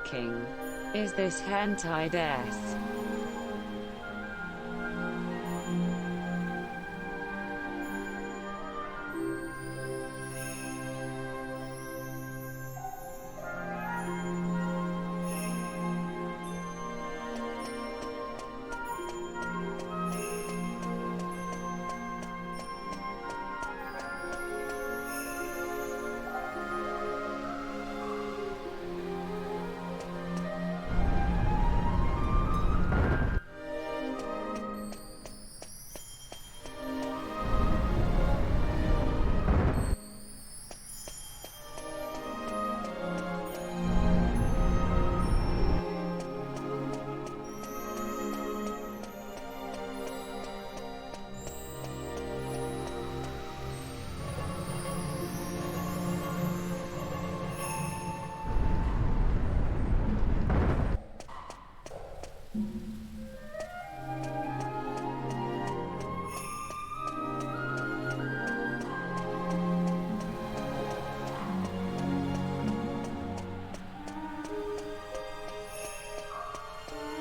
working. Is this hentai des?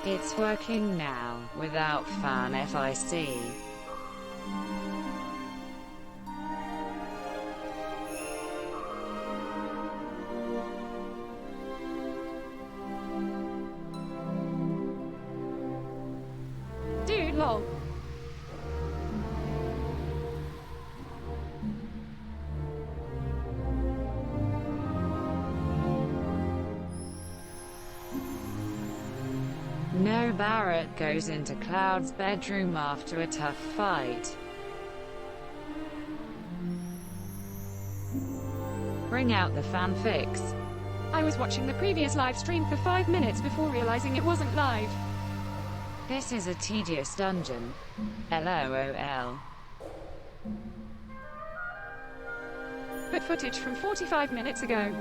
It's working now, without fan FIC. Dude, lol. No, Barrett goes into Cloud's bedroom after a tough fight. Bring out the fanfics. I was watching the previous live stream for 5 minutes before realizing it wasn't live. This is a tedious dungeon. LOL. But footage from 45 minutes ago.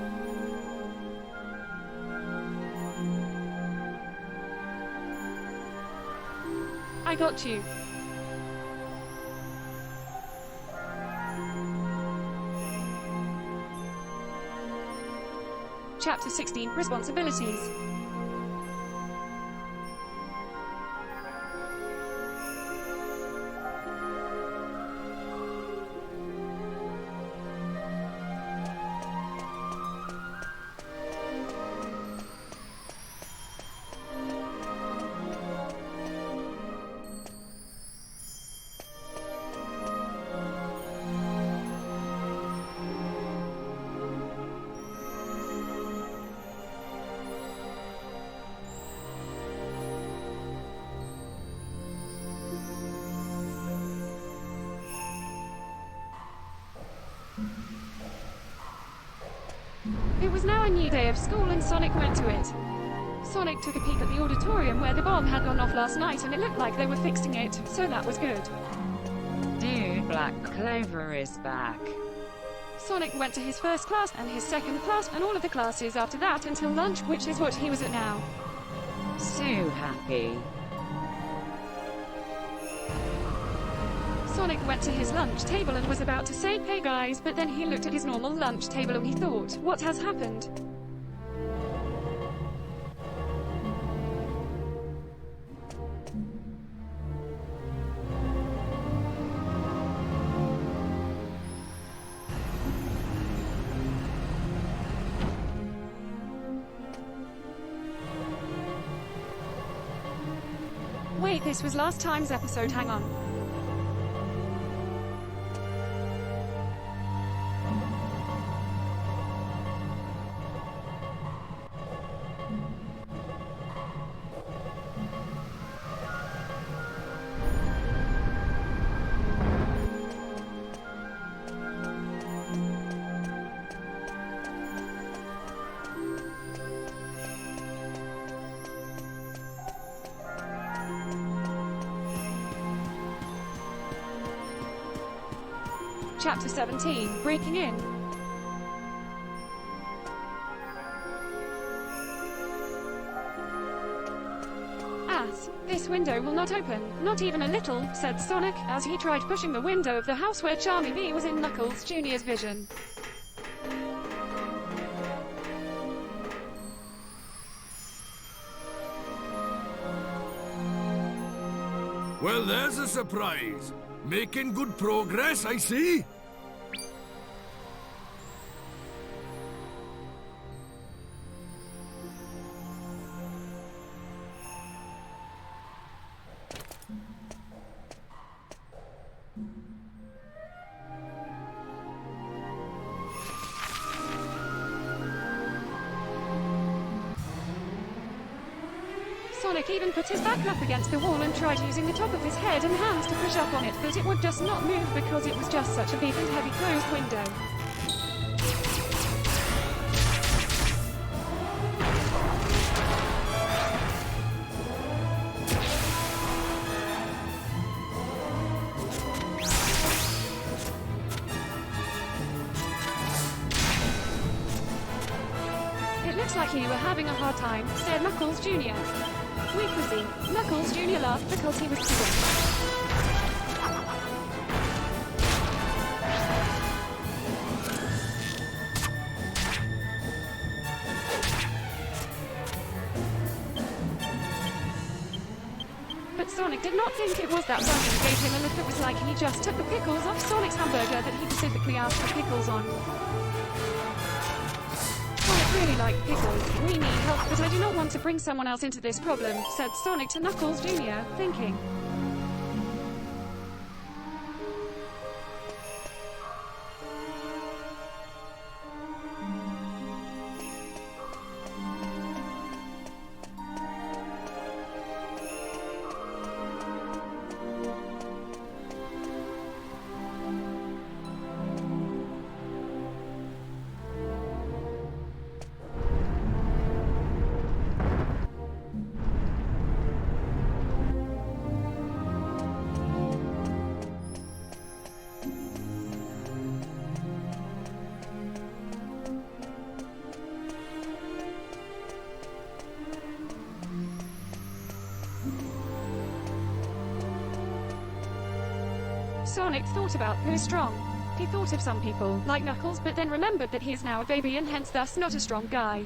I got you. Chapter 16, Responsibilities. It was now a new day of school and Sonic went to it. Sonic took a peek at the auditorium where the bomb had gone off last night and it looked like they were fixing it, so that was good. Dude, Black Clover is back. Sonic went to his first class and his second class and all of the classes after that until lunch, which is what he was at now. So happy. Sonic went to his lunch table and was about to say, "Hey guys," but then he looked at his normal lunch table and he thought, "What has happened?" Wait, this was last time's episode, hang on. Chapter 17, Breaking In. Ass, this window will not open, not even a little, said Sonic, as he tried pushing the window of the house where Charmy Bee was in Knuckles Jr.'s vision. Well, there's a surprise. Making good progress, I see. Sonic even put his back up against the wall and tried using the top of his head and hands to push up on it, but it would just not move because it was just such a big and heavy closed window. It looks like you were having a hard time, said Knuckles Jr. Weakly, Knuckles Jr. laughed because he was kidding. But Sonic did not think it was that funny and gave him a look that was like he just took the pickles off Sonic's hamburger that he specifically asked for pickles on. Really like pickles. We need help, but I do not want to bring someone else into this problem, said Sonic to Knuckles Jr., thinking. Sonic thought about who's strong. He thought of some people, like Knuckles, but then remembered that he is now a baby and hence thus not a strong guy.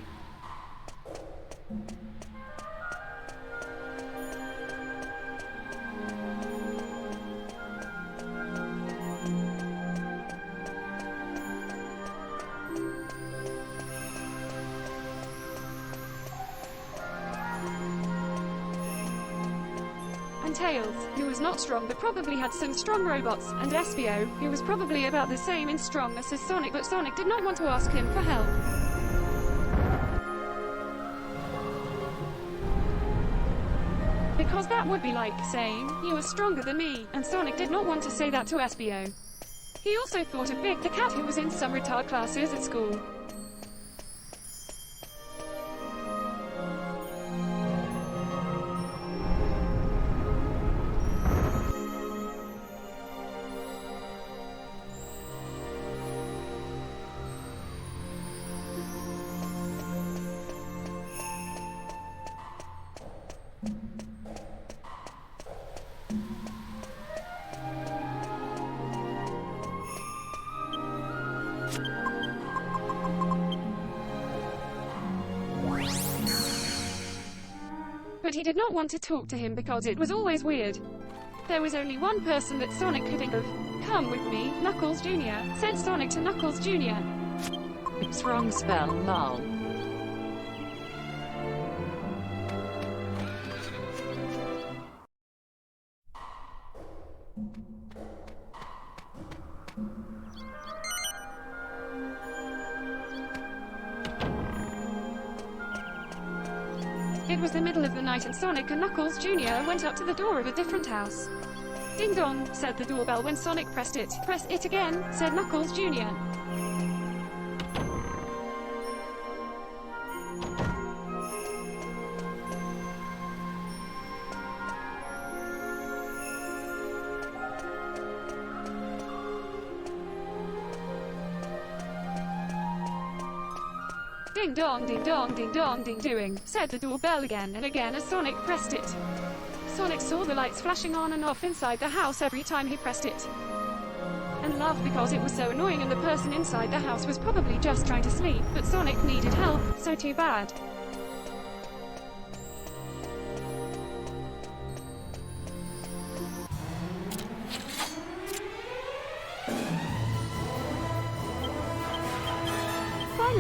And Tails, who was not strong but probably had some strong robots, and Espio, who was probably about the same in strongness as Sonic, but Sonic did not want to ask him for help. Because that would be like saying, you are stronger than me, and Sonic did not want to say that to Espio. He also thought of Big the cat who was in some retard classes at school. But he did not want to talk to him because it was always weird. There was only one person that Sonic could think of. Come with me, Knuckles Jr., said Sonic to Knuckles Jr. It's wrong spell, lol. It was the middle of the night and Sonic and Knuckles Jr. went up to the door of a different house. Ding dong, said the doorbell when Sonic pressed it. Press it again, said Knuckles Jr. Ding dong, ding dong, ding dong, ding doing, said the doorbell again and again as Sonic pressed it. Sonic saw the lights flashing on and off inside the house every time he pressed it. And laughed because it was so annoying and the person inside the house was probably just trying to sleep, but Sonic needed help, so too bad.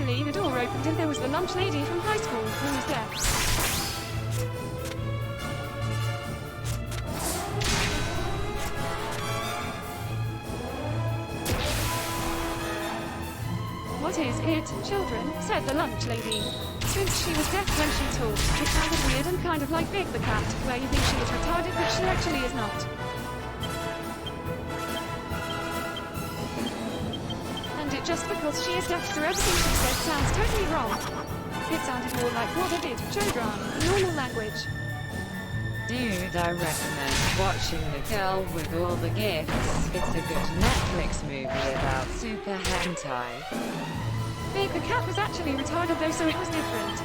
Eventually, the door opened and there was the lunch lady from high school, who was deaf. What is it, children? Said the lunch lady. Since she was deaf when she talked, it sounded weird and kind of like Big the Cat, where you think she is retarded but she actually is not. And it just because she is deaf to everything she said sounds totally wrong. It sounded more like what I did, Jodran, normal language. Dude, I recommend watching The Girl with All the Gifts. It's a good Netflix movie about super hentai. Big the Cat was actually retarded though, so it was different.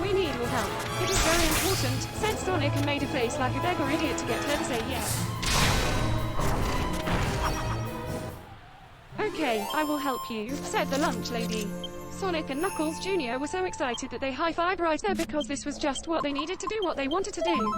We need your help. It is very important, said Sonic and made a face like a beggar idiot to get her to say yes. Okay, I will help you, said the lunch lady. Sonic and Knuckles Jr. were so excited that they high-fived right there because this was just what they needed to do, what they wanted to do.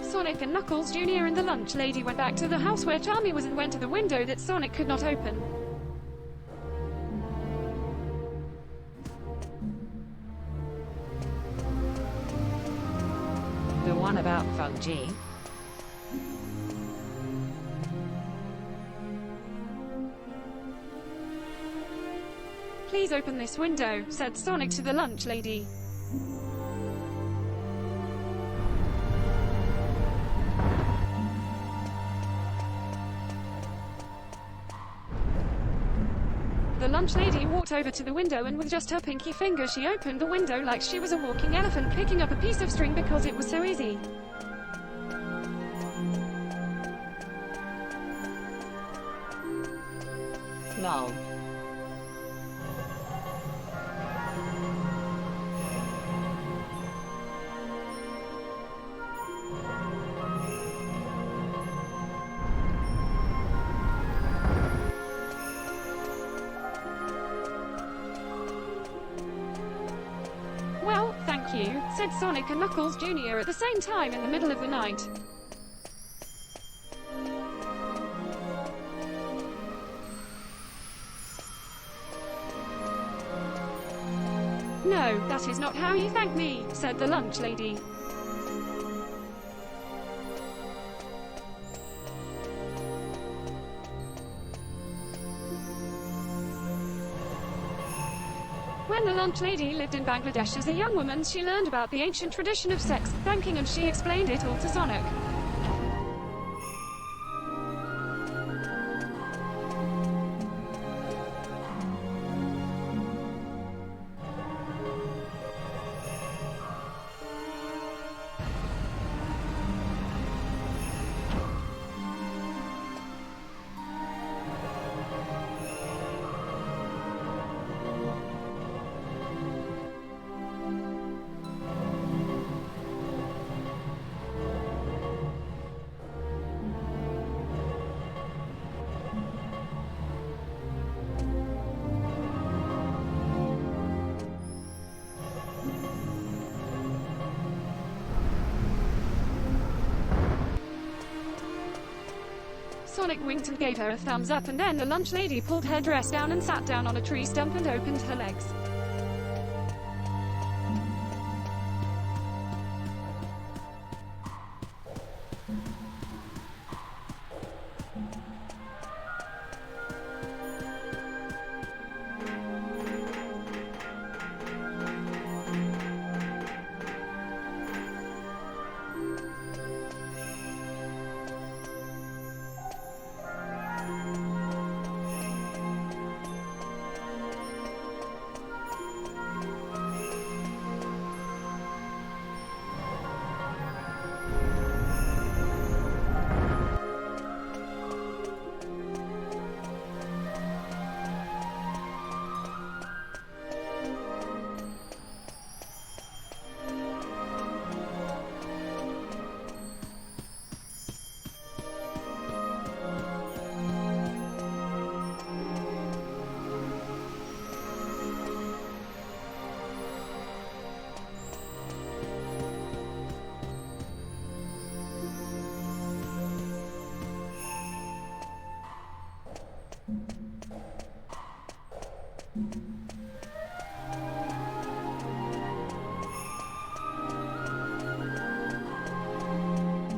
Sonic and Knuckles Jr. and the lunch lady went back to the house where Charmy was and went to the window that Sonic could not open. The one about Fungi? Please open this window, said Sonic to the lunch lady. The lunch lady walked over to the window and with just her pinky finger she opened the window like she was a walking elephant picking up a piece of string because it was so easy. Lol. Well, thank you, said Sonic and Knuckles Jr. at the same time in the middle of the night. No, that is not how you thank me, said the lunch lady. When the lunch lady lived in Bangladesh as a young woman, she learned about the ancient tradition of sex thanking and she explained it all to Sonic. Sonic winked and gave her a thumbs up and then the lunch lady pulled her dress down and sat down on a tree stump and opened her legs.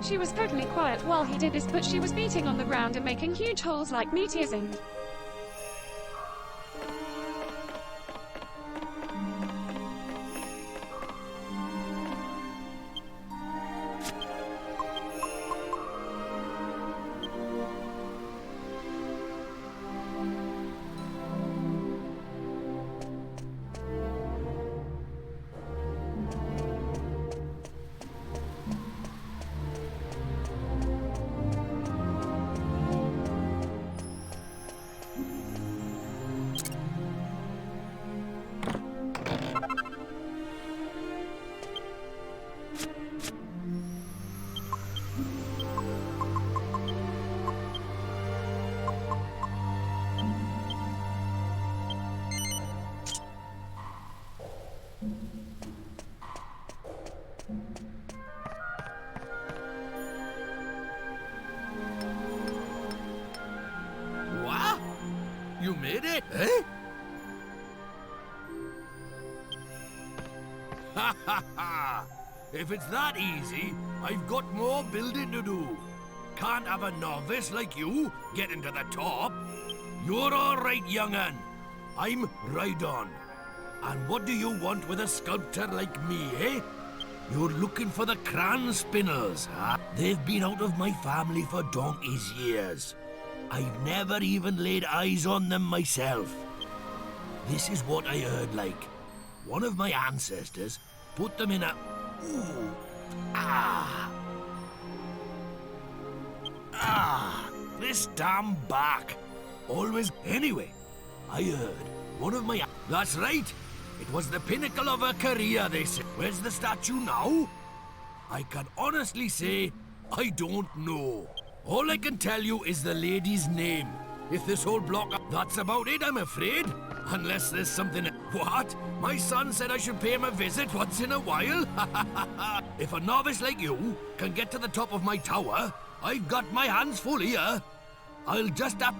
She was totally quiet while he did this, but she was beating on the ground and making huge holes like meteors in. What? You made it, eh? Ha ha ha! If it's that easy, I've got more building to do. Can't have a novice like you getting to the top. You're all right, young'un. I'm Rhydon. And what do you want with a sculptor like me, eh? You're looking for the cran spinners, huh? They've been out of my family for donkey's years. I've never even laid eyes on them myself. This is what I heard like. One of my ancestors put them in a... Ooh. Ah. Ah. This damn back. Always... Anyway, I heard one of my... That's right. It was the pinnacle of her career, they say. Where's the statue now? I can honestly say, I don't know. All I can tell you is the lady's name. If this whole block... That's about it, I'm afraid. Unless there's something... What? My son said I should pay him a visit once in a while? If a novice like you can get to the top of my tower, I've got my hands full here. I'll just have...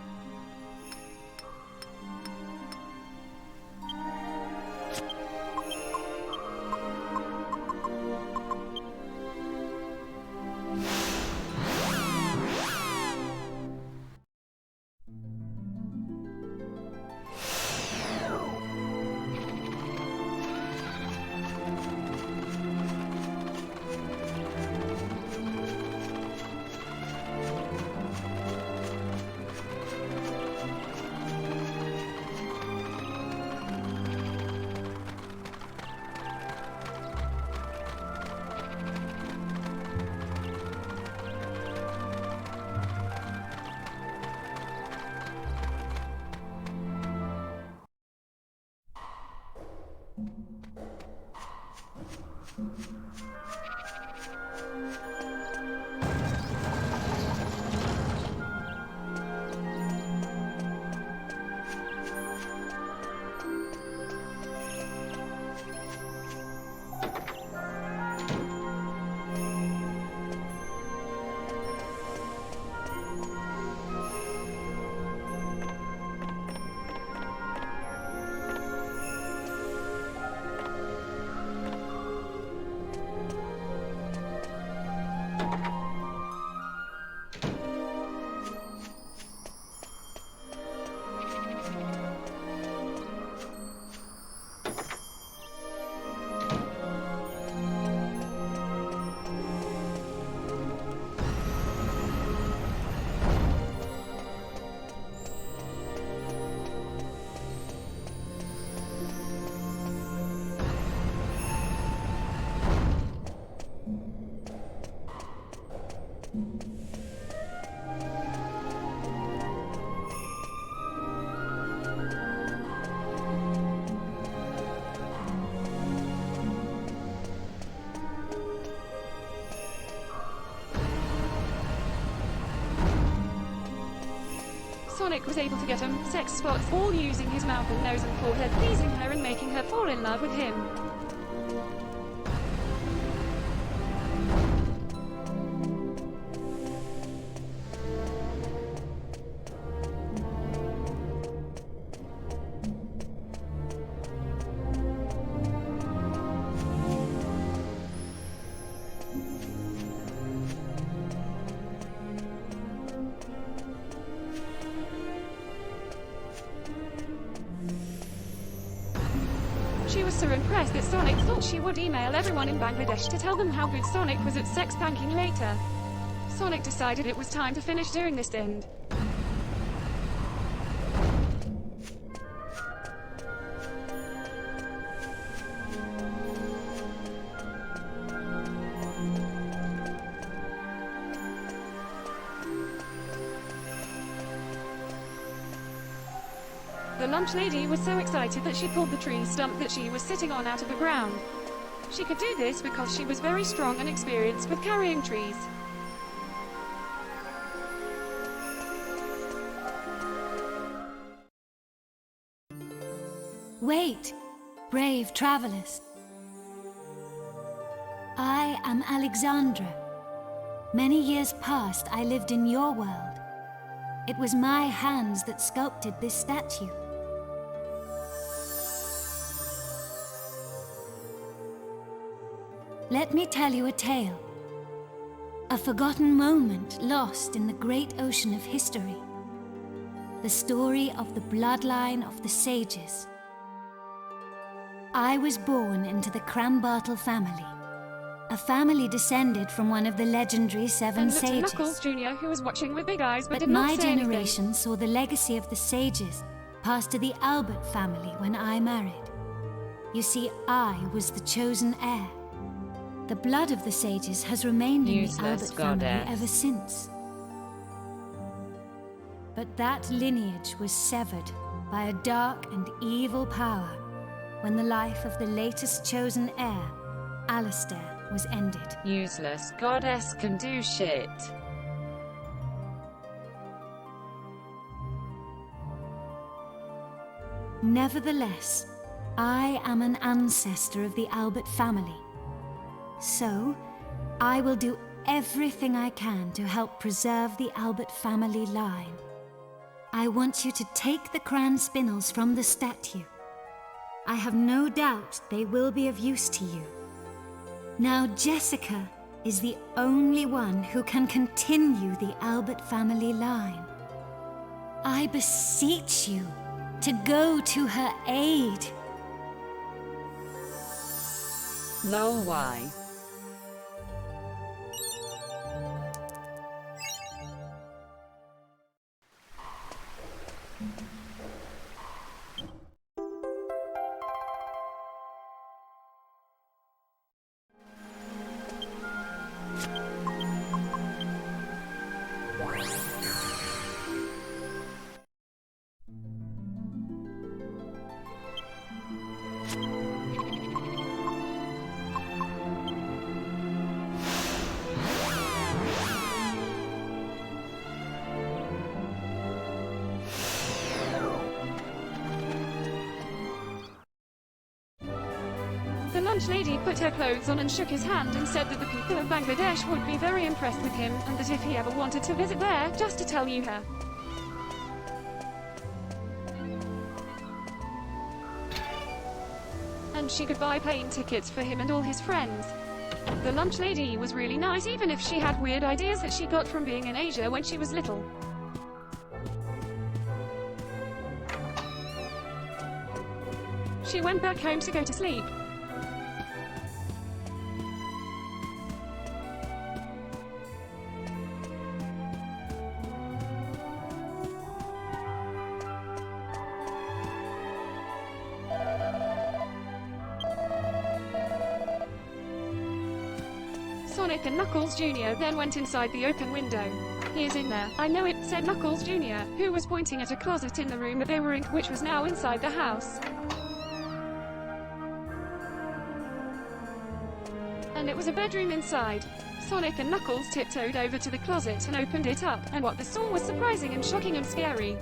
Sonic was able to get him sex spots, all using his mouth and nose and forehead, pleasing her and making her fall in love with him. so impressed that Sonic thought she would email everyone in Bangladesh to tell them how good Sonic was at sex spanking later. Sonic decided it was time to finish doing this end. The lunch lady was so excited that she pulled the tree stump that she was sitting on out of the ground. She could do this because she was very strong and experienced with carrying trees. Wait, brave travelers. I am Alexandra. Many years past, I lived in your world. It was my hands that sculpted this statue. Let me tell you a tale. A forgotten moment lost in the great ocean of history. The story of the bloodline of the sages. I was born into the Krambartle family. A family descended from one of the legendary seven And looked at sages. Knuckles Jr., who was watching with big eyes but But did not my say anything. generation saw the legacy of the sages pass to the Albert family when I married. You see, I was the chosen heir. The blood of the sages has remained in the Useless Albert family goddess. ever since. But that lineage was severed by a dark and evil power when the life of the latest chosen heir, Alistair, was ended. Useless goddess can do shit. Nevertheless, I am an ancestor of the Albert family. So, I will do everything I can to help preserve the Albert family line. I want you to take the crayon spinels from the statue. I have no doubt they will be of use to you. Now, Jessica is the only one who can continue the Albert family line. I beseech you to go to her aid. Lol, why? The lunch lady put her clothes on and shook his hand and said that the people of Bangladesh would be very impressed with him and that if he ever wanted to visit there, just to tell you her. And she could buy plane tickets for him and all his friends. The lunch lady was really nice even if she had weird ideas that she got from being in Asia when she was little. She went back home to go to sleep. Sonic and Knuckles Jr. then went inside the open window. "He is in there, I know it," said Knuckles Jr., who was pointing at a closet in the room that they were in, which was now inside the house. And it was a bedroom inside. Sonic and Knuckles tiptoed over to the closet and opened it up, and what they saw was surprising and shocking and scary.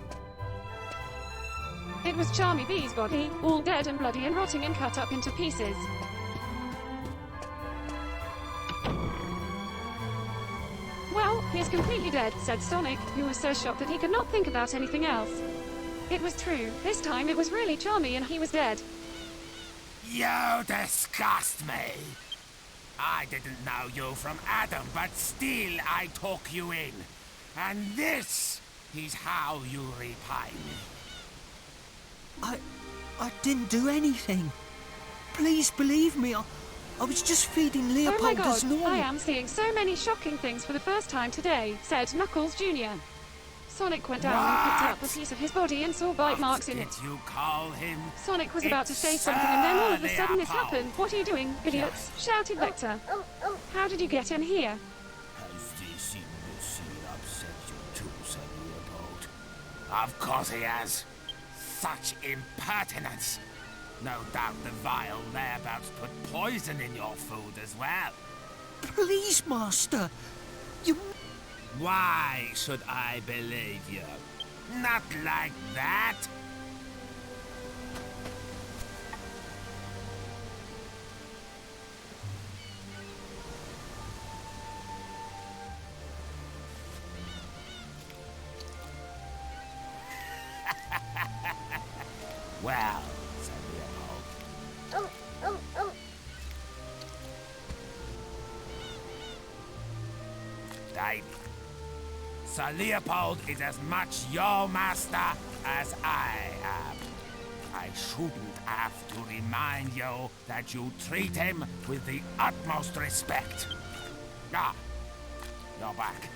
It was Charmy Bee's body, all dead and bloody and rotting and cut up into pieces. "Well, he is completely dead," said Sonic, who was so shocked that he could not think about anything else. It was true. This time it was really Charmy and he was dead. You disgust me. I didn't know you from Adam, but still I took you in. And this is how you repay me. I didn't do anything. Please believe me, I was just feeding Oh my Leopold god, as normal. I am seeing so many shocking things for the first time today, said Knuckles Jr. Sonic went down and picked up a piece of his body and saw bite marks in it. Did you call him? Sonic was about to say something and then all of a sudden this happened. What are you doing, idiots? Shouted Vector. How did you get in here? Has this imbecile upset you too, Sir Leopold? Of course he has. Such impertinence. No doubt the vile thereabouts put poison in your food as well. Please, Master. You... Why should I believe you? Not like that. Well, Sir Leopold. Davy. Sir Leopold is as much your master as I am. I shouldn't have to remind you that you treat him with the utmost respect. Ah, you're back.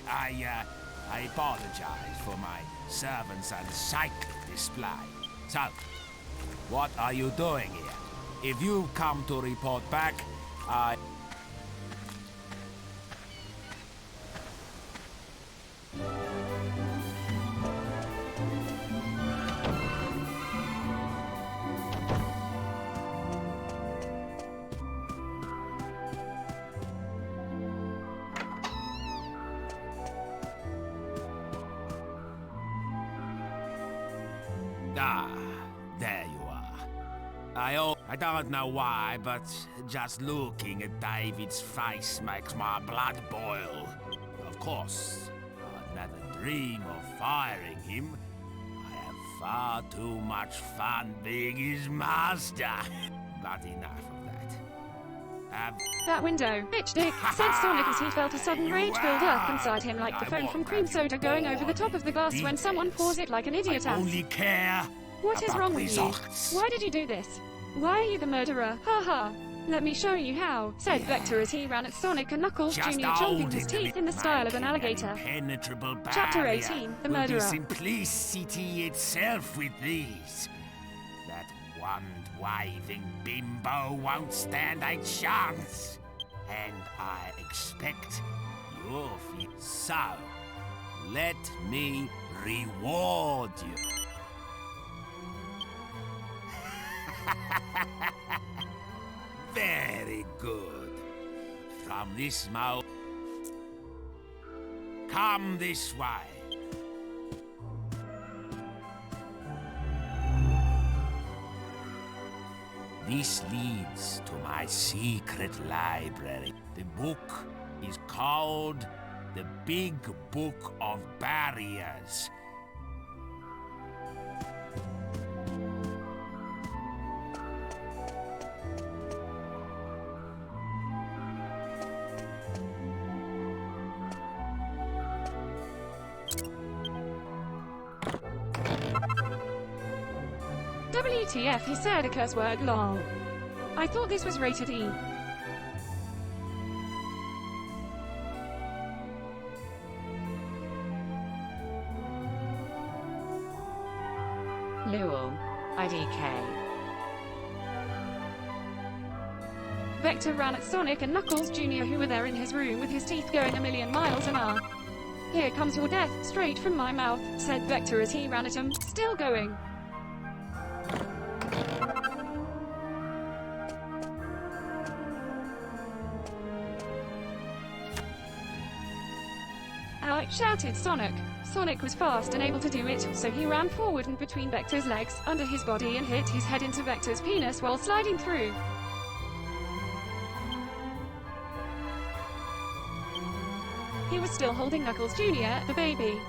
I apologize for my servant's unsightly display. So, what are you doing here? If you've come to report back, I... Ah, there you are. I don't know why, but just looking at David's face makes my blood boil. Of course, I'd never dream of firing him. I have far too much fun being his master. But enough of that. That window, bitch dick, said Sonic as he felt a sudden rage build up inside him like the foam from cream soda going over the top of the glass when someone pours it like an idiot I ass. only care What is about wrong with you? results. Why did you do this? Why are you the murderer? Ha ha. Let me show you how, said Vector as he ran at Sonic and Knuckles Just Jr. chomping hold his it teeth a in the bit, style of an making alligator. impenetrable Chapter barrier 18, The will be Murderer. simplicity itself with these. That wand-waving bimbo won't stand a chance. And I expect you'll feel so. Let me reward you. Very good. From this moment, come this way. This leads to my secret library. The book is called The Big Book of Barriers. WTF, he said a curse word, lol. I thought this was rated E. Lowell, IDK. Vector ran at Sonic and Knuckles Jr. who were there in his room with his teeth going a million miles an hour. Here comes your death, straight from my mouth, said Vector as he ran at him, still going. Alex shouted Sonic. Sonic was fast and able to do it, so he ran forward and between Vector's legs, under his body and hit his head into Vector's penis while sliding through. He was still holding Knuckles Jr., the baby.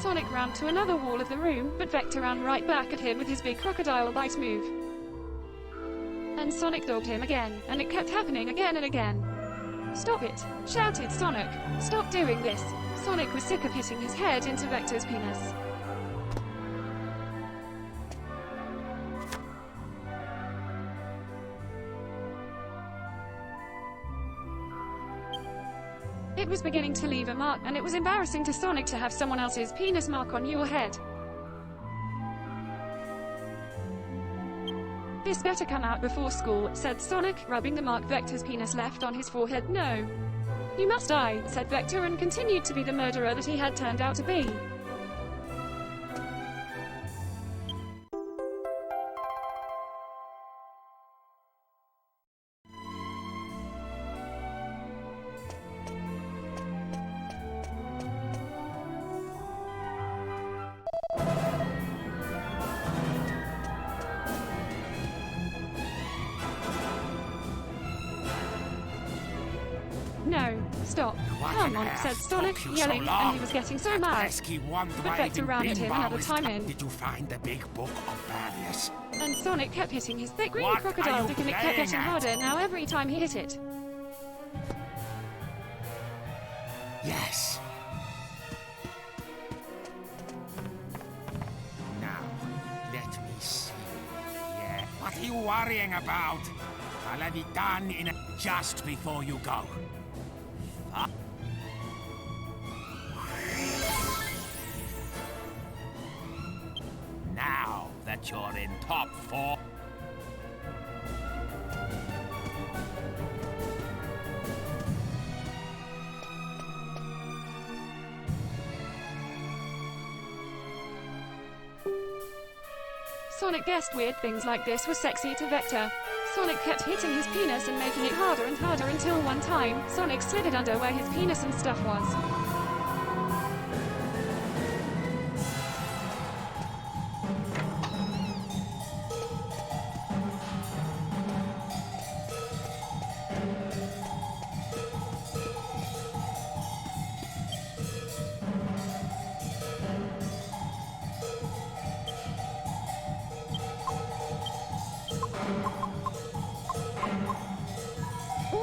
Sonic ran to another wall of the room, but Vector ran right back at him with his big crocodile bite move. And Sonic dogged him again, and it kept happening again and again. Stop it! Shouted Sonic. Stop doing this! Sonic was sick of hitting his head into Vector's penis. It was beginning to leave a mark, and it was embarrassing to Sonic to have someone else's penis mark on your head. This better come out before school, said Sonic, rubbing the mark Vector's penis left on his forehead. No. You must die, said Vector, and continued to be the murderer that he had turned out to be. No, stop. Come on, said Sonic, yelling, and he was getting so mad. But Vector rammed him another time in. Did you find the big book of barriers? And Sonic kept hitting his thick green What crocodile are dick, you and it kept playing getting at? harder now every time he hit it. Yes. Now, let me see. Yeah. What are you worrying about? I'll have it done in just before you go. Huh? Now that you're in top 4. Sonic guessed weird things like this were sexy to Vector. Sonic kept hitting his penis and making it harder and harder until one time, Sonic slid it under where his penis and stuff was.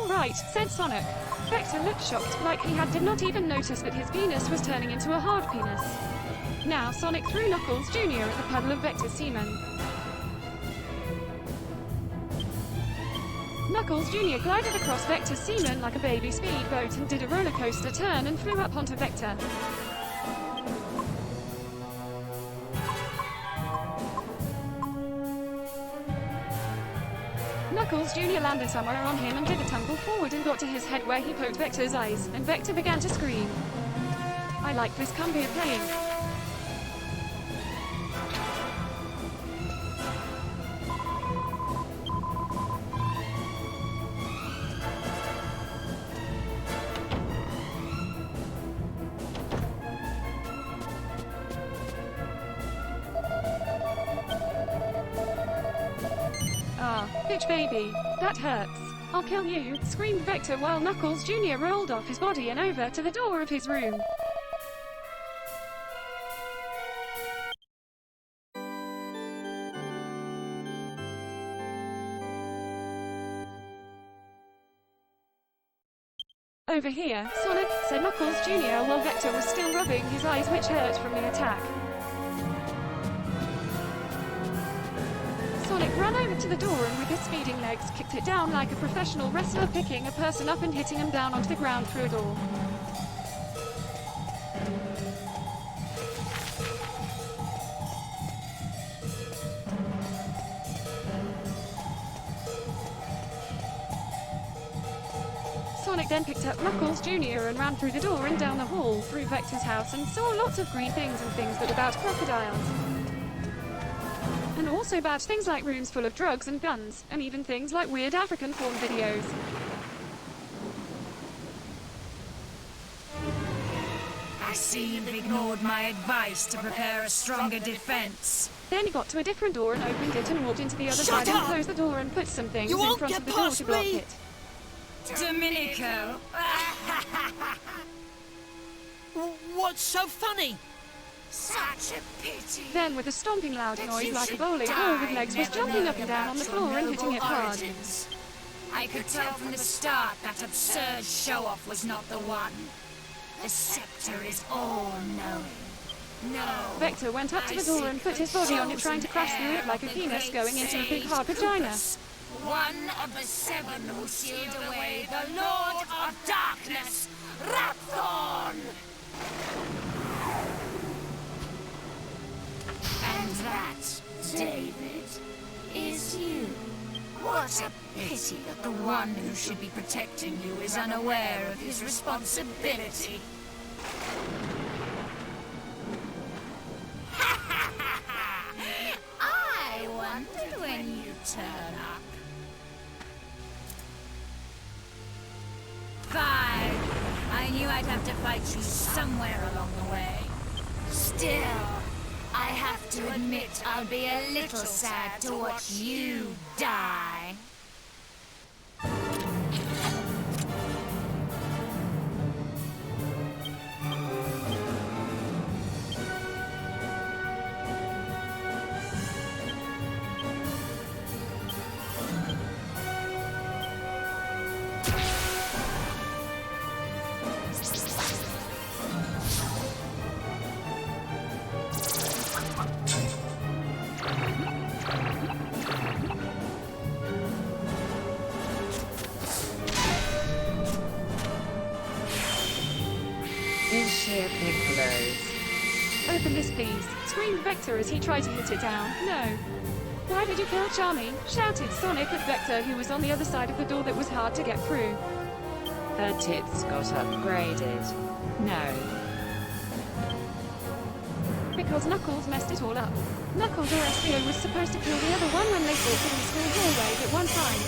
Right, said Sonic. Vector looked shocked, like he did not even notice that his penis was turning into a hard penis. Now Sonic threw Knuckles Jr. at the puddle of Vector's semen. Knuckles Jr. glided across Vector's semen like a baby speedboat and did a roller coaster turn and flew up onto Vector. Knuckles Jr. landed somewhere on him and did a tumble forward and got to his head where he poked Vector's eyes, and Vector began to scream. I like this, come here playing. Bitch baby, that hurts. I'll kill you, screamed Vector while Knuckles Jr. rolled off his body and over to the door of his room. Over here, Sonic, said Knuckles Jr. while Vector was still rubbing his eyes which hurt from the attack. Sonic ran over to the door and with his speeding legs kicked it down like a professional wrestler, picking a person up and hitting him down onto the ground through a door. Sonic then picked up Knuckles Jr. and ran through the door and down the hall, through Vector's house, and saw lots of green things and things that about crocodiles. And also bad things like rooms full of drugs and guns, and even things like weird African porn videos. I see you've ignored my advice to prepare a stronger defense. Then he got to a different door and opened it and walked into the other side and closed the door and put some things You in won't front get of the door past to block me. it. Domenico! What's so funny? Such a pity. Then with a stomping loud that noise you like a should bowling die, ball with legs was never jumping up knowing and down about on the your floor and hitting noble it hard. origins. I could tell from the start that absurd show-off was not the one. The scepter is all-knowing. No. Vector went up to the door and put his body on it, trying to crash through it like a penis going into a big hard vagina. One of the 7 who sealed away the Lord of Darkness, What a pity that the one who should be protecting you is unaware of his responsibility. I wonder when you turn up. 5. I knew I'd have to fight you somewhere along the way. Still, I have to admit I'll be a little sad to watch you die. Is she a Piccolo's? Open this, please, screamed Vector as he tried to hit it down. No. Why did you kill Charmy? Shouted Sonic at Vector, who was on the other side of the door that was hard to get through. Her tits got upgraded. No. Because Knuckles messed it all up. Knuckles or SBO was supposed to kill the other one when they fought in the school hallway at one time.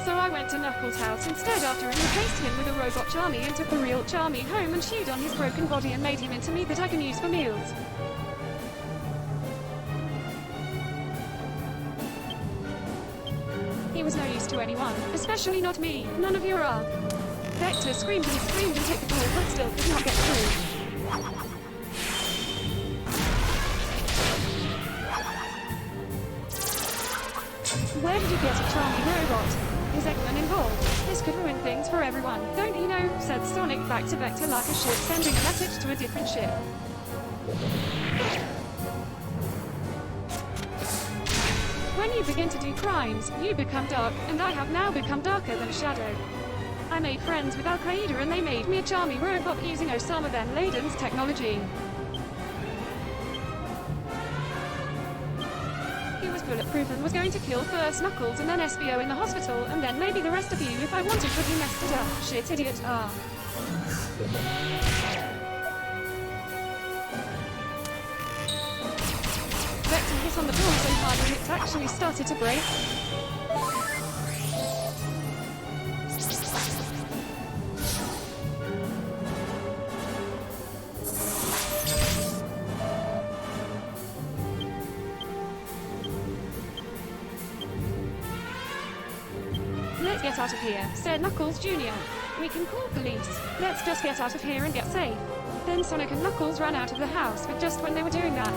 So I went to Knuckles' house instead after and replaced him with a robot Charmy and took the real Charmy home and chewed on his broken body and made him into meat that I can use for meals. He was no use to anyone, especially not me. None of you are. Vector screamed and hit the door but still could not get through. Where did you get a Charmy robot? Is Eggman involved? This could ruin things for everyone, don't you know? Said Sonic back to Vector like a ship sending a message to a different ship. When you begin to do crimes, you become dark, and I have now become darker than a shadow. I made friends with Al-Qaeda and they made me a Charmy robot using Osama bin Laden's technology. He was bulletproof and was going to kill first Knuckles and then SBO in the hospital and then maybe the rest of you if I wanted, but he messed it up. Shit, idiot. Vector hit on the door so hard and it actually started to break. Let's get out of here, said Knuckles Jr. We can call police. Let's just get out of here and get safe. Then Sonic and Knuckles ran out of the house, but just when they were doing that,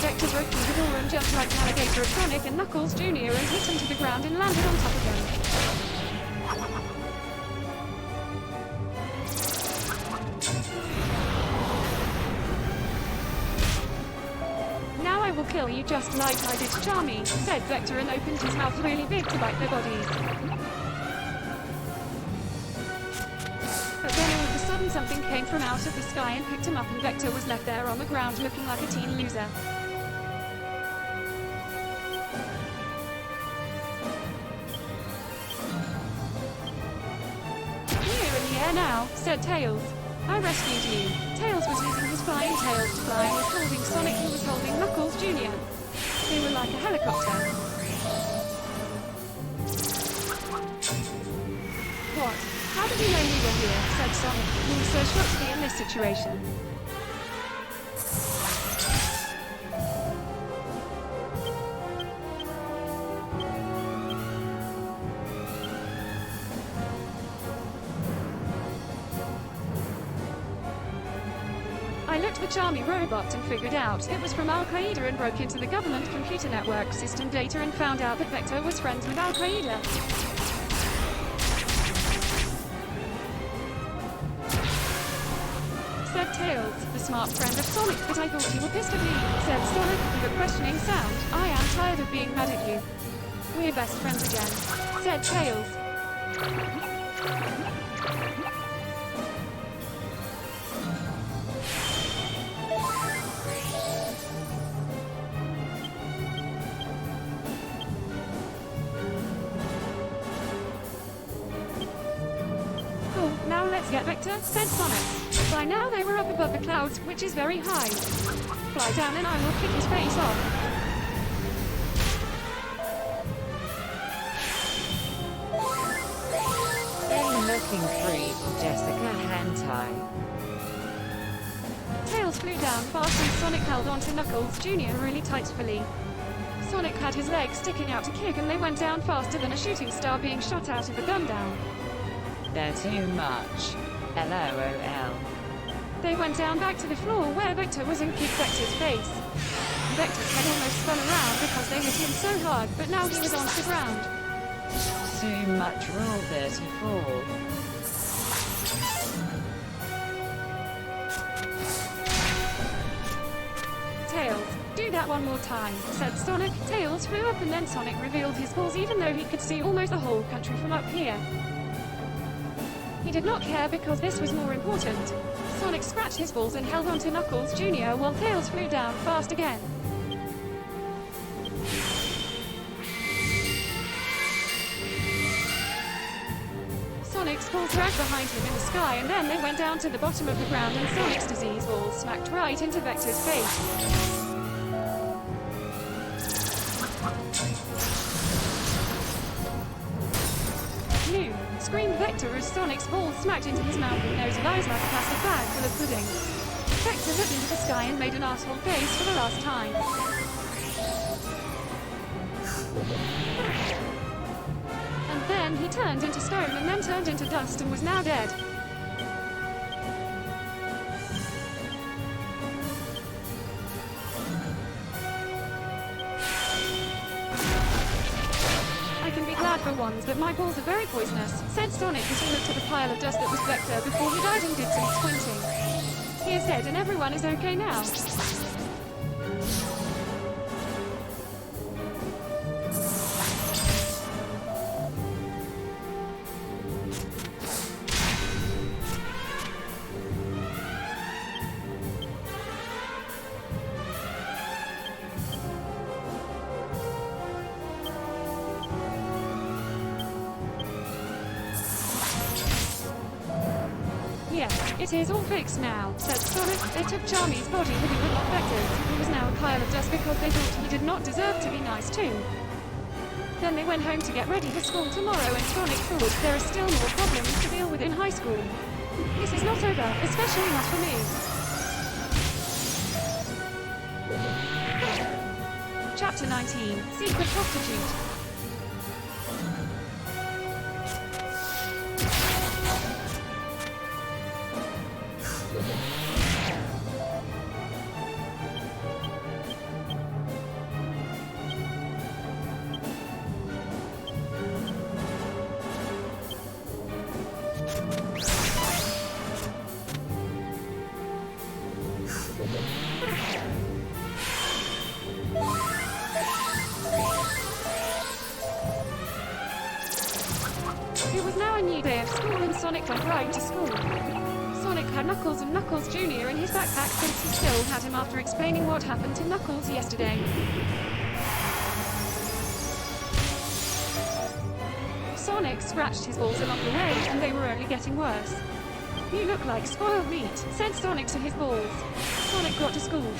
Vector broke through the door and jumped like an alligator at Sonic and Knuckles Jr. and hit him to the ground and landed on top of them. Now I will kill you just like I did to Charmy, said Vector and opened his mouth really big to bite their bodies. But then all of a sudden something came from out of the sky and picked him up and Vector was left there on the ground looking like a teen loser. We're in the air now, said Tails. I rescued you. Tails was using his flying tails to fly and was holding Sonic who was holding Knuckles Jr. They were like a helicopter. What? How did you know we were here? Said Sonic, who was so shocked to be in this situation. I looked for Charmy Robot and figured out it was from Al-Qaeda and broke into the government computer network system data and found out that Vector was friends with Al-Qaeda. Said Tails, the smart friend of Sonic, but I thought you were pissed at me, said Sonic with a questioning sound. I am tired of being mad at you. We're best friends again, said Tails. Cool, now let's get Vector, said Sonic. By now they were up above the clouds, which is very high. Fly down and I will kick his face off. Looking free, Jessica Hentai. Tails flew down fast and Sonic held onto Knuckles Jr. really tightly. Sonic had his legs sticking out to kick and they went down faster than a shooting star being shot out of a gun down. They're too much. LOL. They went down back to the floor where Vector was and kicked Vector's face. Vector's head almost spun around because they hit him so hard, but now he was onto the ground. Too much Rule 34. Tails, do that one more time, said Sonic. Tails flew up and then Sonic revealed his balls even though he could see almost the whole country from up here. He did not care because this was more important. Sonic scratched his balls and held onto Knuckles Jr. while Tails flew down fast again. Sonic's balls dragged behind him in the sky and then they went down to the bottom of the ground and Sonic's disease ball smacked right into Vector's face. "New!" screamed Vector as Sonic's ball smacked into his mouth and nose and eyes like a plastic bag full of pudding. Vector looked into the sky and made an asshole face for the last time. And then he turned into stone and then turned into dust and was now dead. I can be glad for once that my balls are very poisonous, said Sonic as he looked at the pile of dust that was Vector before he died and did some squinting. He is dead and everyone is okay now. Yes, it is all fixed now, said Sonic. They took Charmy's body with him and not Vector's, who was now a pile of dust because they thought he did not deserve to be nice too. Then they went home to get ready for school tomorrow and Sonic thought there are still more problems to deal with in high school. This is not over, especially not for me. Chapter 19, Secret Prostitute. It was now a new day of school and Sonic went right to school. Sonic had Knuckles and Knuckles Jr. in his backpack since he still had him after explaining what happened to Knuckles yesterday. Sonic scratched his balls along the way and they were only getting worse. "You look like spoiled meat," said Sonic to his balls. Sonic got to school.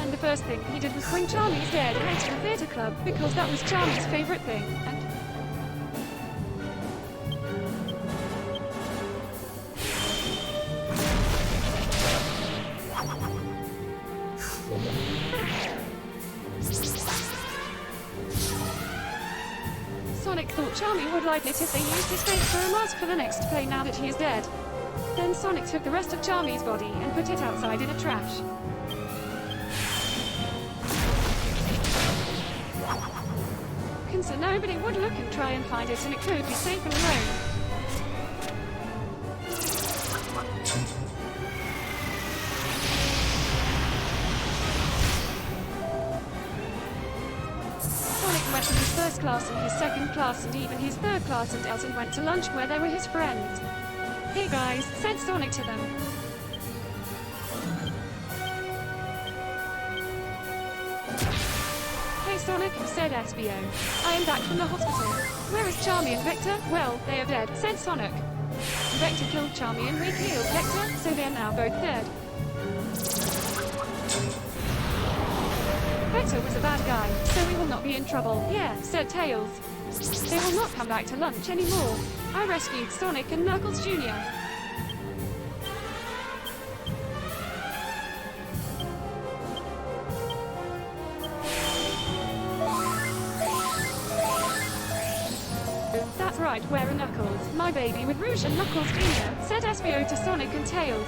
And the first thing he did was bring Charmy's dead head to the theatre club because that was Charmy's favorite thing, and Sonic thought Charmy would like it if they used his face for a mask for the next play now that he is dead. Then Sonic took the rest of Charmy's body and put it outside in a trash. So nobody would look and try and find it, and it could be safe and alone. Sonic went in his first class and his second class and even his third class and Elton went to lunch where there were his friends. "Hey guys," said Sonic to them. Sonic, said SBO. "I am back from the hospital. Where is Charmy and Vector?" "Well, they are dead," said Sonic. "Vector killed Charmy and we killed Vector, so they are now both dead." "Vector was a bad guy, so we will not be in trouble." "Yeah," said Tails. "They will not come back to lunch anymore. I rescued Sonic and Knuckles Jr. Right, where are Knuckles? My baby with Rouge and Knuckles Jr., said SBO to Sonic and Tails.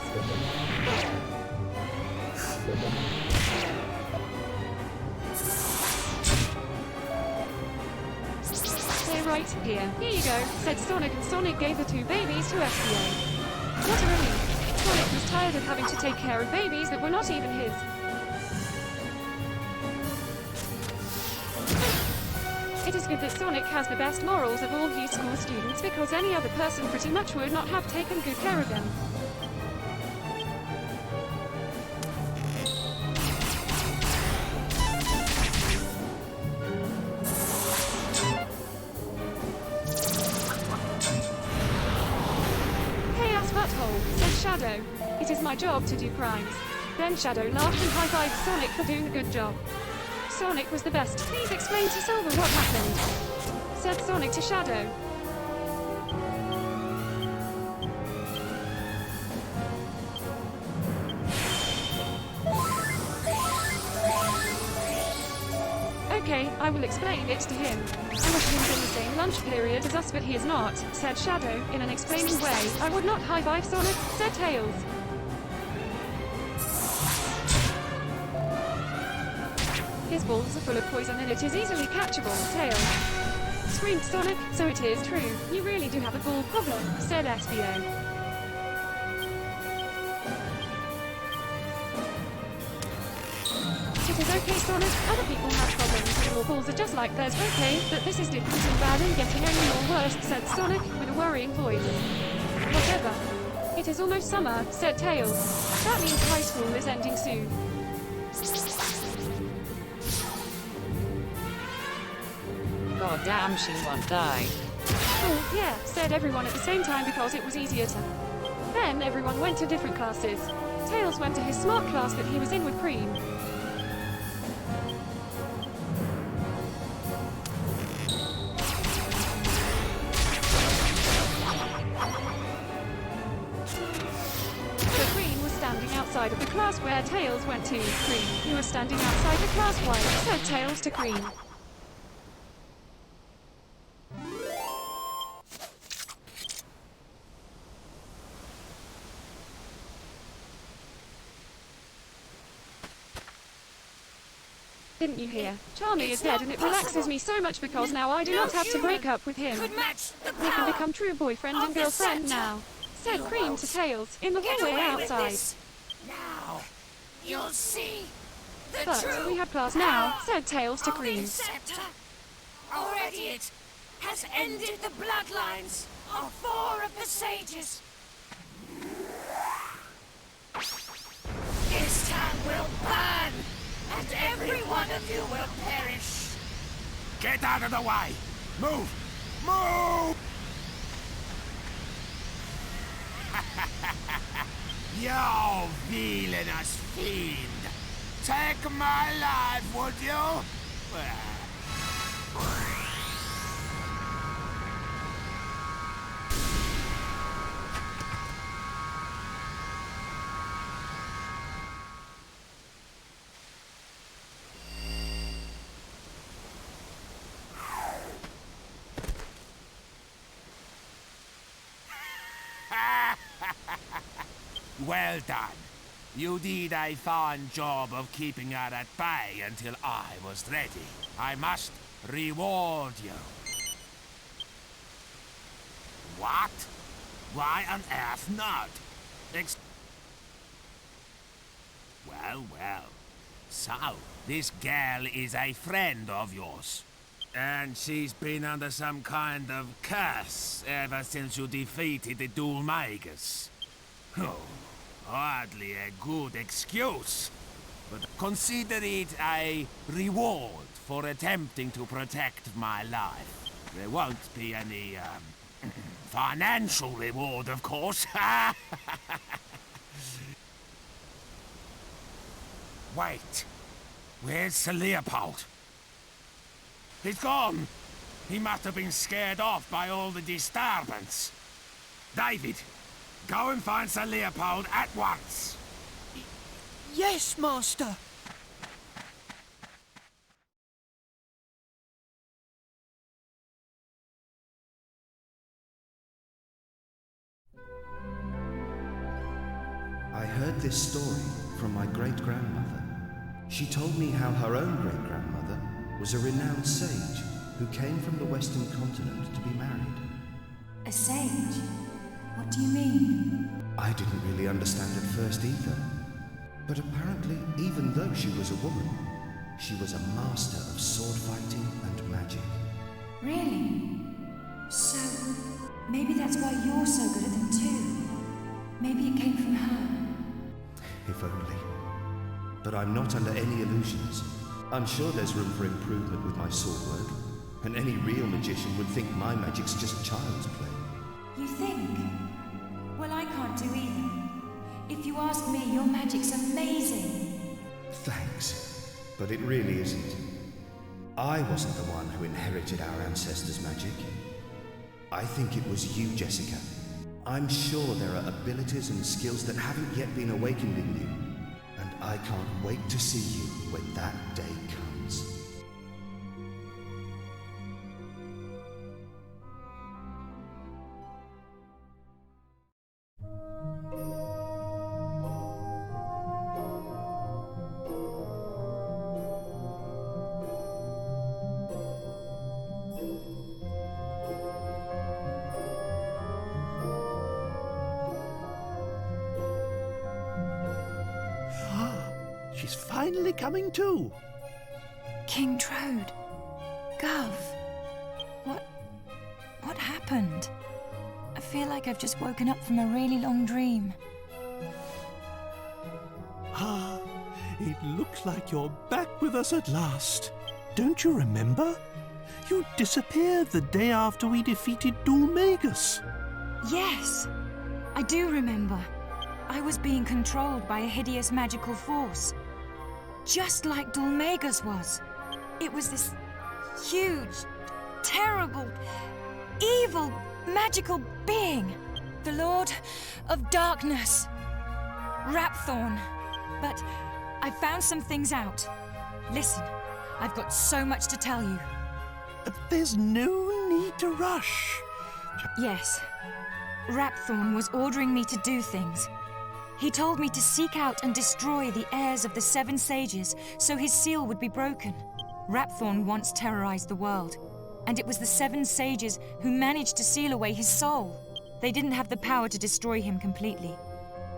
They're right here. Here you go, said Sonic, and Sonic gave the two babies to SBO. What a relief. Sonic was tired of having to take care of babies that were not even his. It is good that Sonic has the best morals of all his school students because any other person pretty much would not have taken good care of him. "Chaos butthole," said Shadow. "It is my job to do crimes." Then Shadow laughed and high-fived Sonic for doing a good job. "Sonic was the best. Please explain to Silver what happened," said Sonic to Shadow. "Okay, I will explain it to him. I wish he was in the same lunch period as us, but he is not," said Shadow in an explaining way. "I would not high-five Sonic," said Tails. "His balls are full of poison and it is easily catchable," Tails screamed Sonic. "So it is true. You really do have a ball problem," said SBO. "It is okay, Sonic. Other people have problems and your balls are just like theirs. Okay, but this is different and bad and getting any more worse," said Sonic with a worrying voice. "Whatever. It is almost summer," said Tails. "That means high school is ending soon." God damn, she won't die. "Oh, yeah," said everyone at the same time because it was easier to. Then everyone went to different classes. Tails went to his smart class that he was in with Cream. So Cream was standing outside of the class where Tails went to. "Cream, you are standing outside the class, why?" said Tails to Cream. "Didn't you hear? Charmy is dead and it relaxes me so much because now I do not have to break up with him. Could match the We can power become true boyfriend and of the girlfriend scepter. now," said Cream to Tails in the Get hallway away with outside. this. Now, you'll see the "But true we have class now," power said Tails to of the Cream. scepter. Already it has ended the bloodlines of 4 of the sages. This town will burn, and every one of you will perish. Get out of the way! Move! Move! You villainous fiend! Take my life, would you? Well done. You did a fine job of keeping her at bay until I was ready. I must reward you. What? Why on earth not? Well, well. So, this girl is a friend of yours. And she's been under some kind of curse ever since you defeated the Dulmagus. Oh, hardly a good excuse. But consider it a reward for attempting to protect my life. There won't be any, financial reward, of course. Wait. Where's Sir Leopold? He's gone. He must have been scared off by all the disturbance. David, go and find Sir Leopold at once. Yes, Master. I heard this story from my great-grandmother. She told me how her own great-grandmother was a renowned sage who came from the Western continent to be married. A sage? What do you mean? I didn't really understand at first either. But apparently, even though she was a woman, she was a master of sword fighting and magic. Really? So, maybe that's why you're so good at them too. Maybe it came from her. If only. But I'm not under any illusions. I'm sure there's room for improvement with my sword work, and any real magician would think my magic's just child's play. You think? Well, I can't do either. If you ask me, your magic's amazing. Thanks, but it really isn't. I wasn't the one who inherited our ancestors' magic. I think it was you, Jessica. I'm sure there are abilities and skills that haven't yet been awakened in you, and I can't wait to see you when that day comes. She's finally coming to. King Trode. Gov. What happened? I feel like I've just woken up from a really long dream. It looks like you're back with us at last. Don't you remember? You disappeared the day after we defeated Dulmagus. Yes, I do remember. I was being controlled by a hideous magical force. Just like Dulmagus was. It was this huge, terrible, evil, magical being. The Lord of Darkness. Rapthorn. But I found some things out. Listen, I've got so much to tell you. There's no need to rush. Yes. Rapthorn was ordering me to do things. He told me to seek out and destroy the heirs of the Seven Sages so his seal would be broken. Rapthorn once terrorized the world, and it was the Seven Sages who managed to seal away his soul. They didn't have the power to destroy him completely,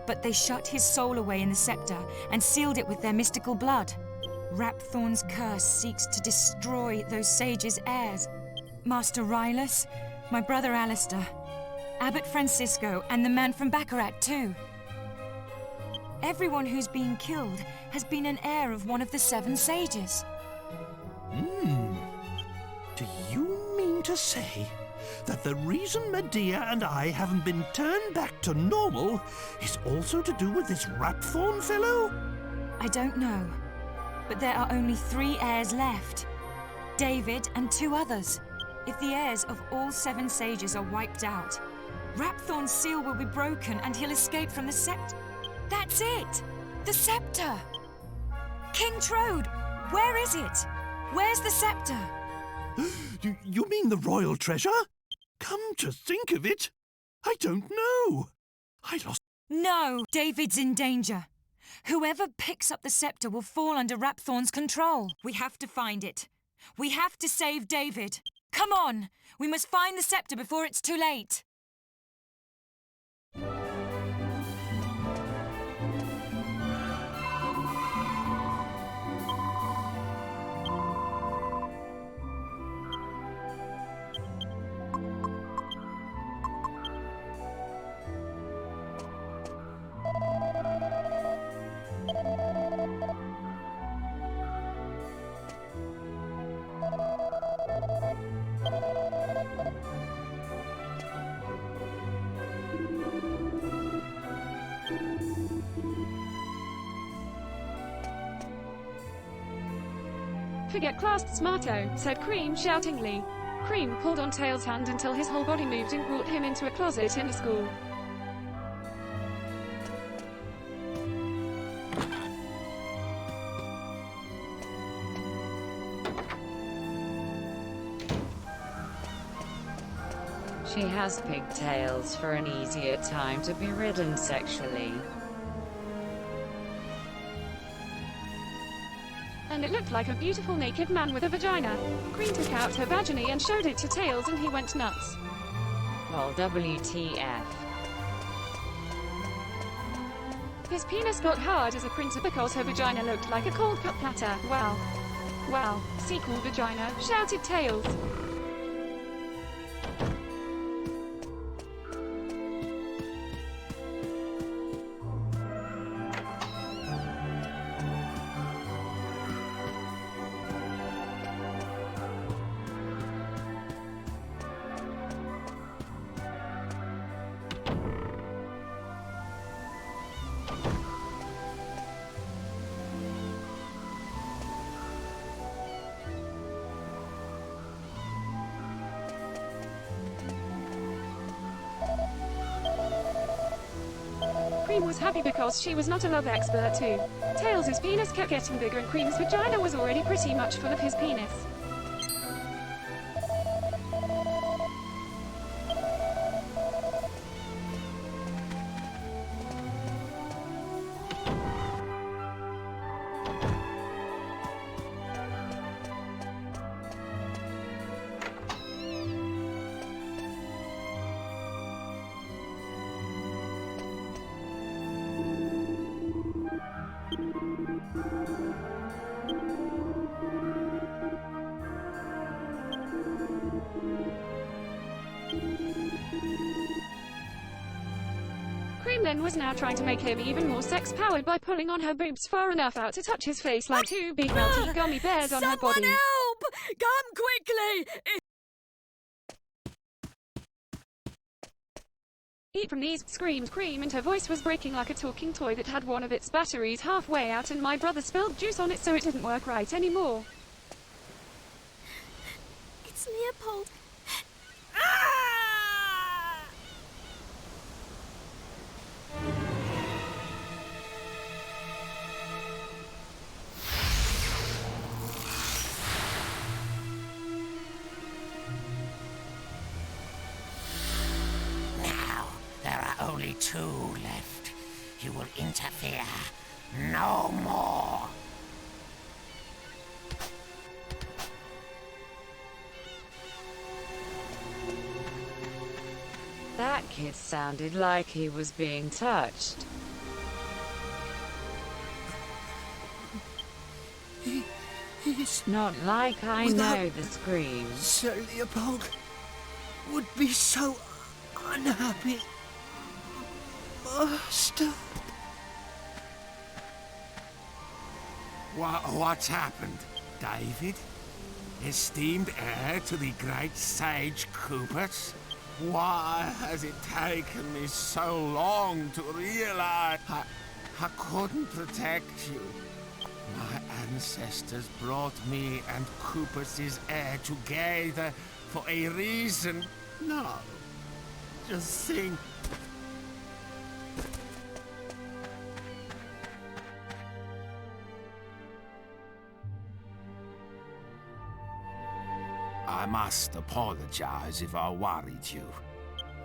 but they shut his soul away in the scepter and sealed it with their mystical blood. Rapthorn's curse seeks to destroy those sages' heirs. Master Rylus, my brother Alistair, Abbot Francisco, and the man from Baccarat too. Everyone who's been killed has been an heir of one of the Seven Sages. Do you mean to say that the reason Medea and I haven't been turned back to normal is also to do with this Rapthorn fellow? I don't know, but there are only 3 heirs left. David and 2 others. If the heirs of all 7 sages are wiped out, Rapthorn's seal will be broken and he'll escape from the scepter. That's it! The scepter! King Trode, where is it? Where's the scepter? You mean the royal treasure? Come to think of it, I don't know. I lost... No! David's in danger. Whoever picks up the scepter will fall under Rapthorn's control. We have to find it. We have to save David. Come on! We must find the scepter before it's too late. Forget clasped Smarto, said Cream shoutingly. Cream pulled on Tails' hand until his whole body moved and brought him into a closet in the school. She has pigtails for an easier time to be ridden sexually. And it looked like a beautiful naked man with a vagina. Cream took out her vagina and showed it to Tails and he went nuts. Well, WTF. His penis got hard as a printer because her vagina looked like a cold cut platter. Wow. Wow, sequel vagina, shouted Tails. Cream was happy because she was not a love expert too. Tails' penis kept getting bigger and Cream's vagina was already pretty much full of his penis. Cream then was now trying to make him even more sex-powered by pulling on her boobs far enough out to touch his face like two big melty gummy bears on her body. Someone help! Come quickly! Eat from these, screamed Cream, and her voice was breaking like a talking toy that had one of its batteries halfway out and my brother spilled juice on it so it didn't work right anymore. It's Leopold. Only two left. You will interfere no more. That kid sounded like he was being touched. He's Not like I know the screams. Sir Leopold would be so unhappy. Master. What's happened, David? Esteemed heir to the great sage Coopers? Why has it taken me so long to realize I couldn't protect you? My ancestors brought me and Coopers' heir together for a reason. No, just think. I must apologize if I worried you.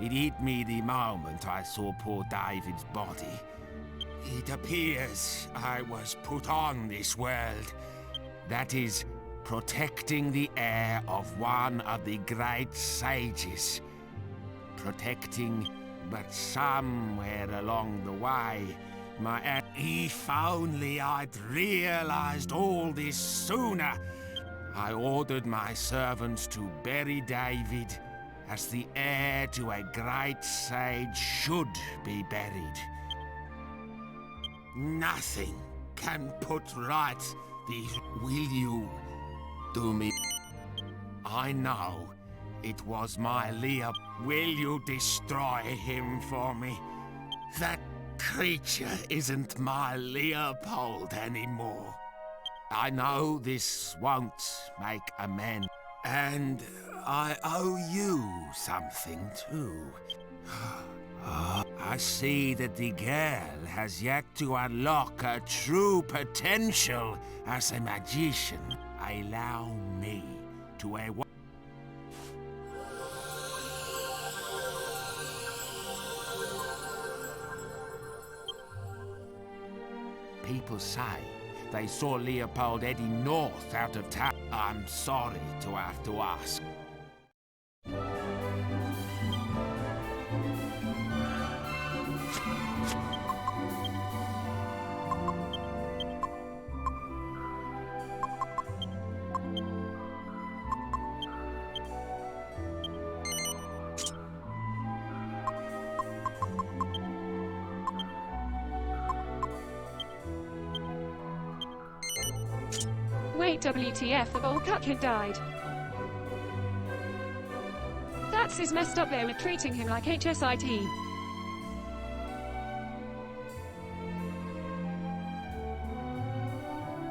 It hit me the moment I saw poor David's body. It appears I was put on this world. That is, protecting the heir of one of the great sages. Protecting, but somewhere along the way, if only I'd realized all this sooner. I ordered my servants to bury David as the heir to a great sage should be buried. Nothing can put right these. Will you do me? I know it was my Leah. Will you destroy him for me? That creature isn't my Leopold anymore. I know this won't make amends, and I owe you something too. I see that the girl has yet to unlock her true potential as a magician. Allow me to People say they saw Leopold heading north out of town. I'm sorry to have to ask. Wait, WTF, the bowl cut kid died. That's his messed up. They were treating him like HSIT.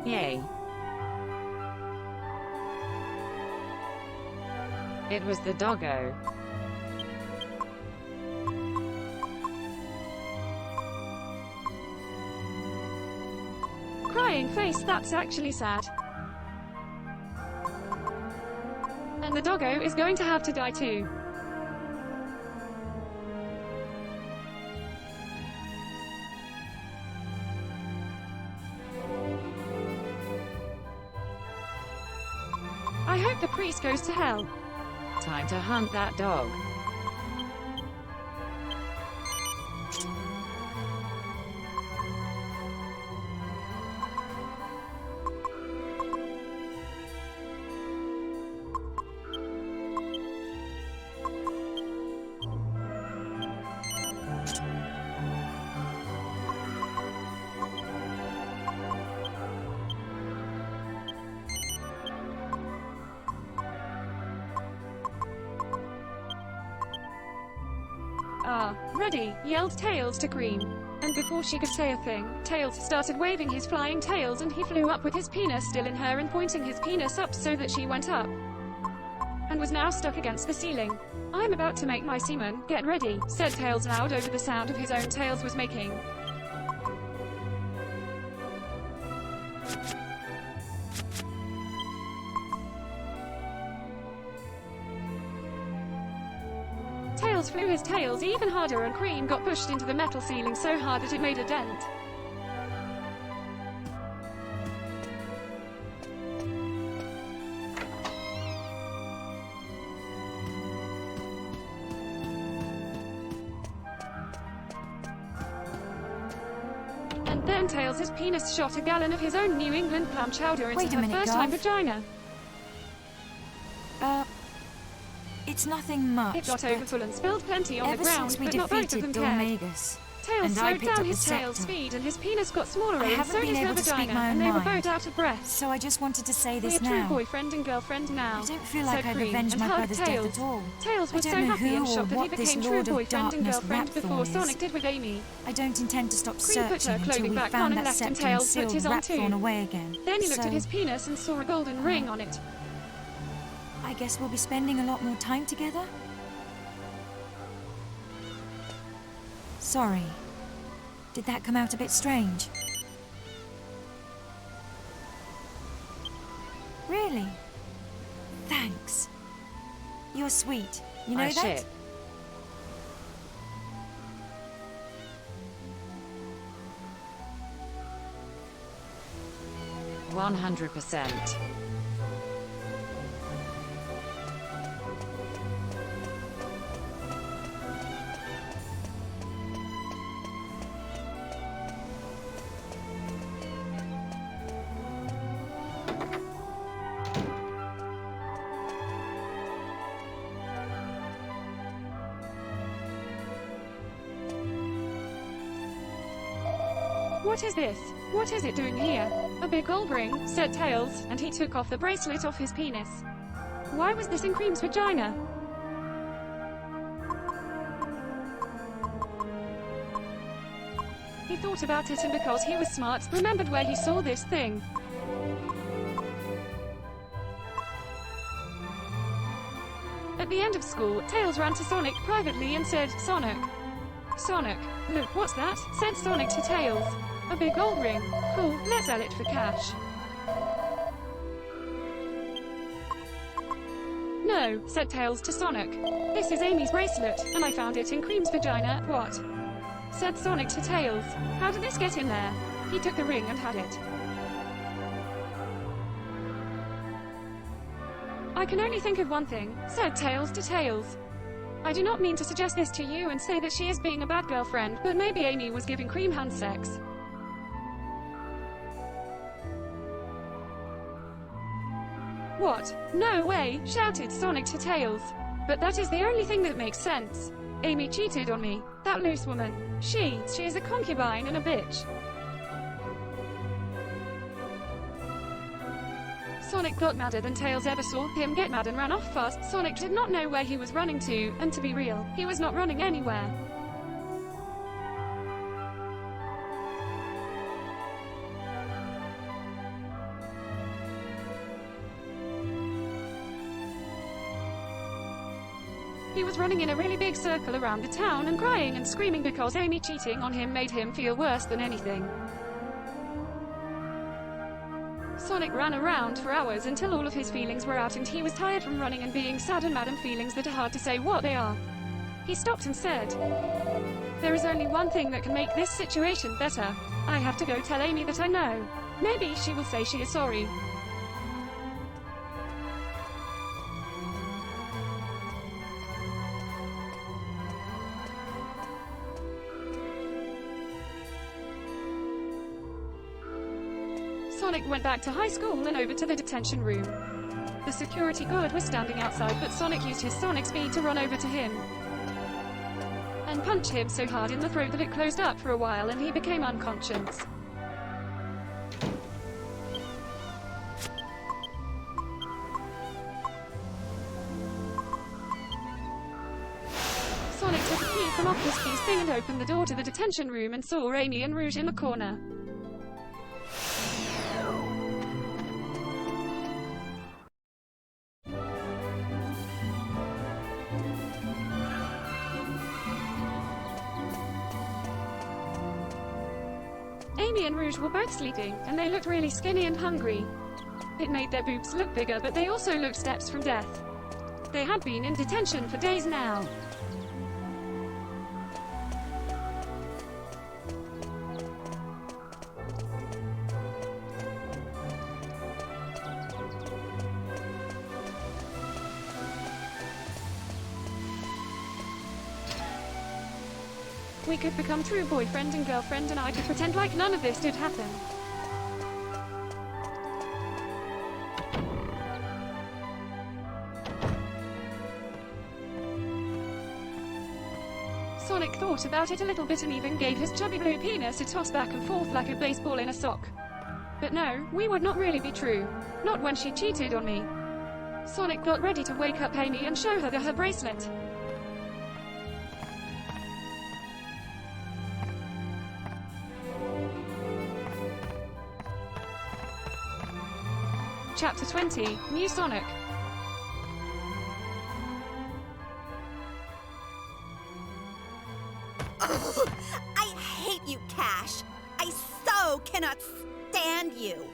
Yay. It was the doggo. Crying face, that's actually sad. And the doggo is going to have to die too. I hope the priest goes to hell. Time to hunt that dog. Ready, yelled Tails to Cream. And before she could say a thing, Tails started waving his flying tails and he flew up with his penis still in her and pointing his penis up so that she went up. And was now stuck against the ceiling. I'm about to make my semen, get ready, said Tails loud over the sound of his own tails was making. Tails flew his tails even harder and Cream got pushed into the metal ceiling so hard that it made a dent. And then Tails' penis shot a gallon of his own New England clam chowder into her first-time vagina. It's nothing much. It got overfull and spilled plenty on the ground, since we but not both of them cared. Tails slowed down his tail's speed and his penis got smaller and so did her vagina, and they were both out of breath. So I just wanted to say this now. We're true boyfriend and girlfriend now. I don't feel like I've Cream, avenged my brother's death at all. Tails was so happy and shocked that he became true boyfriend and girlfriend before Sonic did with Amy. I don't intend to stop Cream put searching her until clothing we back found on and that left, and scepter and Tails put sealed his on Rapthorn too. away again. Then he looked at his penis and saw a golden ring on it. I guess we'll be spending a lot more time together? Sorry. Did that come out a bit strange? Really? Thanks. You're sweet. You know that? Shit. 100%. What is this? What is it doing here? A big gold ring, said Tails, and he took off the bracelet off his penis. Why was this in Cream's vagina? He thought about it, and because he was smart, remembered where he saw this thing. At the end of school, Tails ran to Sonic privately and said, Sonic, look, what's that? Said Sonic to Tails. A big gold ring. Cool, let's sell it for cash. No, said Tails to Sonic. This is Amy's bracelet, and I found it in Cream's vagina. What? Said Sonic to Tails. How did this get in there? He took the ring and had it. I can only think of one thing, said Tails to Tails. I do not mean to suggest this to you and say that she is being a bad girlfriend, but maybe Amy was giving Cream hand sex. What? No way, shouted Sonic to Tails. But that is the only thing that makes sense. Amy cheated on me. That loose woman. She is a concubine and a bitch. Sonic got madder than Tails ever saw him get mad and ran off fast. Sonic did not know where he was running to, and to be real, he was not running anywhere. He was running in a really big circle around the town and crying and screaming because Amy cheating on him made him feel worse than anything. Sonic ran around for hours until all of his feelings were out and he was tired from running and being sad and mad, and feelings that are hard to say what they are. He stopped and said, there is only one thing that can make this situation better. I have to go tell Amy that I know. Maybe she will say she is sorry. Sonic went back to high school and over to the detention room. The security guard was standing outside, but Sonic used his sonic speed to run over to him and punch him so hard in the throat that it closed up for a while and he became unconscious. Sonic took a key from off his keys thing and opened the door to the detention room and saw Amy and Rouge in the corner. Amy and Rouge were both sleeping, and they looked really skinny and hungry. It made their boobs look bigger, but they also looked steps from death. They had been in detention for days now. We could become true boyfriend and girlfriend, and I could pretend like none of this did happen. Sonic thought about it a little bit and even gave his chubby blue penis a toss back and forth like a baseball in a sock. But no, we would not really be true. Not when she cheated on me. Sonic got ready to wake up Amy and show her her bracelet. Chapter 20, New Sonic. Oh, I hate you, Cash. I so cannot stand you.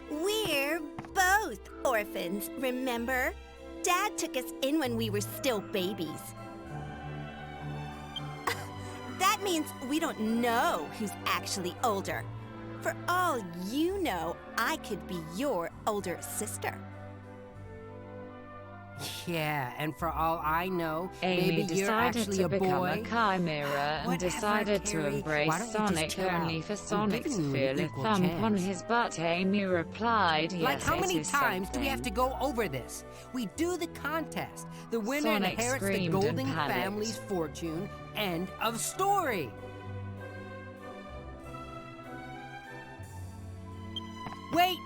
We're both orphans, remember? Dad took us in when we were still babies. That means we don't know who's actually older. For all you know, I could be your older sister. Yeah, and for all I know, Amy maybe you're decided actually to a become boy. a chimera and Whatever, decided to Carrie. embrace Why don't you just Sonic chill only out? for I'm Sonic to giving you an feel a equal thump on chance. his butt. Amy replied, yes, Like, how it many is times do we have to something. go over this? We do the contest. The winner Sonic inherits the screamed and Golding panicked. family's fortune. End of story. Wait!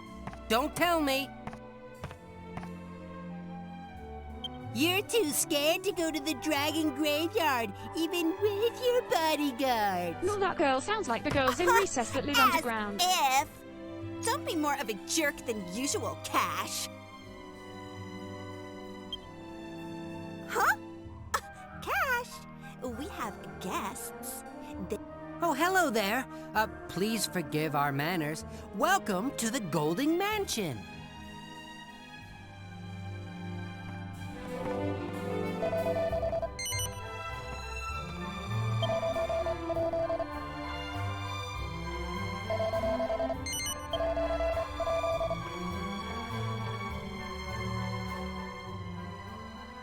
Don't tell me! You're too scared to go to the dragon graveyard, even with your bodyguard. No, that girl sounds like the girls in recess that live underground. If. Don't be more of a jerk than usual, Cash. Huh? Cash, we have guests. Oh, hello there. Please forgive our manners. Welcome to the Golding Mansion.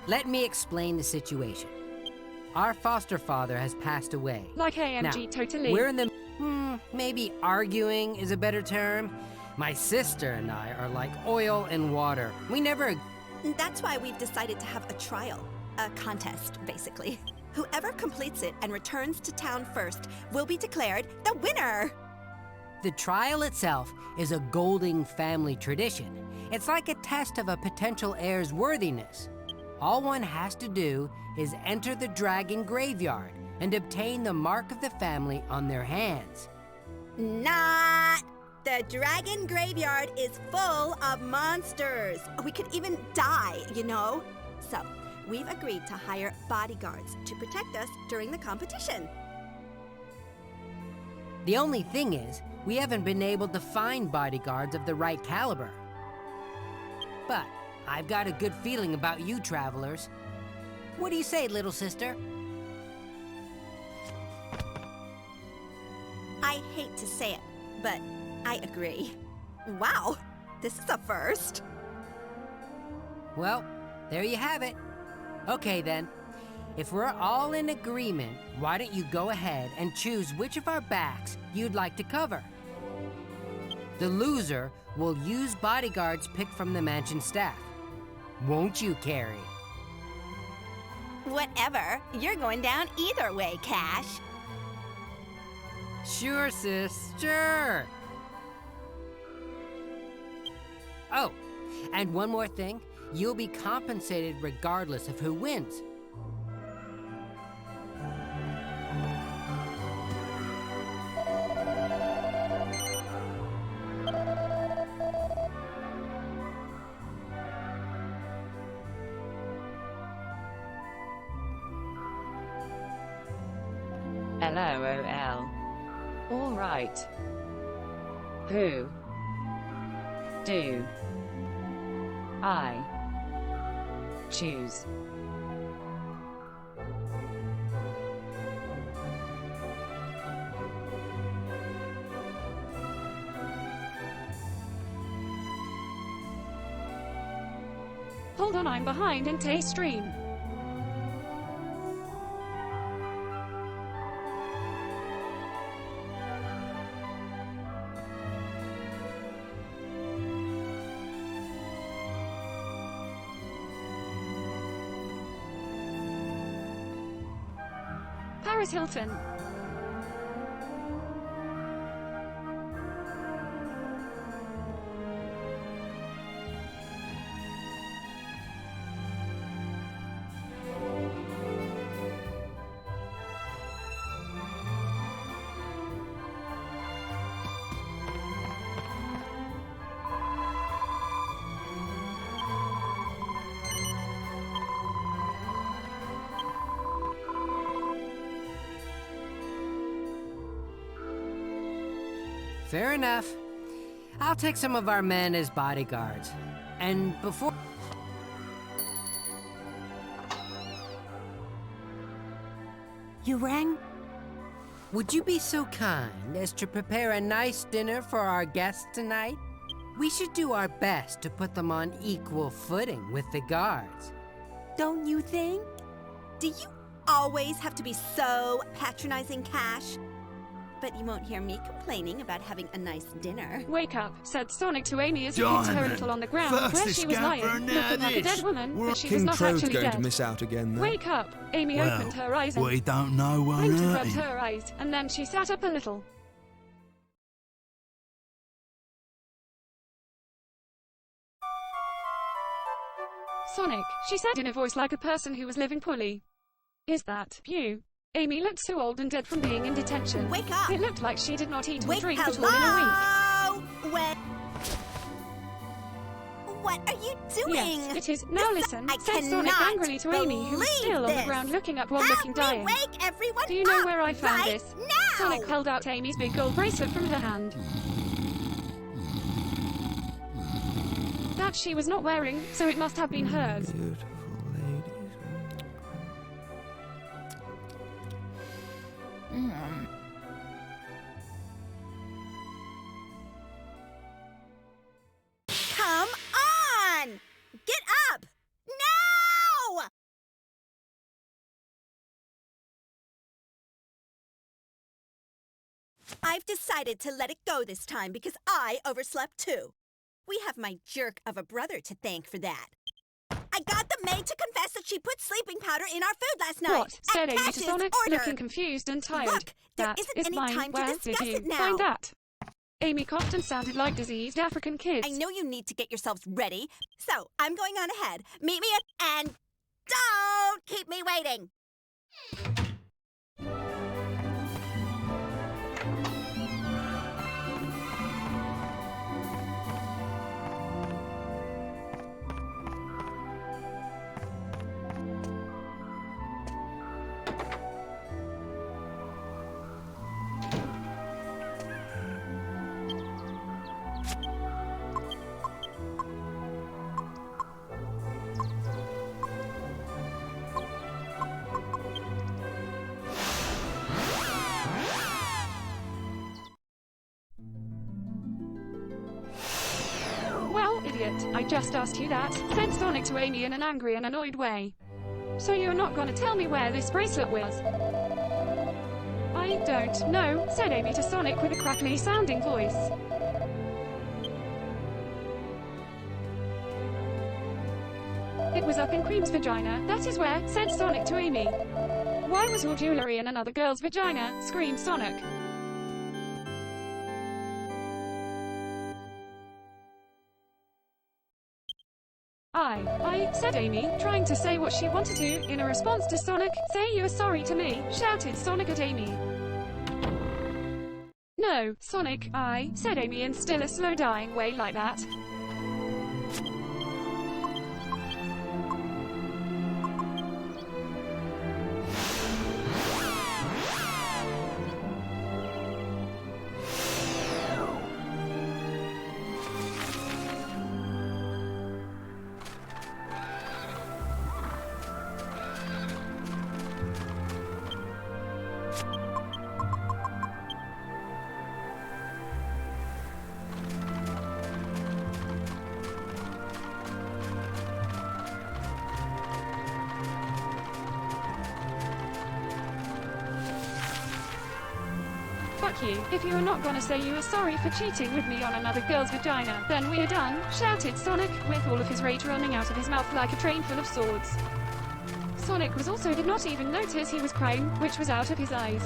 Let me explain the situation. Our foster father has passed away. Like AMG, Now, totally. We're in the... maybe arguing is a better term. My sister and I are like oil and water. We never... That's why we've decided to have a trial. A contest, basically. Whoever completes it and returns to town first will be declared the winner! The trial itself is a Golding family tradition. It's like a test of a potential heir's worthiness. All one has to do is enter the dragon graveyard and obtain the mark of the family on their hands. Not! The dragon graveyard is full of monsters. We could even die, you know? So, we've agreed to hire bodyguards to protect us during the competition. The only thing is, we haven't been able to find bodyguards of the right caliber. But I've got a good feeling about you travelers. What do you say, little sister? I hate to say it, but I agree. Wow, this is a first. Well, there you have it. Okay then, if we're all in agreement, why don't you go ahead and choose which of our backs you'd like to cover? The loser will use bodyguards picked from the mansion staff. Won't you, Carrie? Whatever, you're going down either way, Cash. Sure, sis, sure. Oh, and one more thing. You'll be compensated regardless of who wins. LOL. All right. Who do I choose? Hold on, I'm behind in Tay stream. Paris Hilton. Fair enough. I'll take some of our men as bodyguards. And before... You rang? would you be so kind as to prepare a nice dinner for our guests tonight? We should do our best to put them on equal footing with the guards. Don't you think? Do you always have to be so patronizing, Cash? But you won't hear me complaining about having a nice dinner. Wake up, said Sonic to Amy as he picked her a little on the ground where she was lying, looking like a dead woman, but she was not actually going dead. to miss out again, though. Wake up! Amy opened her eyes and we don't know what blinked and rubbed her eyes, and then she sat up a little. Sonic, she said in a voice like a person who was living poorly. Is that you? Amy looked so old and dead from being in detention. Wake up! It looked like she did not eat or Wake drink hello? at all in a week. What are you doing? Yes, it is. Now listen, I said Sonic cannot angrily to Amy, who was still on the this. ground looking up while Help looking me dying. wake everyone Do you know up where I found right this? now! Sonic held out Amy's big gold bracelet from her hand. That she was not wearing, so it must have been hers. Beautiful ladies. Come on! Get up! Now! I've decided to let it go this time because I overslept too. We have my jerk of a brother to thank for that. I got the maid to confess that she put sleeping powder in our food last night. What? Said at Amy to Cash's Sonic, order. looking confused and tired. Look, there That isn't is any mine. time to Where discuss did you it now. find that? Amy coughed and sounded like diseased African kids. I know you need to get yourselves ready, so I'm going on ahead. Meet me at... and don't keep me waiting! Well, idiot, I just asked you that, said Sonic to Amy in an angry and annoyed way. So you're not gonna tell me where this bracelet was? I don't know, said Amy to Sonic with a crackly sounding voice. It was up in Cream's vagina, that is where, said Sonic to Amy. Why was your jewelry in another girl's vagina? Screamed Sonic. I, said Amy, trying to say what she wanted to, in a response to Sonic. Say you are sorry to me, shouted Sonic at Amy. No, Sonic, I, said Amy in still a slow dying way like that. Fuck you. If you are not gonna say you are sorry for cheating with me on another girl's vagina, then we're done, shouted Sonic, with all of his rage running out of his mouth like a train full of swords. Sonic was also did not even notice he was crying, which was out of his eyes.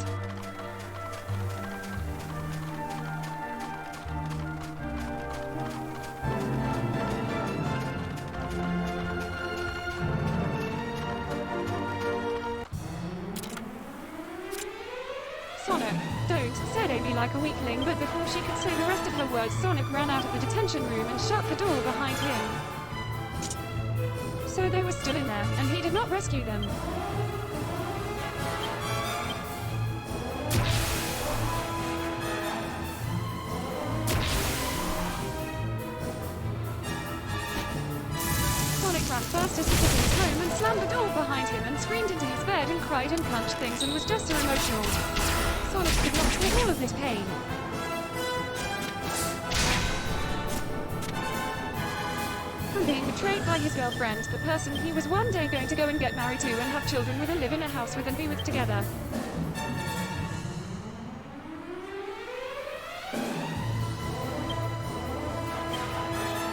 Sonic, don't, said Amy like a weakling, but before she could say the rest of her words, Sonic ran out of the detention room and shut the door behind him. So they were still in there, and he did not rescue them. Sonic ran fast as he could to his home and slammed the door behind him and screamed into his bed and cried and punched things and was just so emotional. Sonic could not take all of this pain. From being betrayed by his girlfriend, the person he was one day going to go and get married to and have children with and live in a house with and be with together.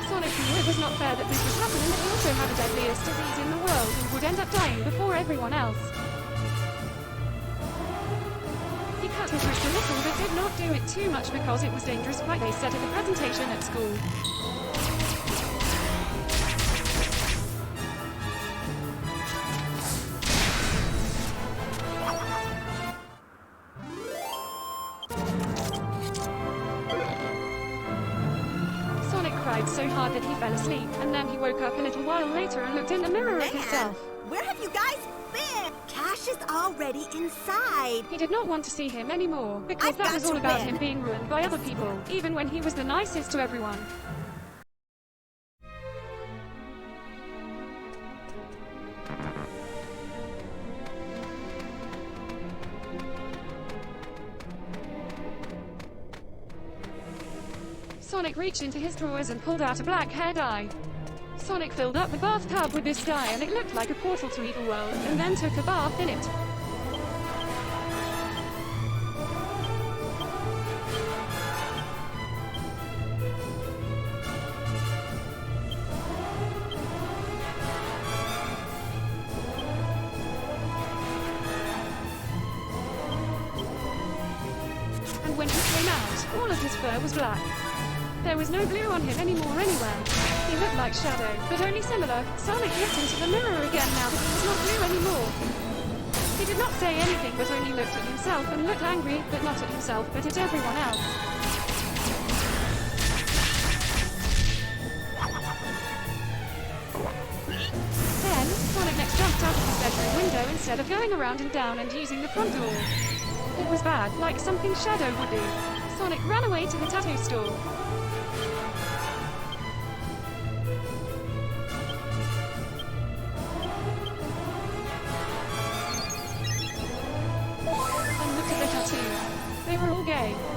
Sonic knew it was not fair that this was happening, and he also had the deadliest disease in the world and would end up dying before everyone else. He cut his wrist a little but did not do it too much because it was dangerous, like they said in the presentation at school. So hard that he fell asleep, and then he woke up a little while later and looked in the mirror at himself. Where have you guys been? Cash is already inside. He did not want to see him anymore, because that was all about him being ruined by other people, even when he was the nicest to everyone. Sonic reached into his drawers and pulled out a black hair dye. Sonic filled up the bathtub with this dye and it looked like a portal to Evil World, and then took a bath in it. And when he came out, all of his fur was black. There was no blue on him anymore anywhere. He looked like Shadow, but only similar. Sonic looked into the mirror again now that he was not blue anymore. He did not say anything but only looked at himself and looked angry, but not at himself but at everyone else. Then, Sonic next jumped out of his bedroom window instead of going around and down and using the front door. It was bad, like something Shadow would do. Sonic ran away to the tattoo store.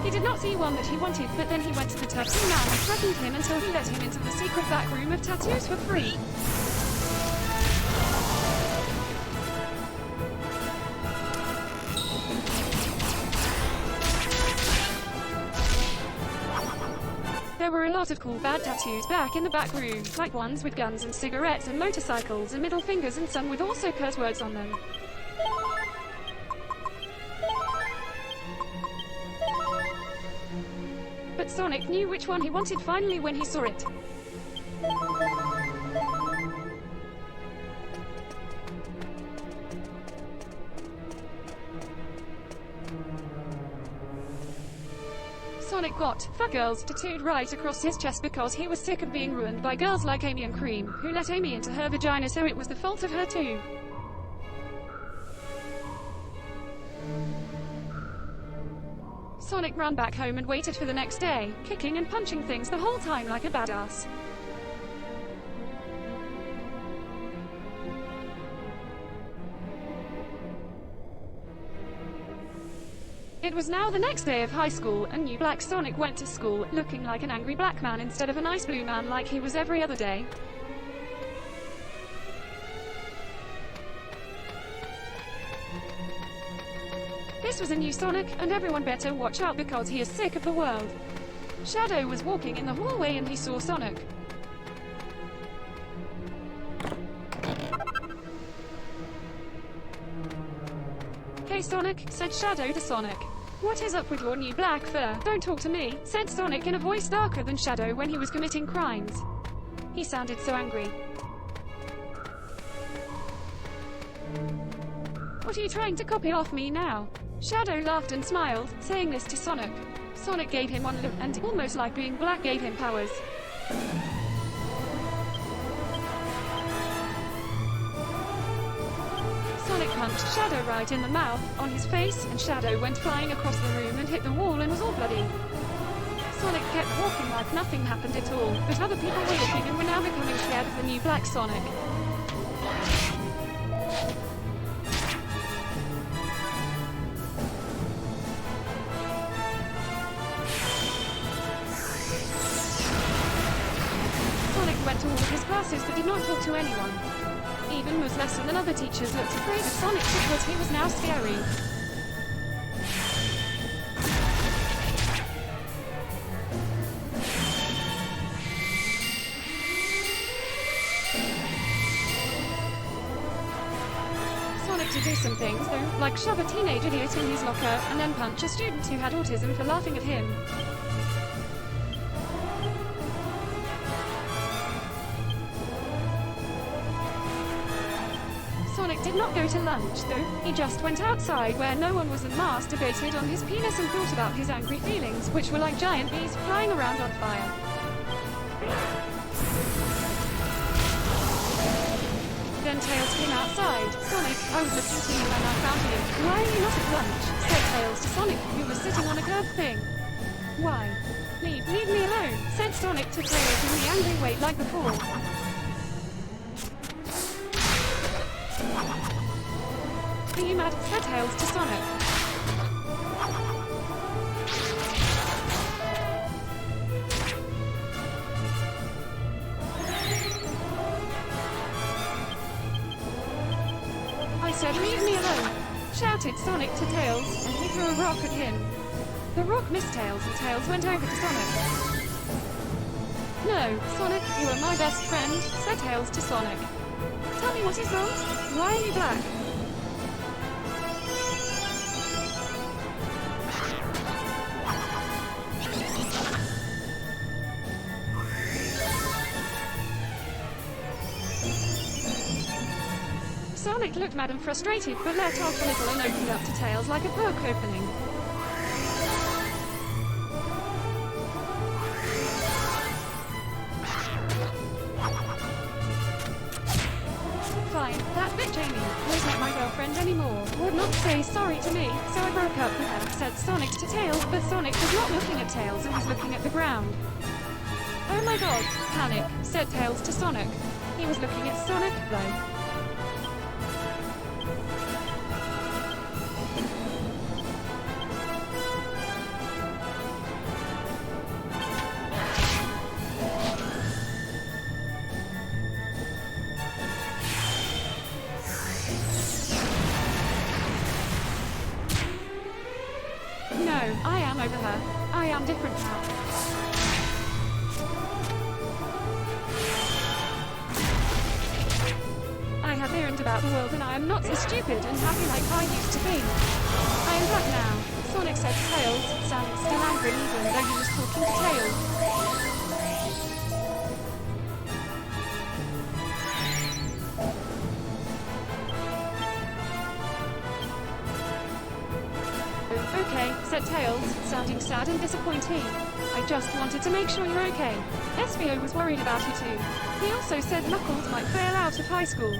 He did not see one that he wanted, but then he went to the tattoo man and threatened him until he let him into the secret back room of tattoos for free. There were a lot of cool bad tattoos back in the back room, like ones with guns and cigarettes and motorcycles and middle fingers, and some with also curse words on them. But Sonic knew which one he wanted finally when he saw it. Sonic got "Fuck Girls" tattooed right across his chest because he was sick of being ruined by girls like Amy and Cream, who let Amy into her vagina, so it was the fault of her too. Sonic ran back home and waited for the next day, kicking and punching things the whole time like a badass. It was now the next day of high school, and new Black Sonic went to school, looking like an angry black man instead of a nice blue man like he was every other day. This was a new Sonic, and everyone better watch out because he is sick of the world. Shadow was walking in the hallway and he saw Sonic. "Hey Sonic," said Shadow to Sonic. "What is up with your new black fur? Don't talk to me," said Sonic in a voice darker than Shadow when he was committing crimes. He sounded so angry. "What are you trying to copy off me now?" Shadow laughed and smiled, saying this to Sonic. Sonic gave him one look, and almost like being black gave him powers. Sonic punched Shadow right in the mouth, on his face, and Shadow went flying across the room and hit the wall and was all bloody. Sonic kept walking like nothing happened at all, but other people were looking and were now becoming scared of the new Black Sonic. to all of his classes but did not talk to anyone. Even Ms. Lesson and other teachers looked afraid of Sonic because he was now scary. Sonic to do some things though, like shove a teenage idiot in his locker and then punch a student who had autism for laughing at him. Sonic did not go to lunch, though. He just went outside where no one was and masturbated on his penis and thought about his angry feelings, which were like giant bees flying around on fire. Then Tails came outside. Sonic, I was looking to you when I found you. Why are you not at lunch? Said Tails to Sonic, who was sitting on a curved thing. Why? Leave me alone, said Sonic to Tails in the angry way like before. Are you mad? Said Tails to Sonic. I said leave me alone, shouted Sonic to Tails, and he threw a rock at him. The rock missed Tails and Tails went over to Sonic. No, Sonic, you are my best friend, said Tails to Sonic. Tell me what is wrong? Why are you black? Sonic looked mad and frustrated, but let off a little and opened up to Tails like a book opening. Fine, that bitch Amy was not my girlfriend anymore, would not say sorry to me, so I broke up with her, said Sonic to Tails, but Sonic was not looking at Tails and was looking at the ground. Oh my god, panic, said Tails to Sonic. He was looking at Sonic, though. No, I am over her. I am different now. I have learned about the world and I am not so stupid and happy like I used to be. I am back now, Sonic said to Tails, sounding still angry even though he was talking to Tails. Okay, said Tails, sounding sad and disappointed. I just wanted to make sure you're okay. Espio was worried about you too. He also said Knuckles might fail out of high school.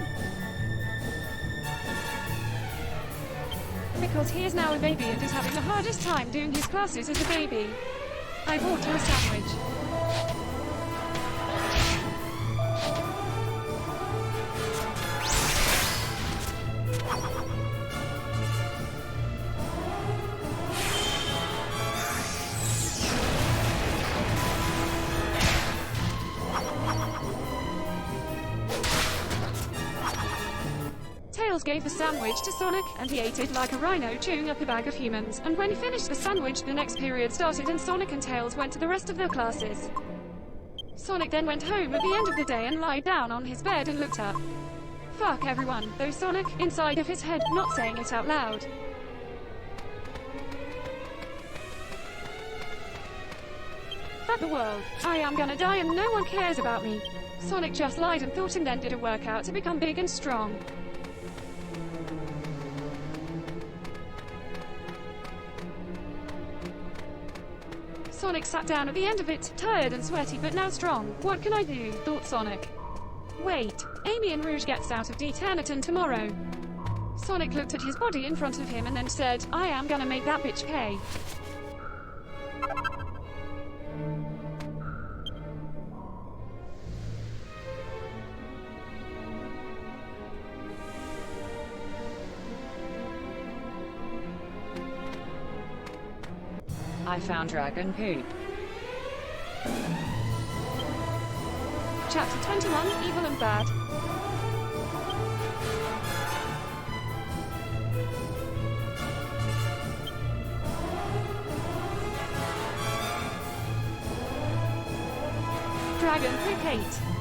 Because he is now a baby and is having the hardest time doing his classes as a baby. I bought him a sandwich. Tails gave the sandwich to Sonic, and he ate it like a rhino chewing up a bag of humans, and when he finished the sandwich the next period started and Sonic and Tails went to the rest of their classes. Sonic then went home at the end of the day and lied down on his bed and looked up. Fuck everyone, though Sonic, inside of his head, not saying it out loud. Fuck the world, I am gonna die and no one cares about me. Sonic just lied and thought and then did a workout to become big and strong. Sonic sat down at the end of it, tired and sweaty but now strong. What can I do? Thought Sonic. Wait, Amy and Rouge gets out of Deternaton tomorrow. Sonic looked at his body in front of him and then said, I am gonna make that bitch pay. I found dragon poop. Chapter 21, Evil and Bad. Dragon Prick 8.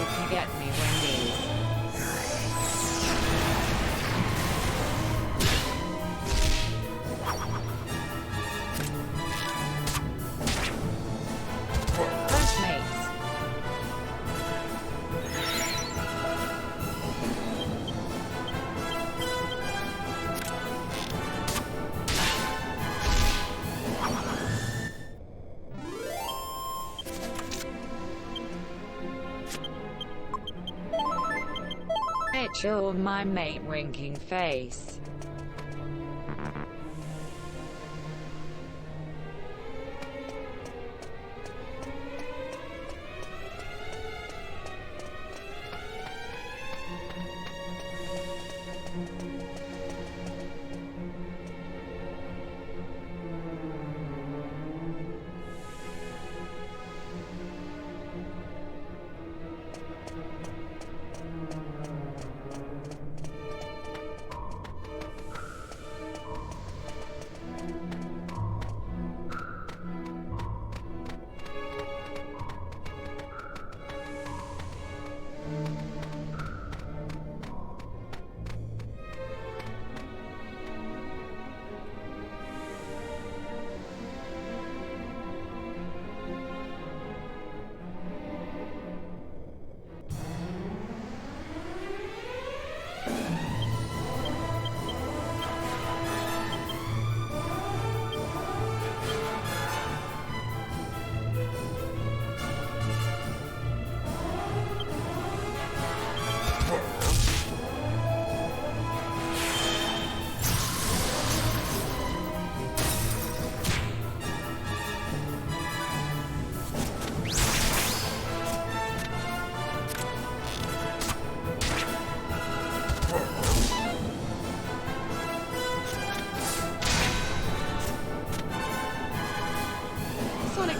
if you get me Wendy's. Postmates. Mitchell, my mate winking face.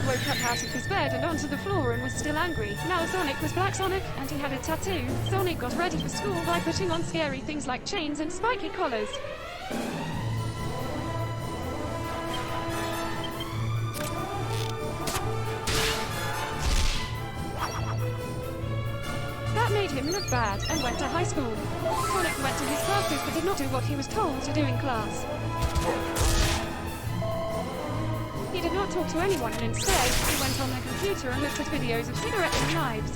woke up out of his bed and onto the floor and was still angry. Now Sonic was Black Sonic, and he had a tattoo. Sonic got ready for school by putting on scary things like chains and spiky collars. That made him look bad and went to high school. Sonic went to his classes but did not do what he was told to do in class. He did not talk to anyone and instead, he went on the computer and looked at videos of cigarettes and knives.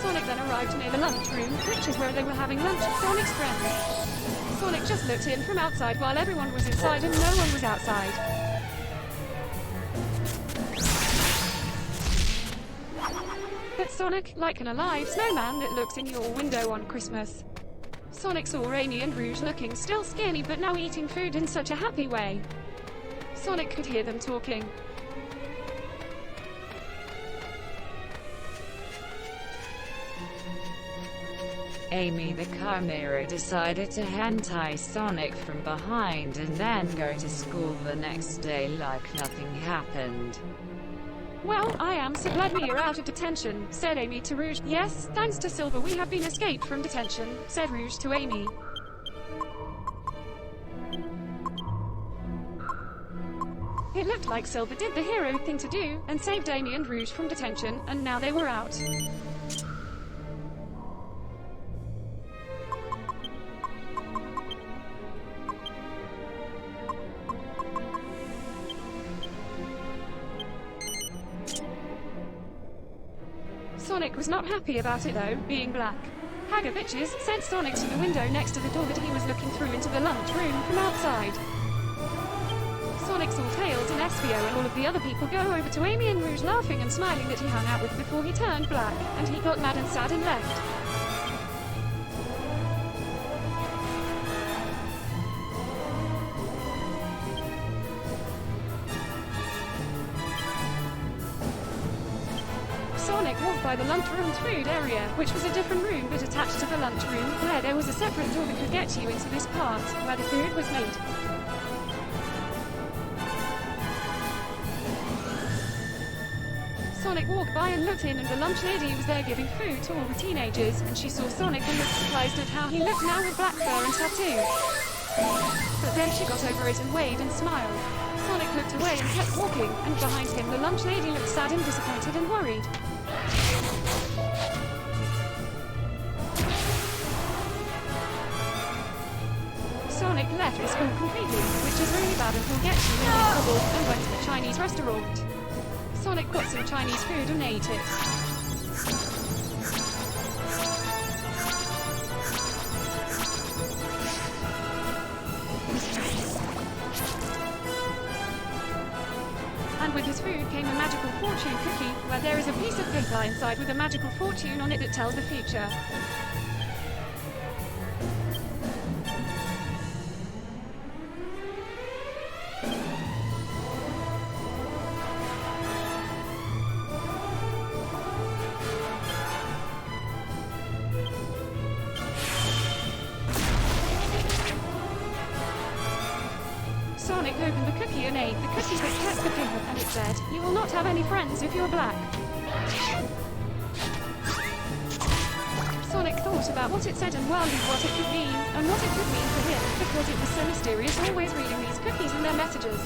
Sonic then arrived near the lunchroom, which is where they were having lunch with Sonic's friends. Sonic just looked in from outside while everyone was inside and no one was outside. But Sonic, like an alive snowman that looks in your window on Christmas. Sonic saw Amy and Rouge looking still skinny but now eating food in such a happy way. Sonic could hear them talking. Amy the car mirror decided to hentai Sonic from behind and then go to school the next day like nothing happened. Well, I am so glad we are out of detention, said Amy to Rouge. Yes, thanks to Silver we have been escaped from detention, said Rouge to Amy. It looked like Silver did the hero thing to do, and saved Amy and Rouge from detention, and now they were out. Sonic was not happy about it though, being black. Haga bitches sent Sonic to the window next to the door that he was looking through into the lunchroom from outside. Sonic saw Tails and Espio and all of the other people go over to Amy and Rouge laughing and smiling that he hung out with before he turned black, and he got mad and sad and left. Sonic walked by the lunchroom's food area, which was a different room but attached to the lunchroom, where there was a separate door that could get you into this part, where the food was made. Sonic walked by and looked in and the lunch lady was there giving food to all the teenagers, and she saw Sonic and looked surprised at how he looked now with black fur and tattoo. But then she got over it and waved and smiled. Sonic looked away and kept walking, and behind him the lunch lady looked sad and disappointed and worried. Sonic left the school completely, which is really bad and will get you in trouble, and went to the Chinese restaurant. Sonic got some Chinese food and ate it. And with his food came a magical fortune cookie, where there is a piece of paper inside with a magical fortune on it that tells the future. Sonic opened the cookie and ate the cookie that kept the paper, and it said, "You will not have any friends if you're black." Sonic thought about what it said and wondered what it could mean, and what it could mean for him, because it was so mysterious always reading these cookies and their messages.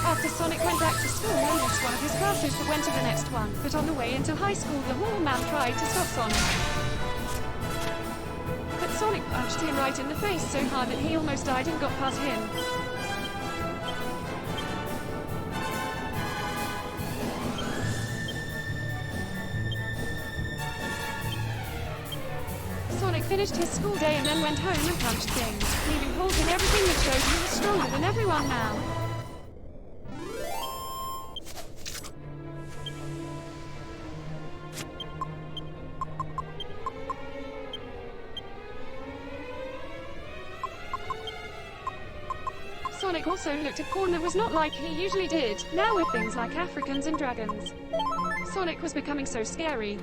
After Sonic went back to school and missed one of his classes but went to the next one, but on the way into high school the mall man tried to stop Sonic. But Sonic punched him right in the face so hard that he almost died and got past him. finished his school day and then went home and punched things, leaving holes in everything that showed he was stronger than everyone now. Sonic also looked at porn that was not like he usually did, now with things like Africans and dragons. Sonic was becoming so scary.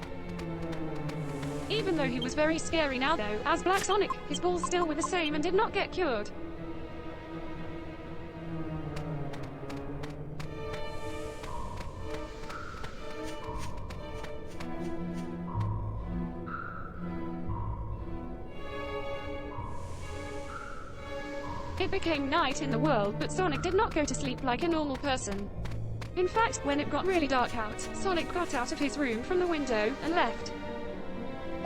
Even though he was very scary now though, as Black Sonic, his balls still were the same and did not get cured. It became night in the world, but Sonic did not go to sleep like a normal person. In fact, when it got really dark out, Sonic got out of his room from the window and left.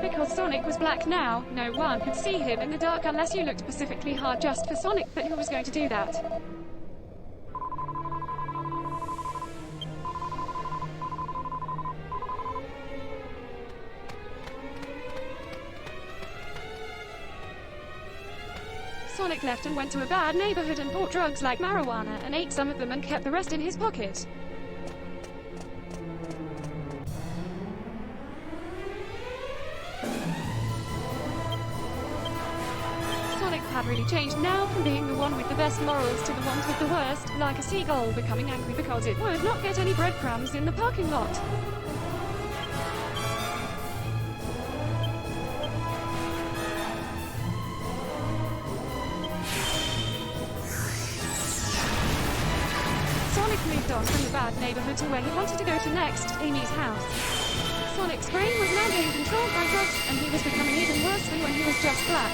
Because Sonic was black now, no one could see him in the dark unless you looked specifically hard just for Sonic, but who was going to do that? Sonic left and went to a bad neighborhood and bought drugs like marijuana and ate some of them and kept the rest in his pocket. Sonic had really changed now from being the one with the best morals to the ones with the worst, like a seagull becoming angry because it would not get any breadcrumbs in the parking lot. Sonic moved on from the bad neighborhood to where he wanted to go to next, Amy's house. Sonic's brain was now being controlled by drugs, and he was becoming even worse than when he was just black.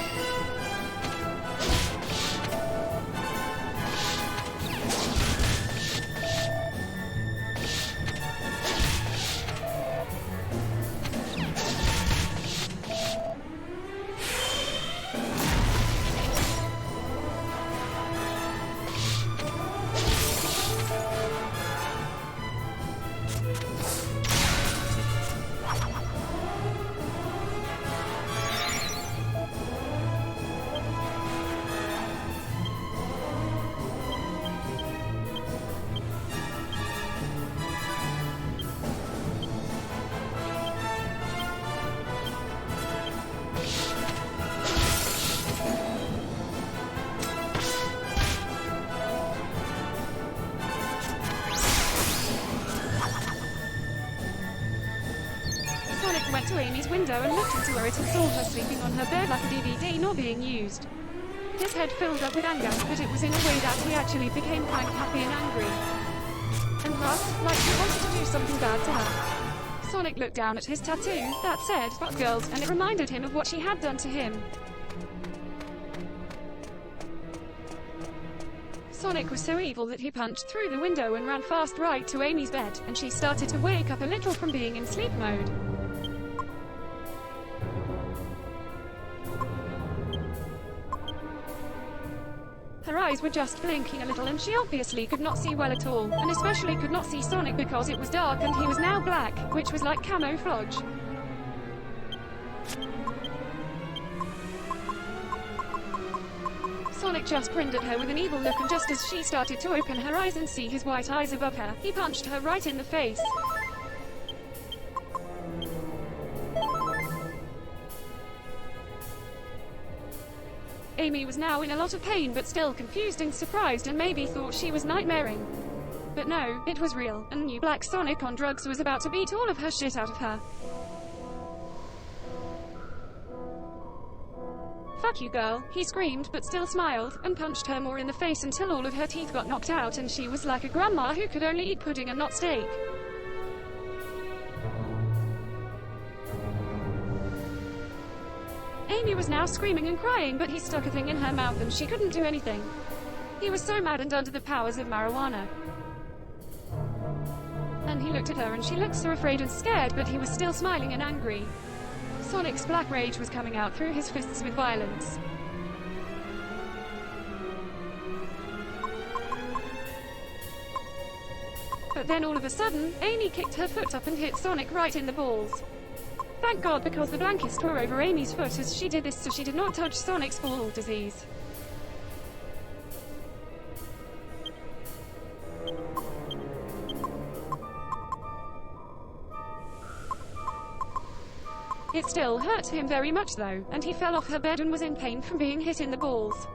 Sonic went to Amy's window and looked into her. It and saw her sleeping on her bed like a DVD not being used. His head filled up with anger, but it was in a way that he actually became kind of happy and angry. And rough, like he wanted to do something bad to her. Sonic looked down at his tattoo that said, "Fuck girls," and it reminded him of what she had done to him. Sonic was so evil that he punched through the window and ran fast right to Amy's bed, and she started to wake up a little from being in sleep mode. Her eyes were just blinking a little and she obviously could not see well at all, and especially could not see Sonic because it was dark and he was now black, which was like camouflage. Sonic just grinned at her with an evil look, and just as she started to open her eyes and see his white eyes above her, he punched her right in the face. Amy was now in a lot of pain but still confused and surprised and maybe thought she was nightmaring. But no, it was real, and new Black Sonic on drugs was about to beat all of her shit out of her. "Fuck you, girl," he screamed but still smiled, and punched her more in the face until all of her teeth got knocked out and she was like a grandma who could only eat pudding and not steak. Amy was now screaming and crying, but he stuck a thing in her mouth and she couldn't do anything. He was so mad and under the powers of marijuana. And he looked at her and she looked so afraid and scared, but he was still smiling and angry. Sonic's black rage was coming out through his fists with violence. But then all of a sudden, Amy kicked her foot up and hit Sonic right in the balls. Thank God, because the blankets tore over Amy's foot as she did this, so she did not touch Sonic's fall disease. It still hurt him very much though, and he fell off her bed and was in pain from being hit in the balls.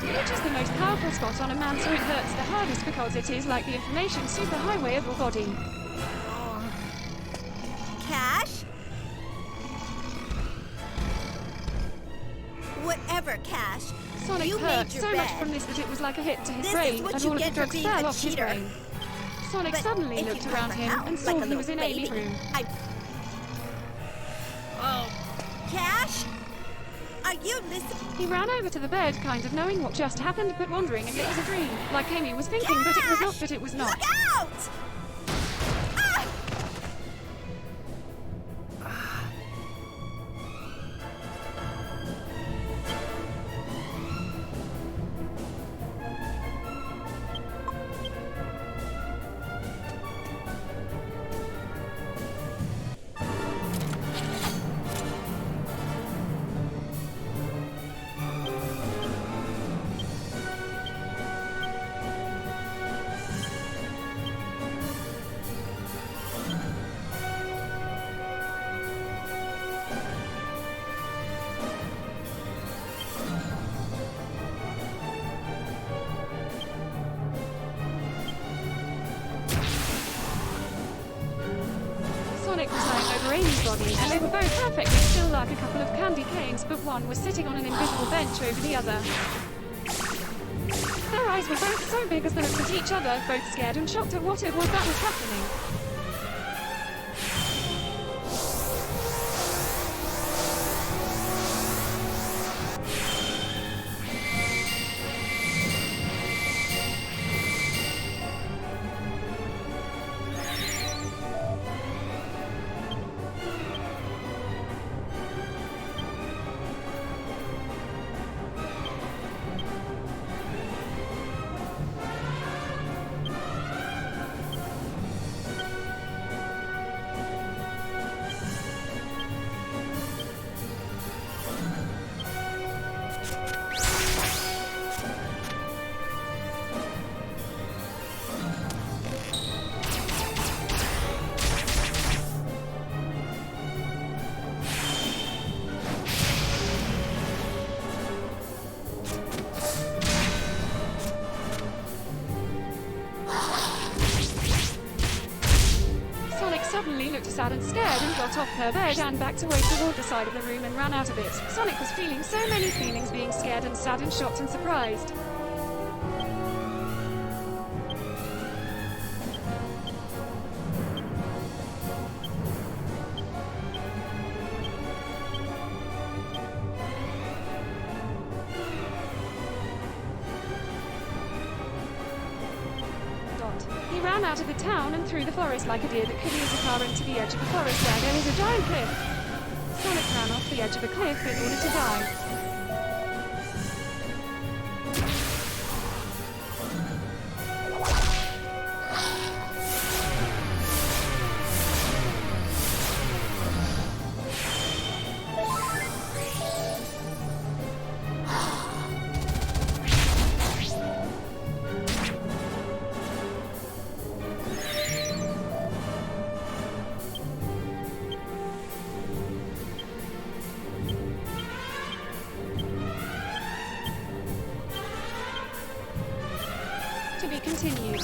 Which is the most powerful spot on a man, so it hurts the hardest because it is like the information superhighway of your body. Cash? Whatever, Cash. Sonic you hurt made your so bed. much from this that it was like a hit to his This brain, is what and you all of the get for drugs being fell a off his cheater. brain. Sonic But suddenly if looked you around have him a house and like saw a he was in little Amy's baby, room. Oh. Cash? Are you listening? He ran over to the bed, kind of knowing what just happened, but wondering if it was a dream, like Amy was thinking, but it was not, that it was not. Look out! Ah! Sonic was lying over Amy's body, and they were both perfectly still like a couple of candy canes, but one was sitting on an invisible bench over the other. Their eyes were both so big as they looked at each other, both scared and shocked at what it was that was happening. Suddenly looked sad and scared and got off her bed and backed away toward the side of the room and ran out of it. Sonic was feeling so many feelings, being scared and sad and shocked and surprised. He ran out of the town and through the forest like a deer that could use a car into the edge of the forest where there was a giant cliff. Sonic ran off the edge of a cliff in order to die. To be continued.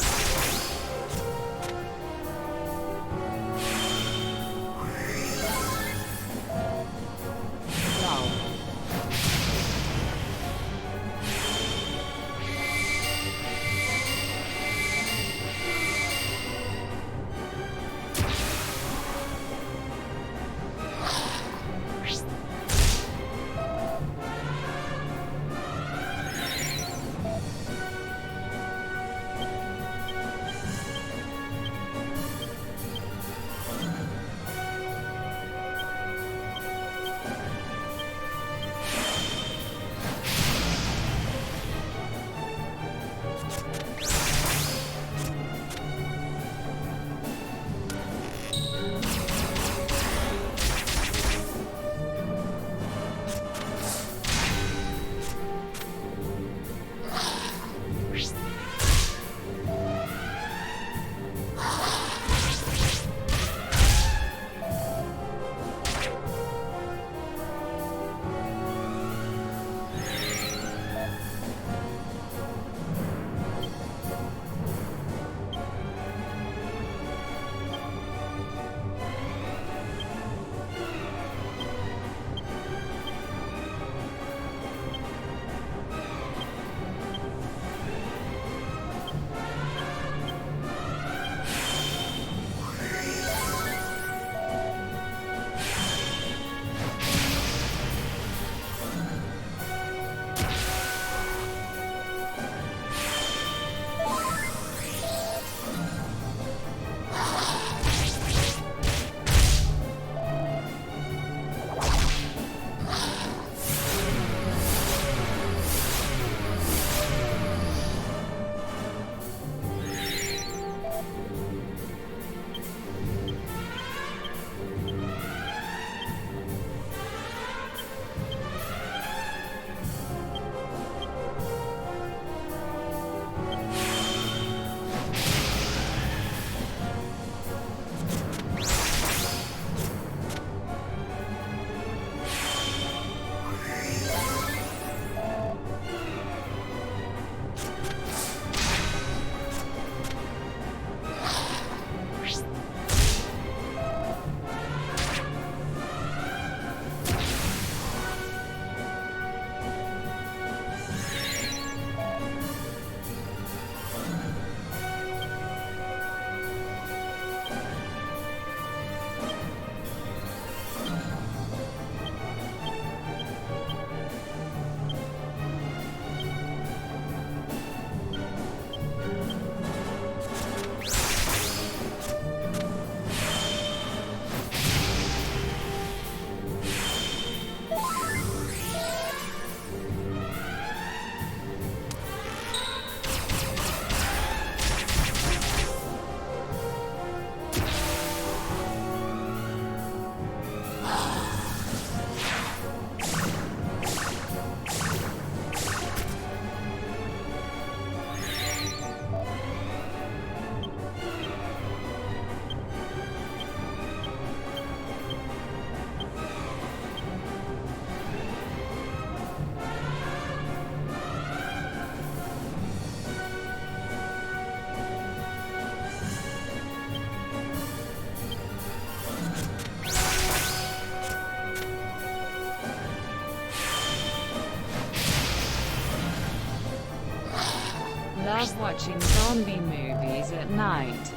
love watching zombie movies at night.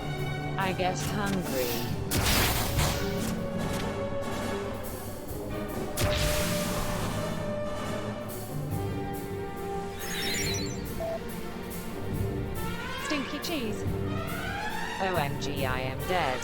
I get hungry. Stinky cheese. OMG, I am dead.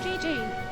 GG.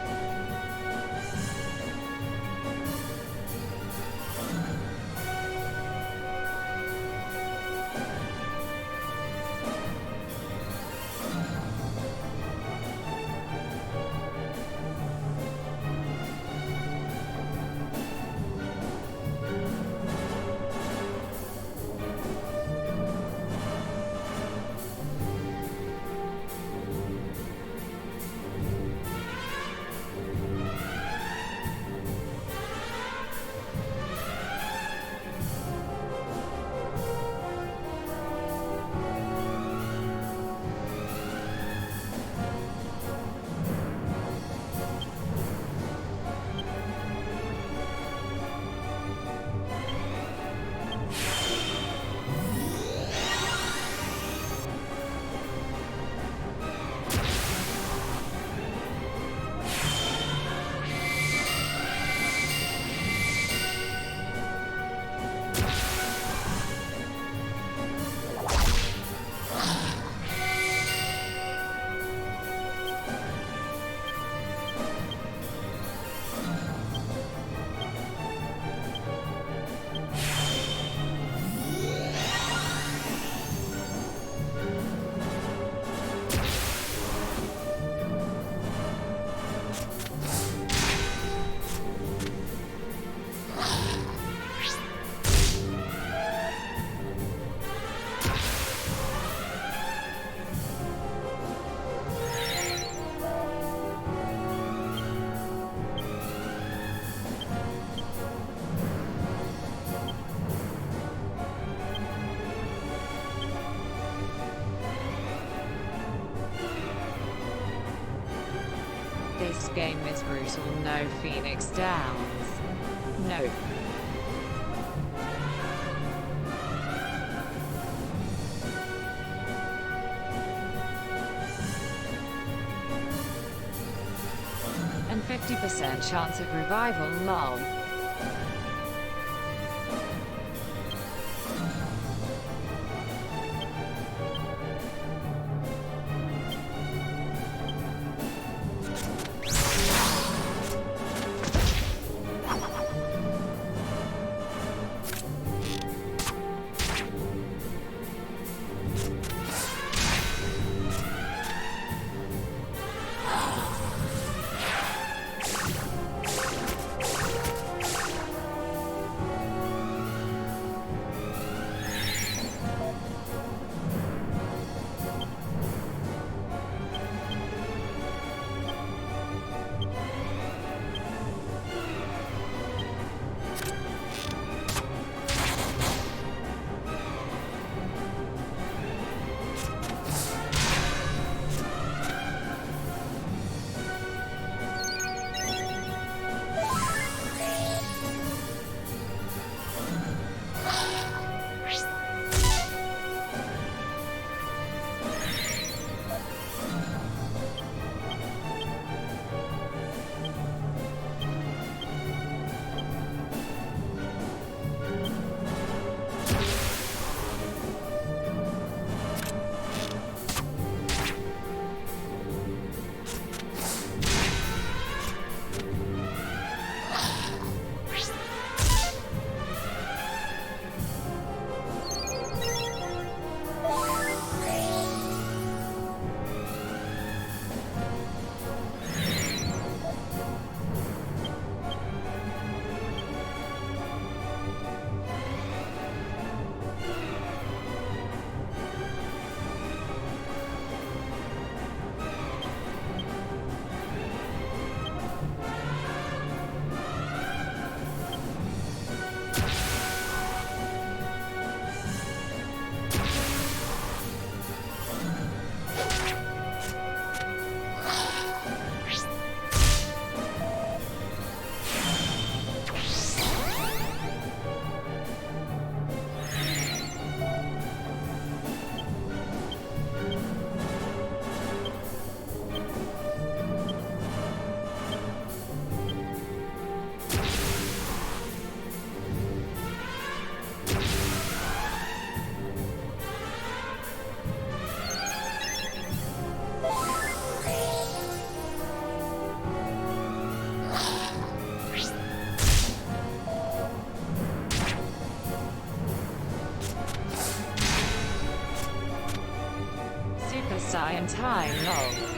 This game is brutal. No Phoenix Downs. Nope. And 50% chance of revival, lol. time, lol.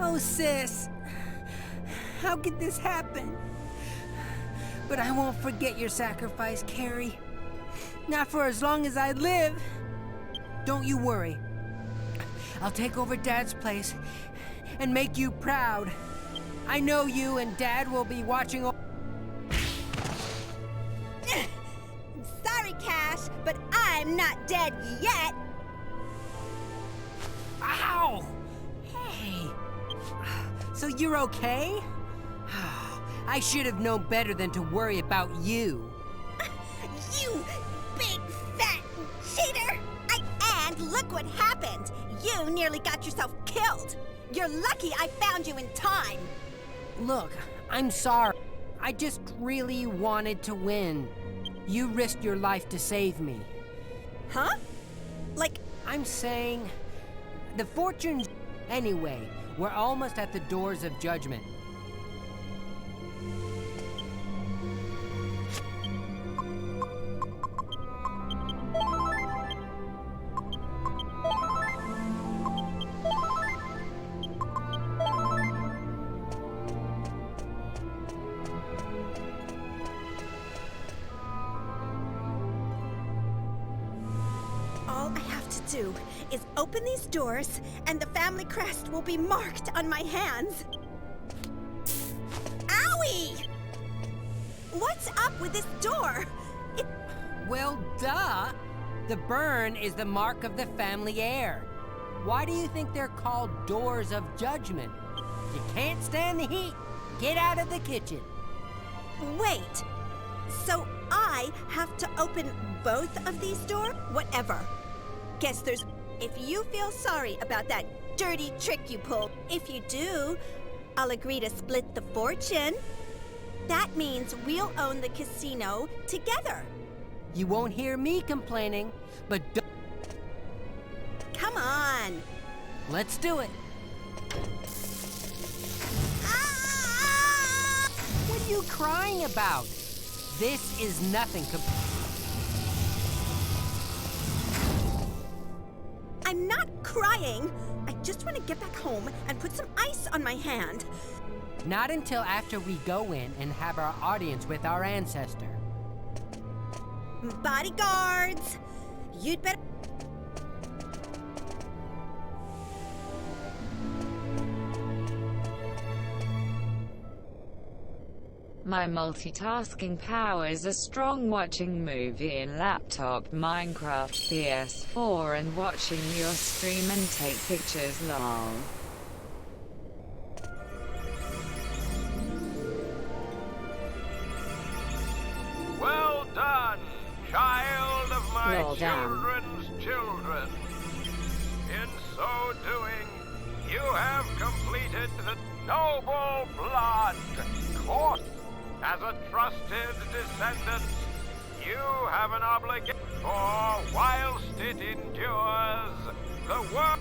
Oh, sis. How could this happen? But I won't forget your sacrifice, Carrie. Not for as long as I live. Don't you worry. I'll take over Dad's place and make you proud. I know you and Dad will be watching. Sorry, Cash, but I'm not dead yet. Ow! Hey. So you're okay? I should have known better than to worry about you. You big fat cheater! And look what happened! You nearly got yourself killed! You're lucky I found you in time! Look, I'm sorry. I just really wanted to win. You risked your life to save me. Huh? Like... I'm saying... the fortunes... Anyway, we're almost at the doors of judgment. All I have to do is open these doors, and the family crest will be marked on my hands. Owie! What's up with this door? Well, duh! The burn is the mark of the family heir. Why do you think they're called doors of judgment? You can't stand the heat. Get out of the kitchen. Wait. So I have to open both of these doors? Whatever. Guess there's... If you feel sorry about that dirty trick you pulled, if you do, I'll agree to split the fortune. That means we'll own the casino together. You won't hear me complaining, but don't... Come on. Let's do it. What are you crying about? This is nothing I'm not crying. I just want to get back home and put some ice on my hand. Not until after we go in and have our audience with our ancestor. Bodyguards! You'd better... my multitasking powers are strong. Watching movie in laptop, Minecraft, PS4 and watching your stream and take pictures, lol. Well done, child of my Well done. children's children. In so doing, you have completed the noble blood course. As a trusted descendant, you have an obligation, for whilst it endures, the world...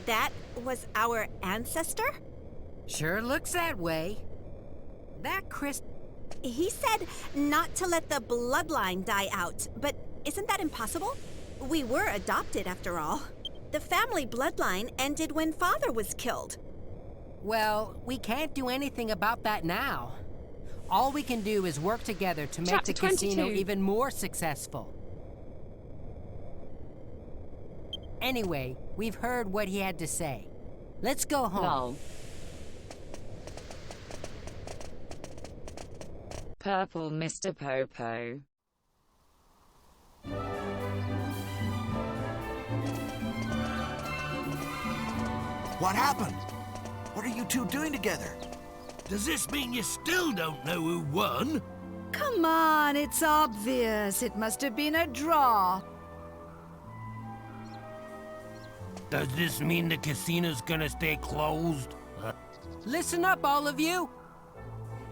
That was our ancestor? Sure looks that way. That Chris... He said not to let the bloodline die out, but isn't that impossible? We were adopted, after all. The family bloodline ended when Father was killed. Well, we can't do anything about that now. All we can do is work together to make Chapter the casino 22. even more successful. Anyway, we've heard what he had to say. Let's go home. Lol. Purple Mr. Popo. What happened? What are you two doing together? Does this mean you still don't know who won? Come on, it's obvious. It must have been a draw. Does this mean the casino's gonna stay closed? Listen up, all of you.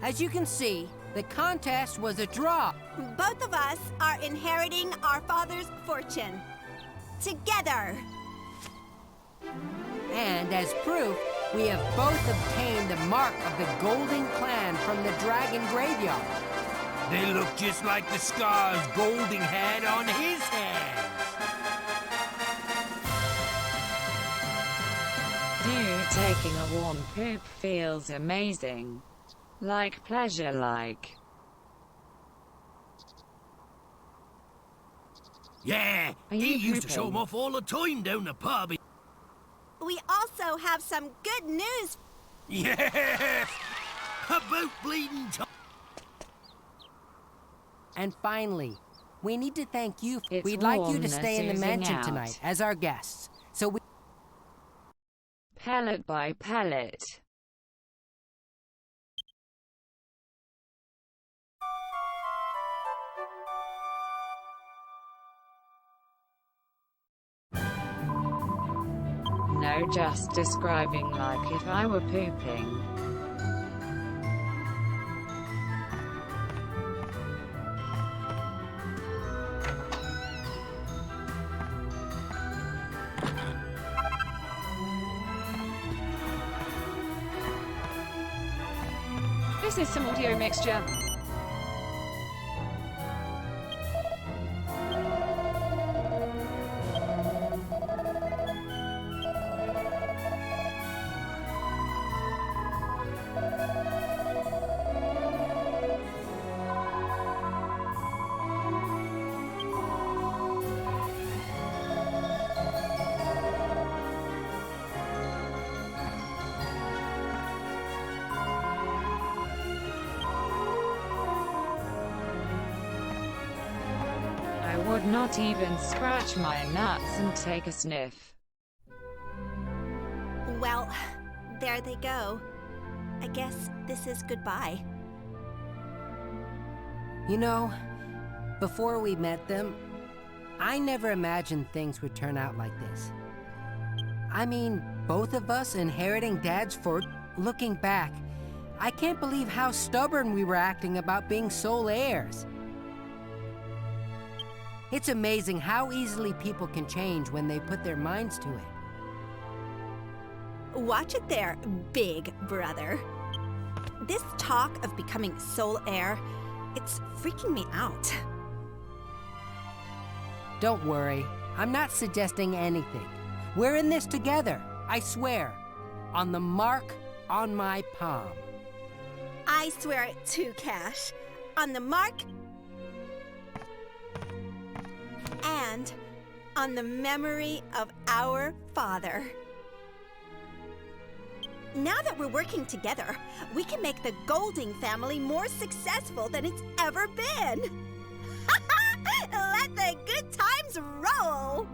As you can see, the contest was a draw. Both of us are inheriting our father's fortune. Together. And as proof, we have both obtained the mark of the Golden Clan from the Dragon Graveyard. They look just like the scars Golding had on his hands. Dude, taking a warm poop feels amazing. Like pleasure-like. Yeah, Are he you used to show pooping? 'em off all the time down the pub. We also have some good news. Yes! About bleeding time. And finally, we need to thank you. It's We'd like you to warmness stay in the oozing mansion out. tonight as our guests. So we... Pellet by pellet. No, just describing like if I were pooping. This is some audio mixture. I would not even scratch my nuts and take a sniff. Well, there they go. I guess this is goodbye. You know, before we met them, I never imagined things would turn out like this. I mean, both of us inheriting Dad's fort. Looking back, I can't believe how stubborn we were acting about being sole heirs. It's amazing how easily people can change when they put their minds to it. Watch it there, big brother. This talk of becoming sole heir, it's freaking me out. Don't worry, I'm not suggesting anything. We're in this together, I swear. On the mark on my palm. I swear it too, Cash. On the mark and on the memory of our father. Now that we're working together, we can make the Golding family more successful than it's ever been. Let the good times roll!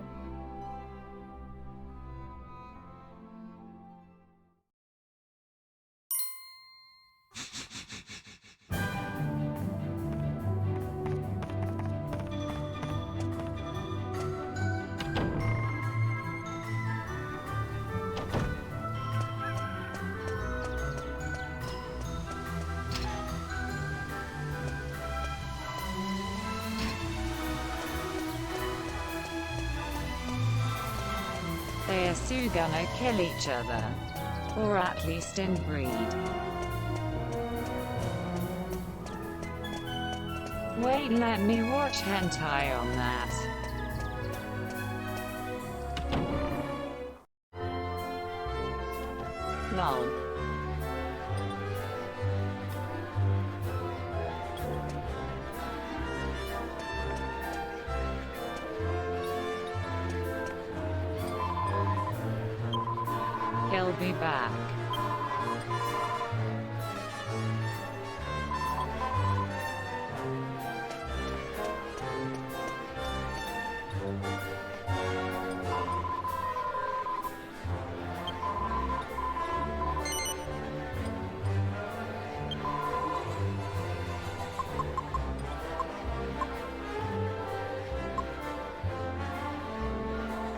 They are soon gonna kill each other. Or at least inbreed. Wait, let me watch hentai on that. Lol. He'll be back.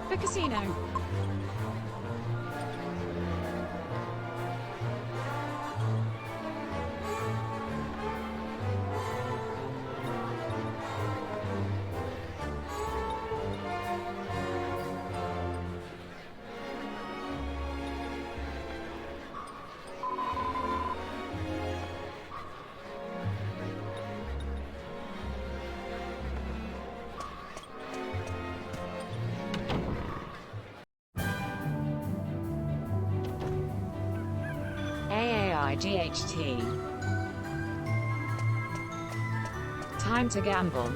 The casino. GHT. Time to gamble.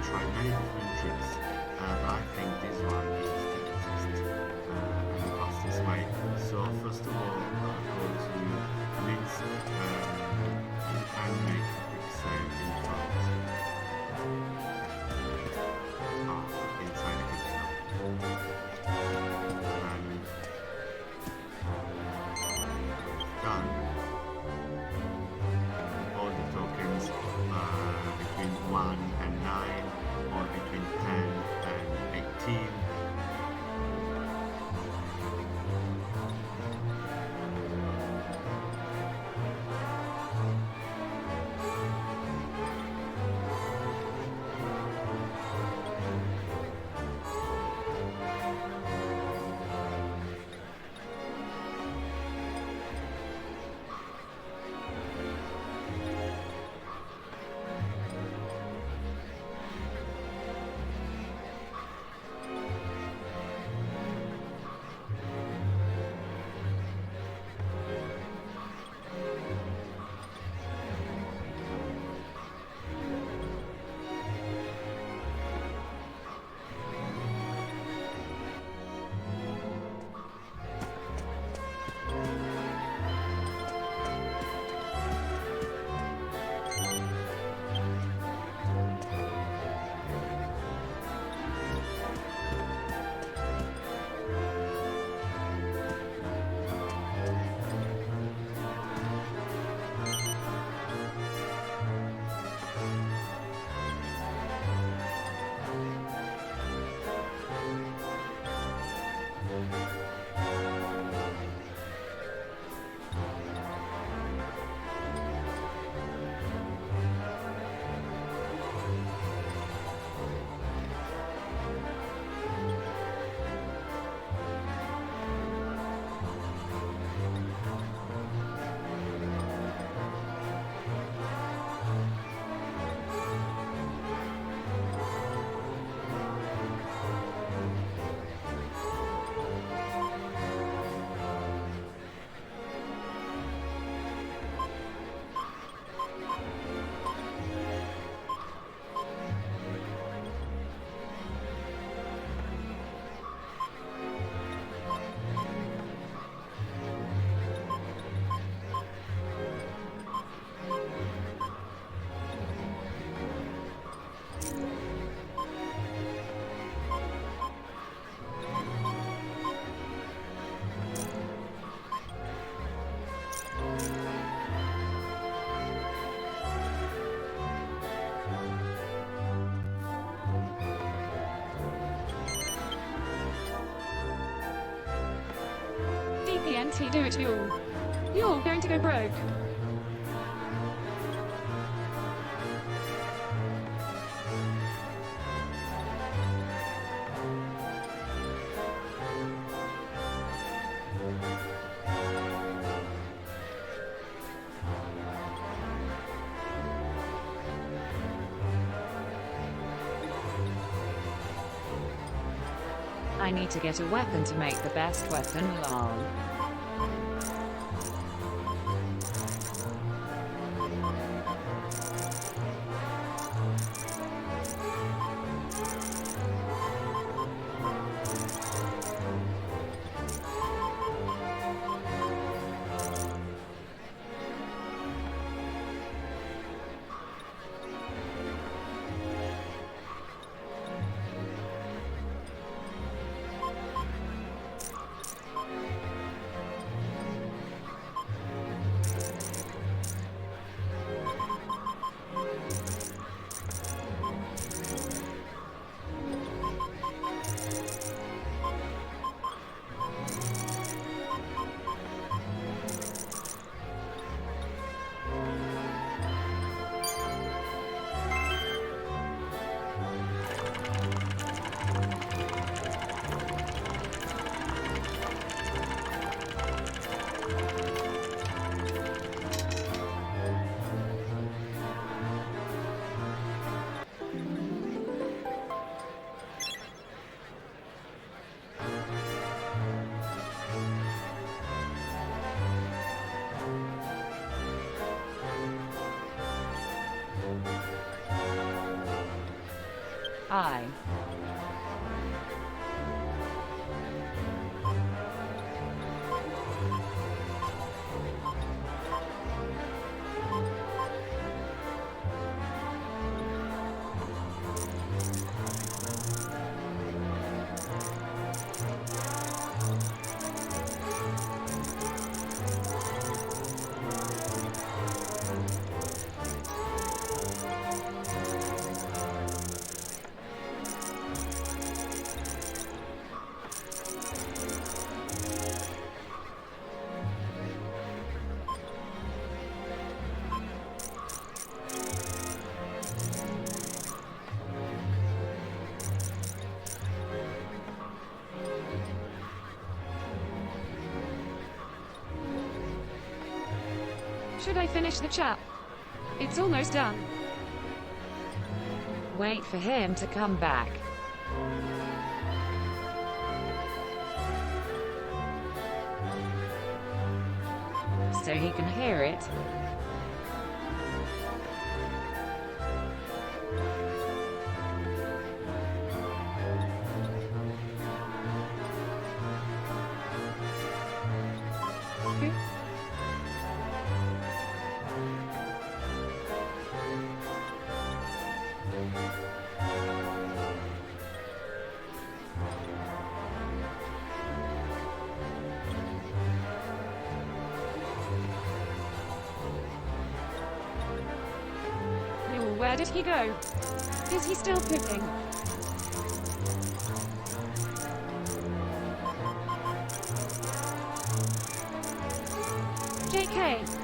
tried many different tricks, but I think this one is the easiest and the fastest way. So first of all, I'm going to mince and make a quick save in front. Inside the kitchen. And done. All the tokens between 1 and 9 or between 10 and 18. and he do it you're going to go broke. I need to get a weapon to make the best weapon, lol. Should I finish the chap? It's almost done. Wait for him to come back. So he can hear it. Where did he go? Is he still pooping? JK.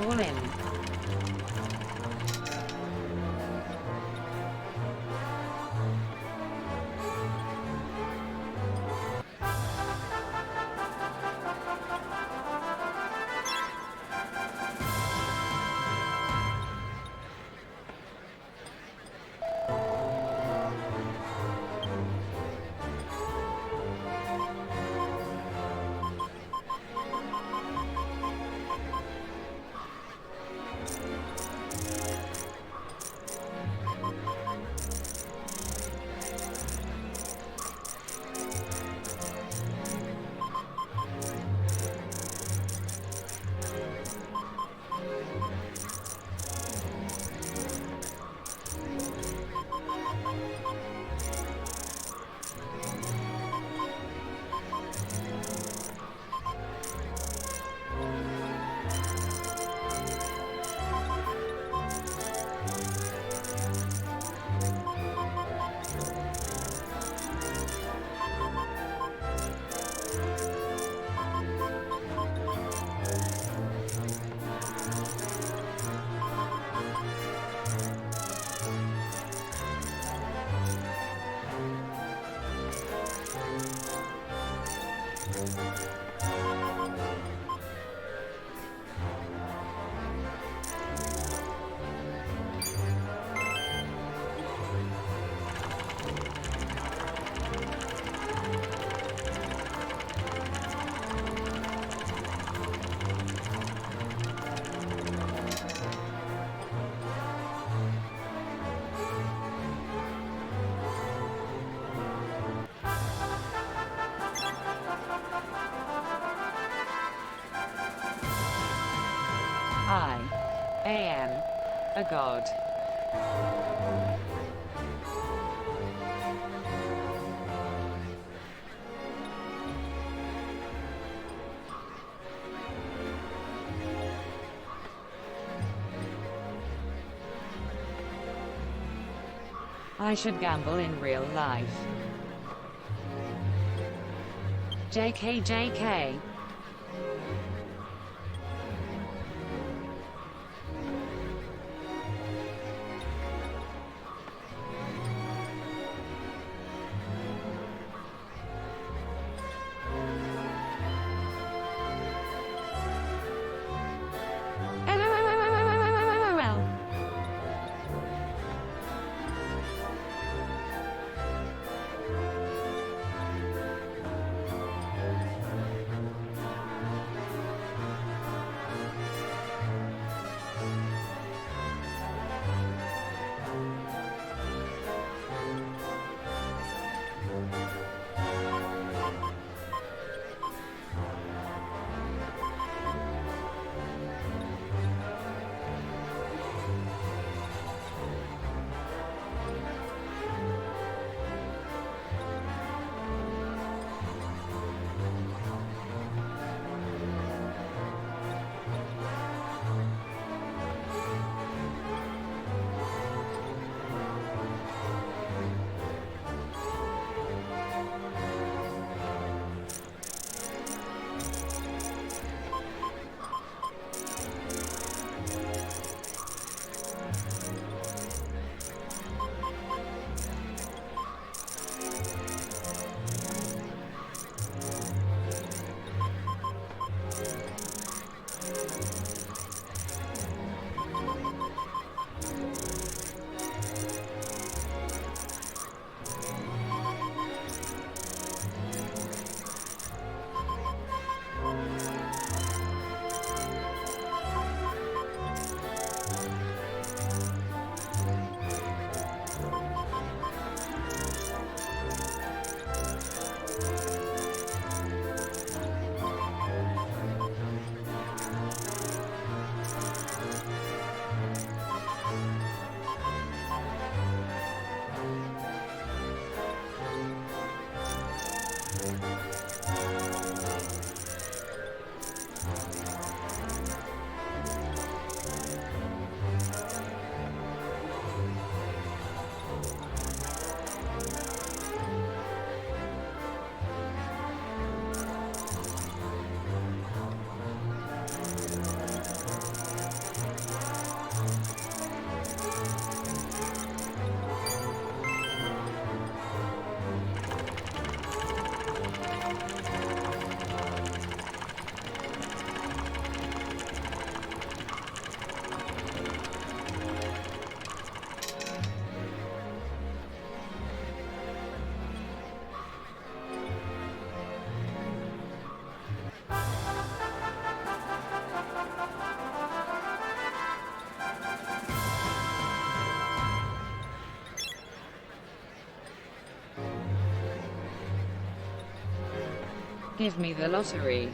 all in. I am a god. I should gamble in real life. JK. Give me the lottery.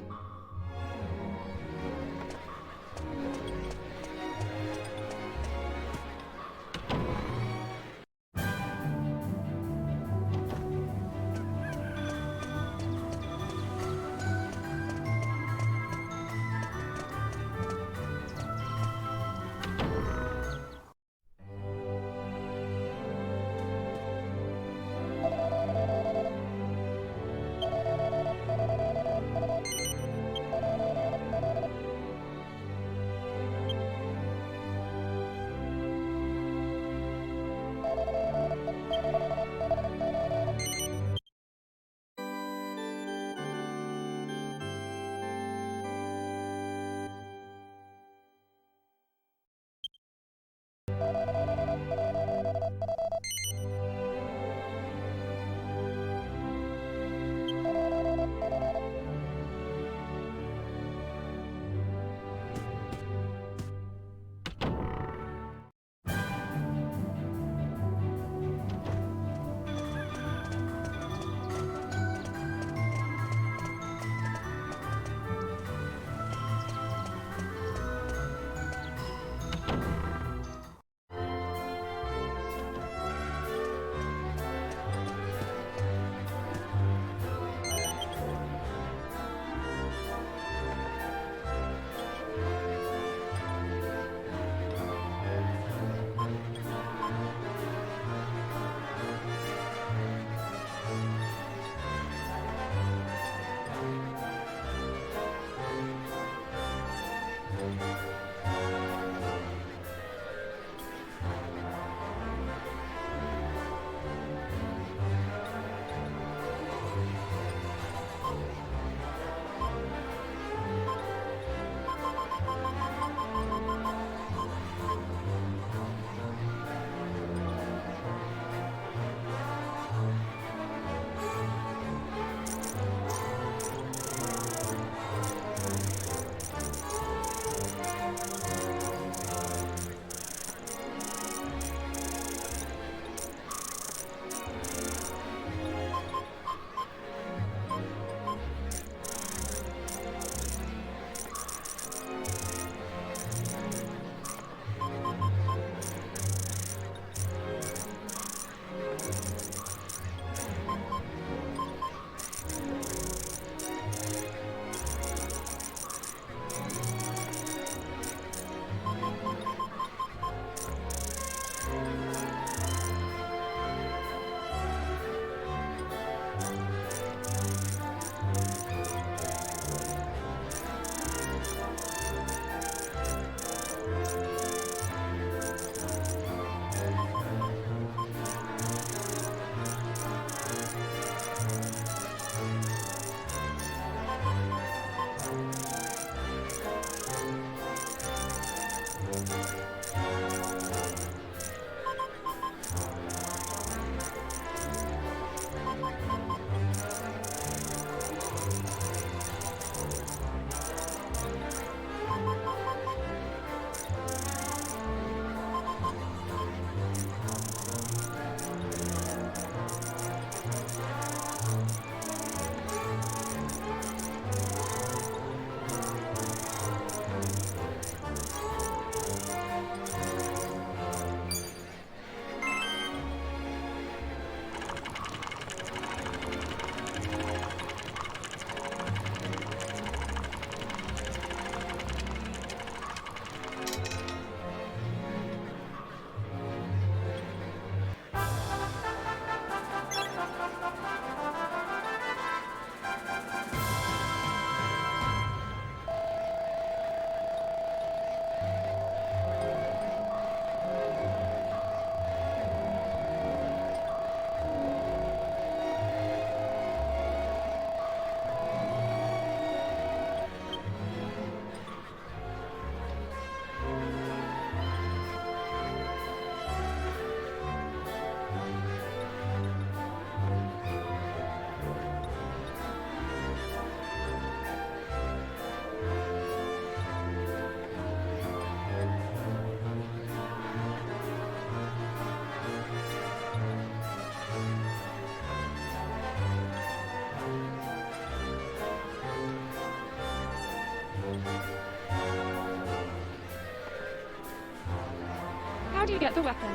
do you get the weapon?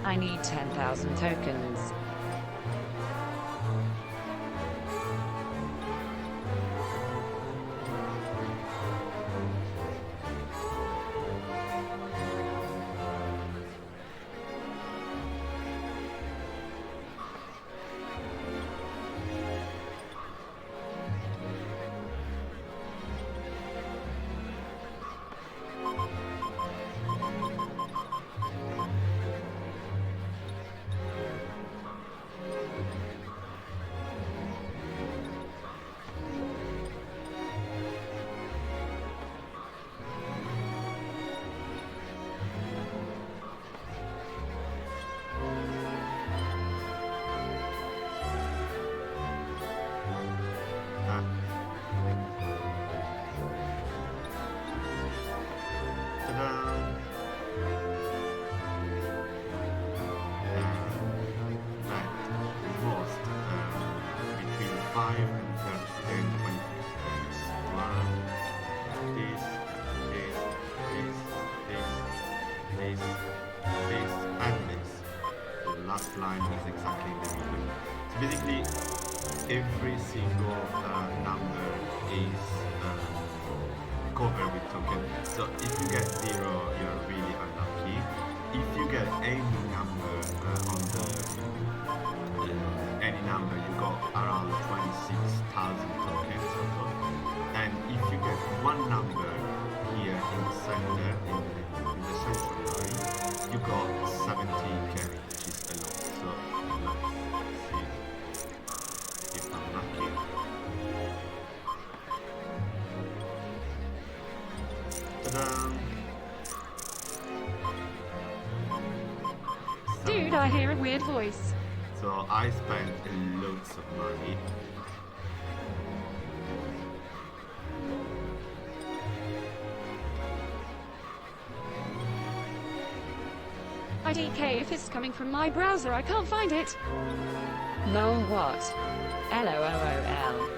I need 10,000 tokens. Line is exactly in the middle. So basically, every single number is covered with tokens. So if you get 0, you're really unlucky. If you get any number on the any number, you got around 26,000 tokens or so. And if you get one number here in the center, in the central line, you got 70k. So, let's see if I'm lucky. Ta-da! Dude, I hear a weird voice. So I spent loads of money. IDK, if it's coming from my browser, I can't find it. Lol what? LOLOL.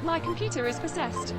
My computer is possessed.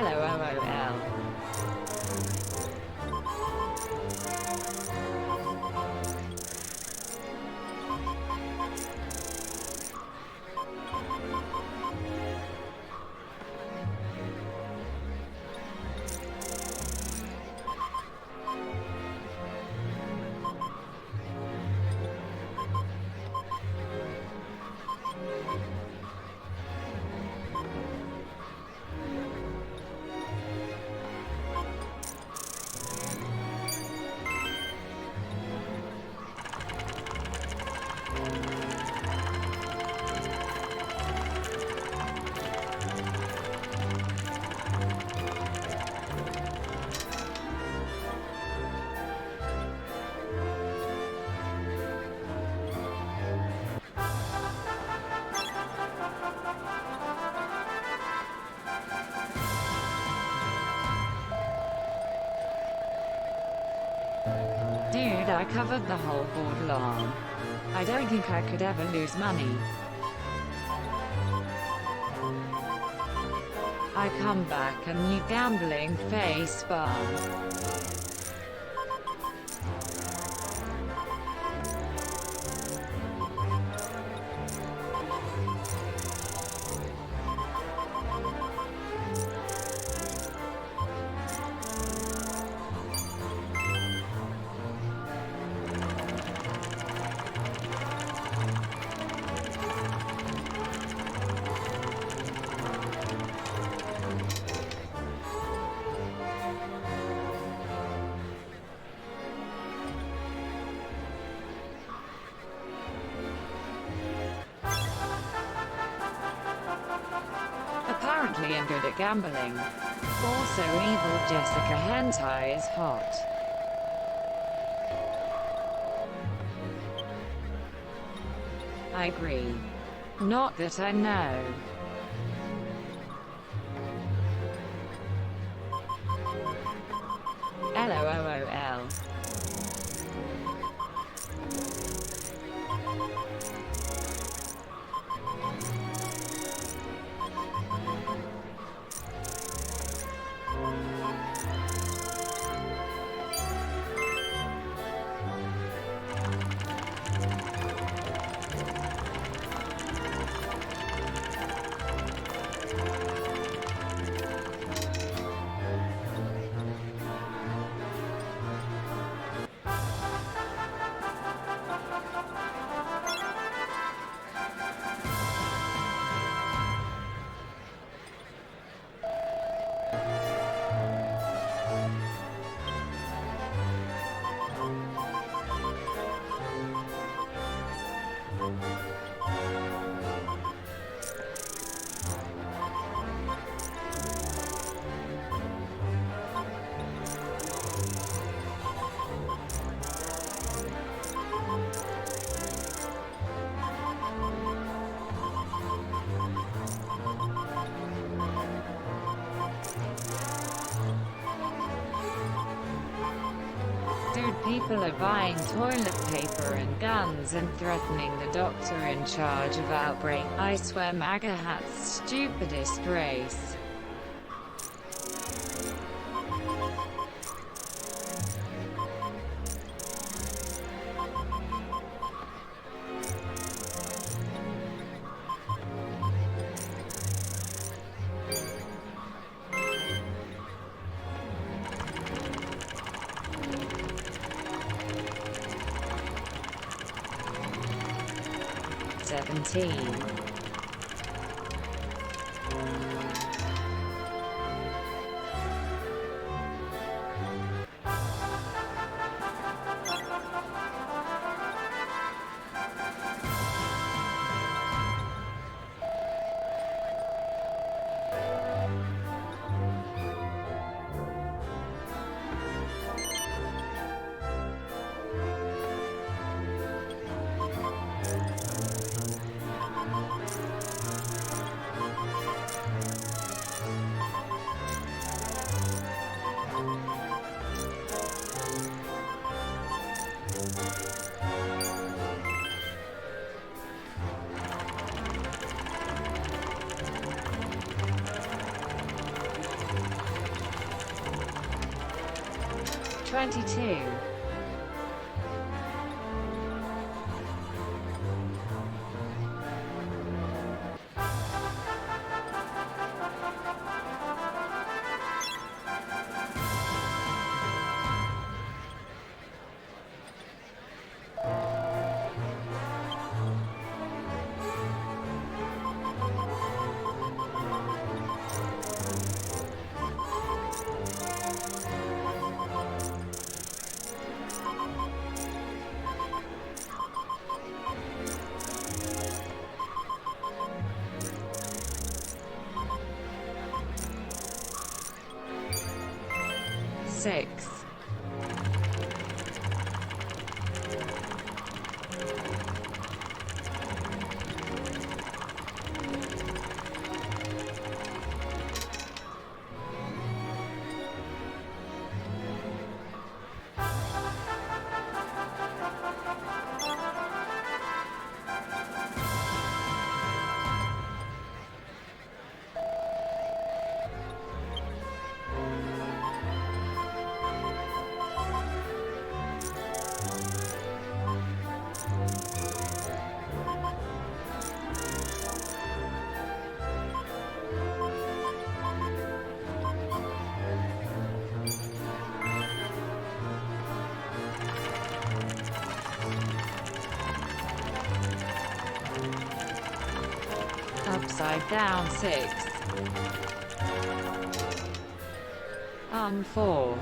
LOL. Dude, I covered the whole board long. I don't think I could ever lose money. I come back and you gambling face bomb. Apparently I'm good at gambling. Also evil Jessica Hentai is hot. I agree. Not that I know. LOL. People are buying toilet paper and guns and threatening the doctor in charge of outbreak. I swear MAGA hat's stupidest race. 22. Six. Upside down 6. 4.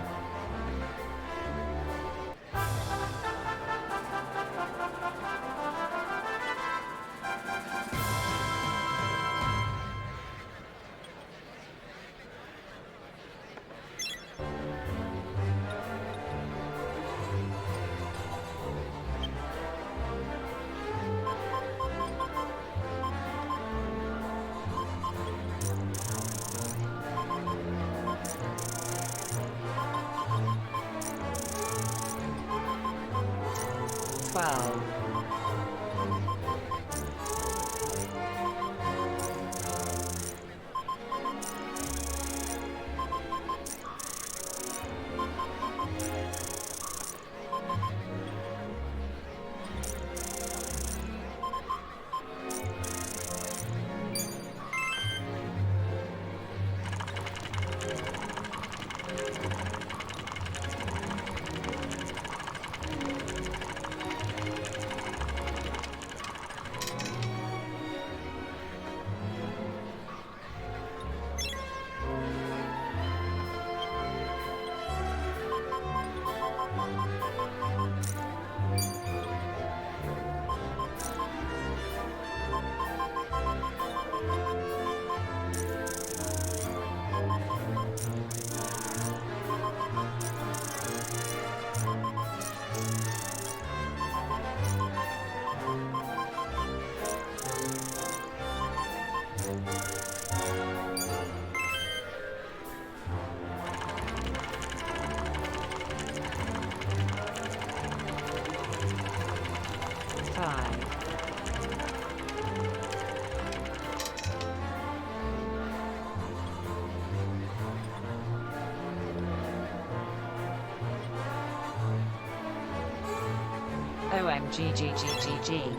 OMGGGGG.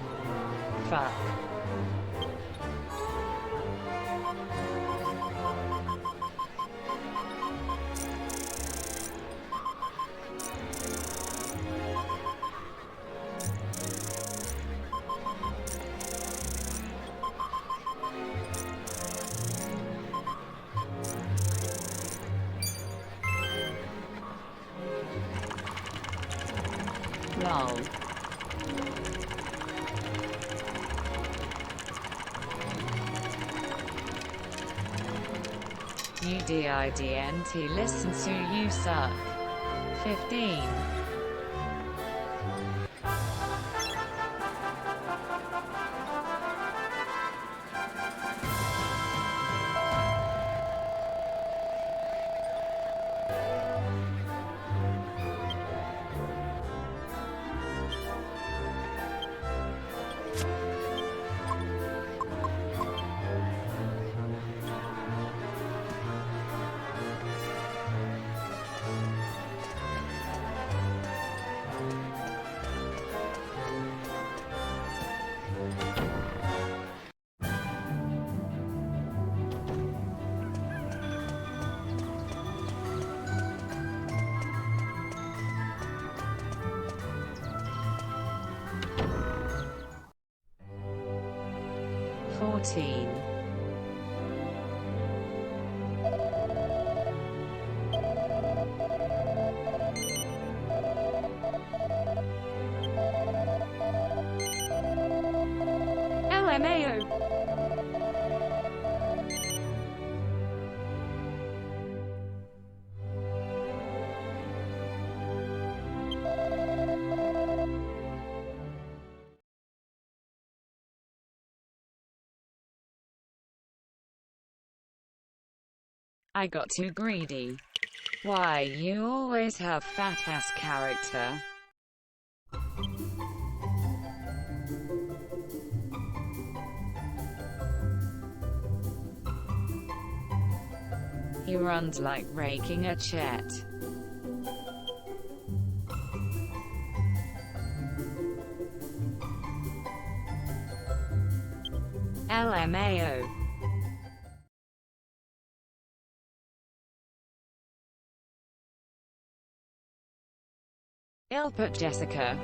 Fuck. Lol. UDIDNT listen to you suck. 15. 14. LMAO. I got too greedy. Why you always have fat ass character? He runs like raking a chet. LMAO. I'll put Jessica.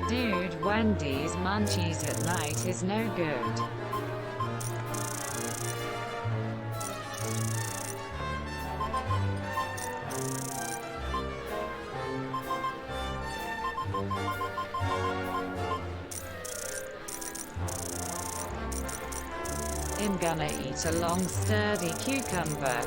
Dude, Wendy's munchies at night is no good. I'm gonna eat a long sturdy cucumber.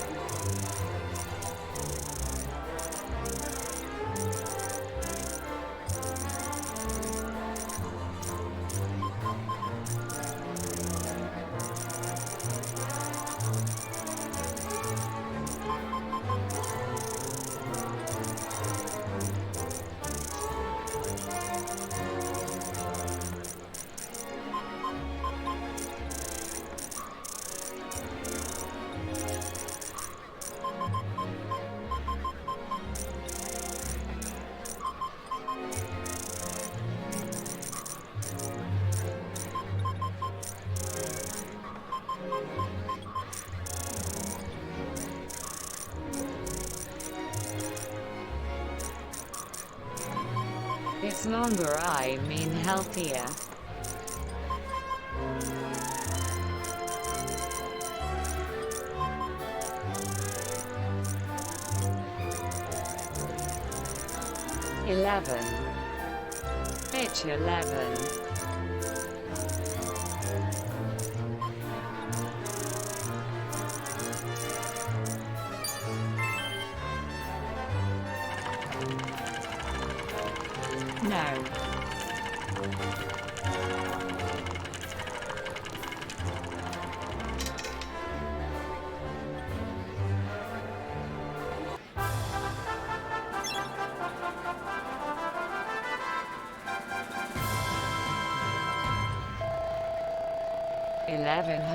It's longer, I mean healthier. Bitch 11. No.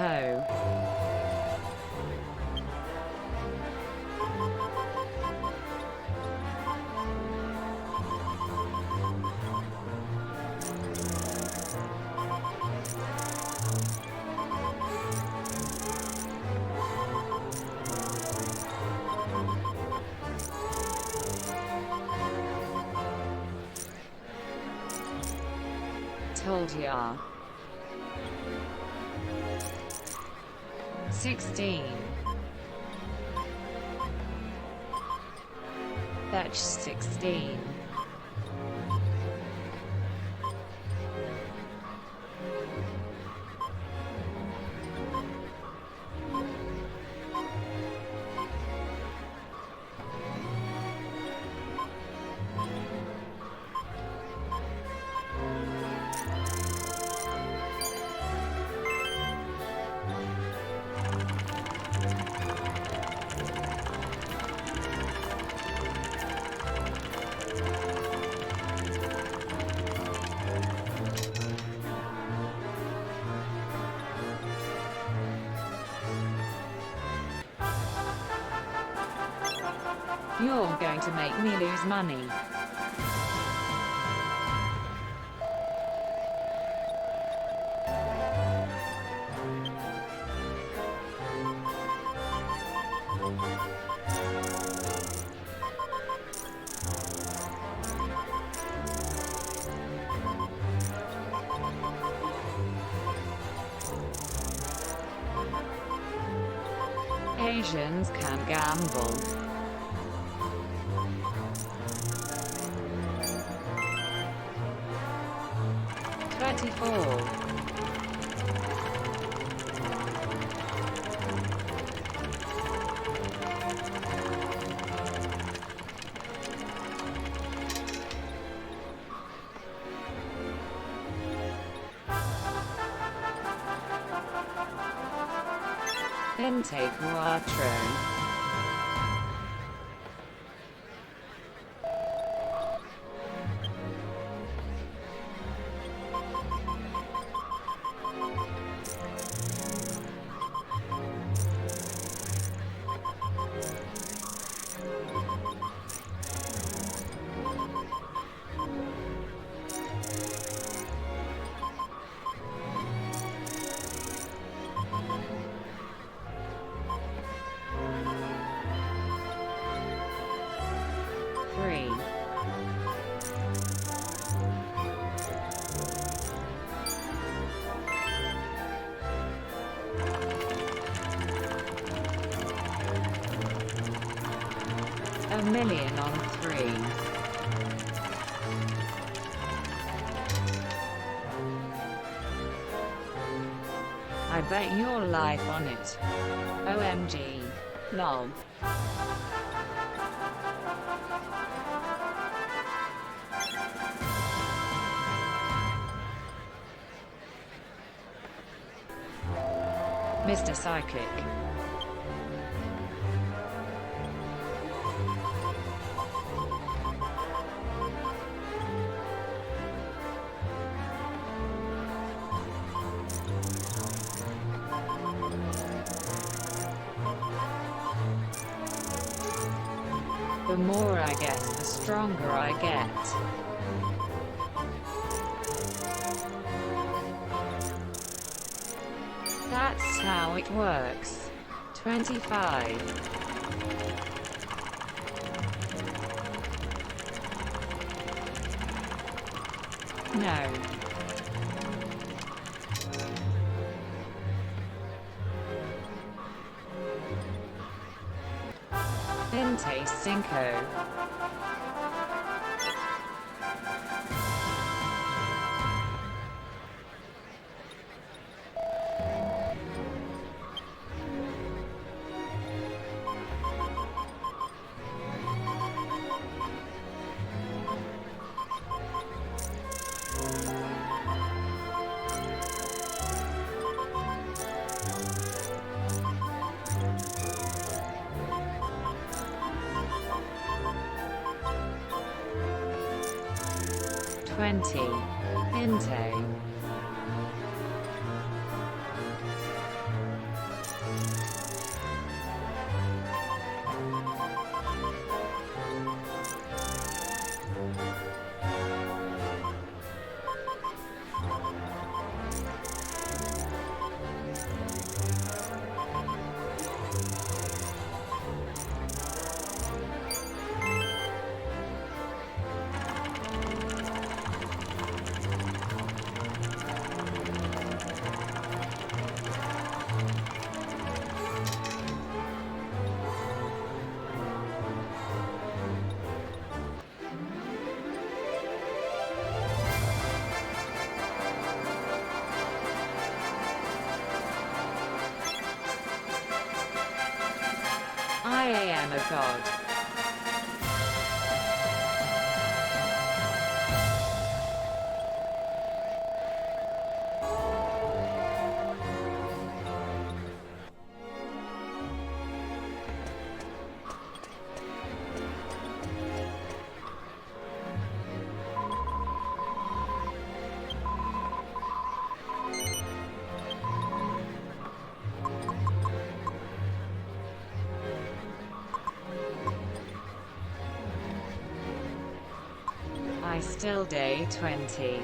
Ho. Told ya. 16. Batch 16. You're going to make me lose money. Asians can gamble. $24. Intake Quattro. $1 million on 3. I bet your life on it. OMG. Lol. Mr. Psychic. The more I get, the stronger I get. That's how it works. 25. No. Inte Cinco. Inte. I am a god. still day 20.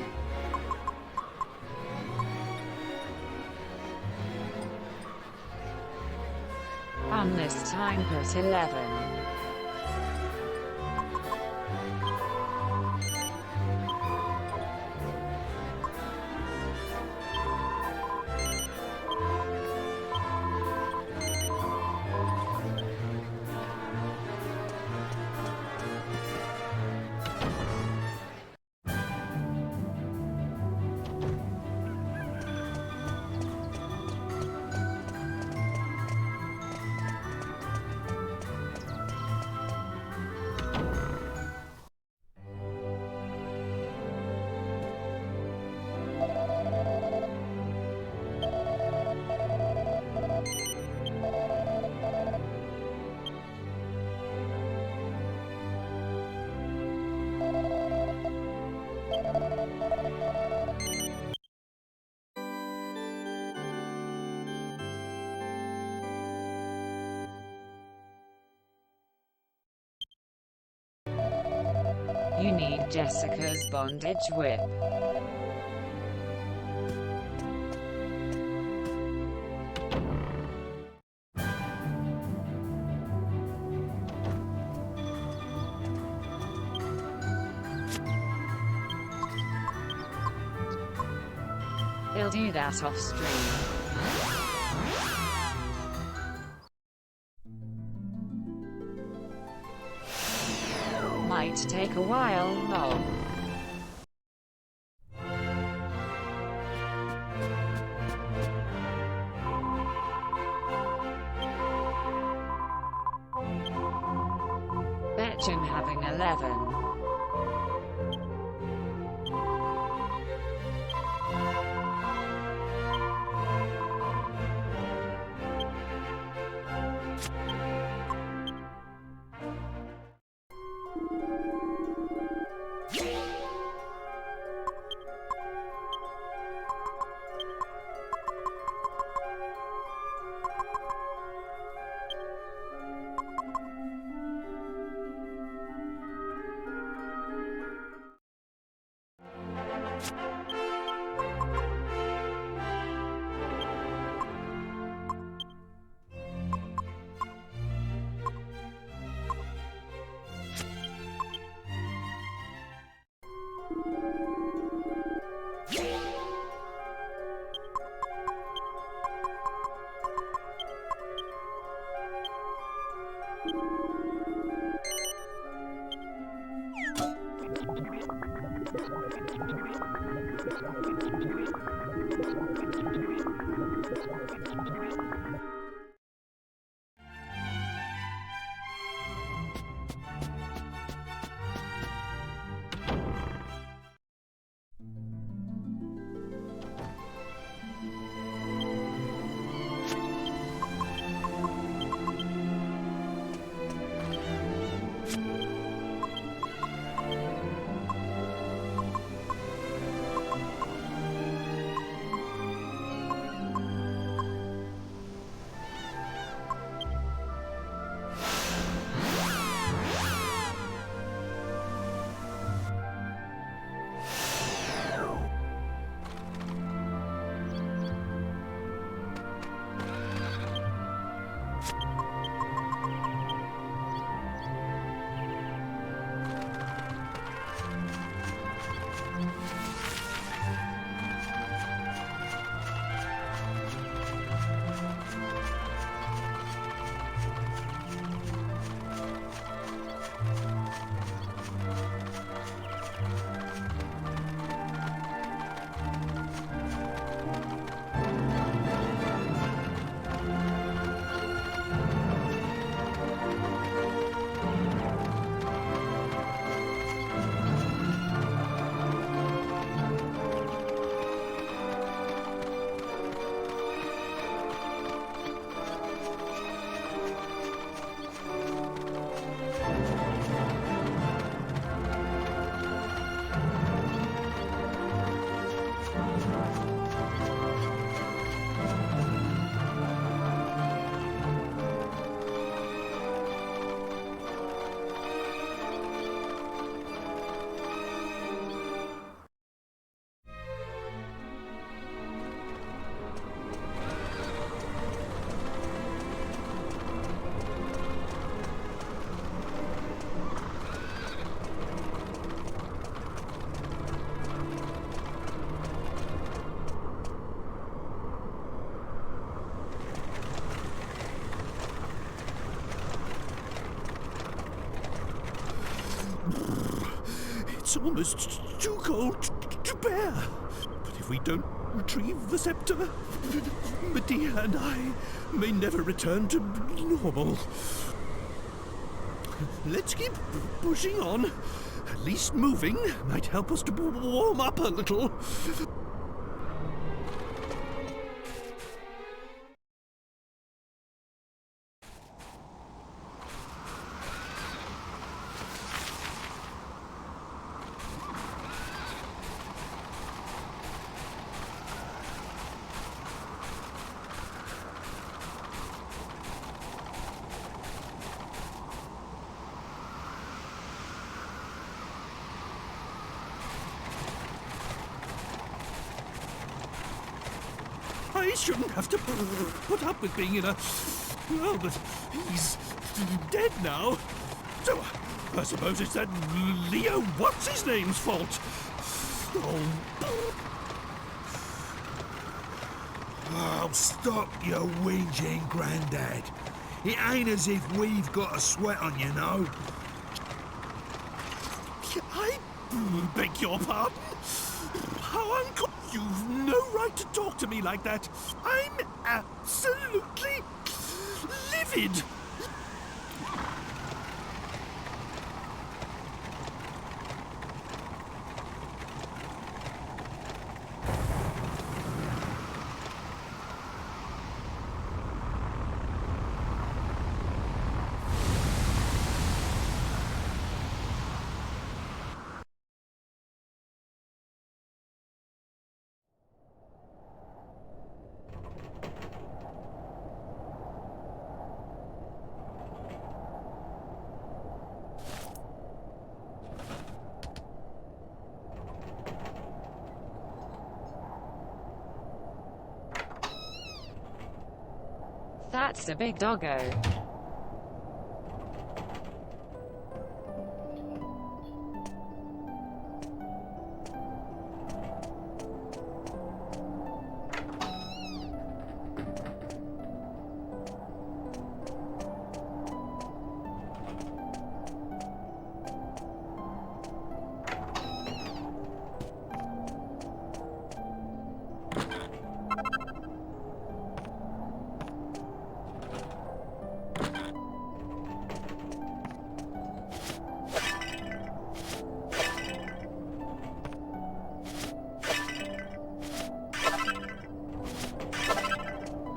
On this time put 11. You need Jessica's bondage whip. He'll do that off stream. Might take a while, lol. Betchin having 11. It's almost too cold to bear. But if we don't retrieve the scepter, Medea and I may never return to normal. Let's keep pushing on. At least moving might help us to warm up a little. I shouldn't have to put up with being in a... Well, but he's dead now. So I suppose it's that Leo what's-his-name's fault. Oh, stop your whinging, Grandad. It ain't as if we've got a sweat on you, know. I beg your pardon? How uncle... You've no right to talk to me like that. I'm absolutely livid. That's a big doggo.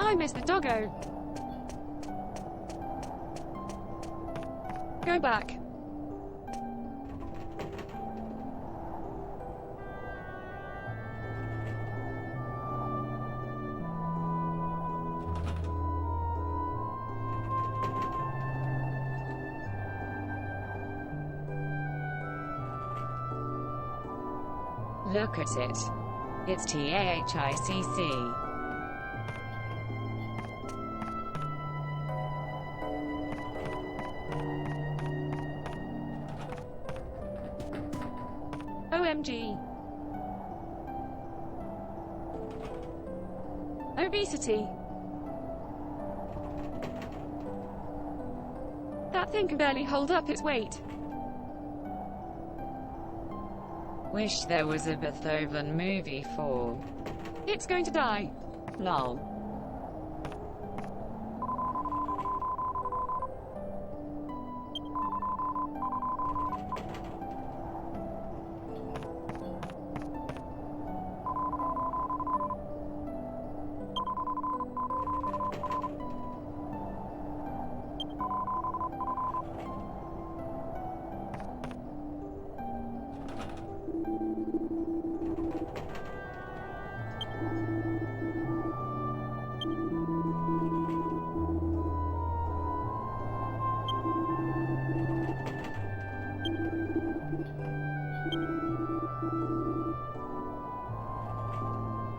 I missed the doggo. Go back. Look at it. It's TAHICC. OMG. Obesity. That thing can barely hold up its weight. Wish there was a Beethoven movie for... It's going to die. Lol.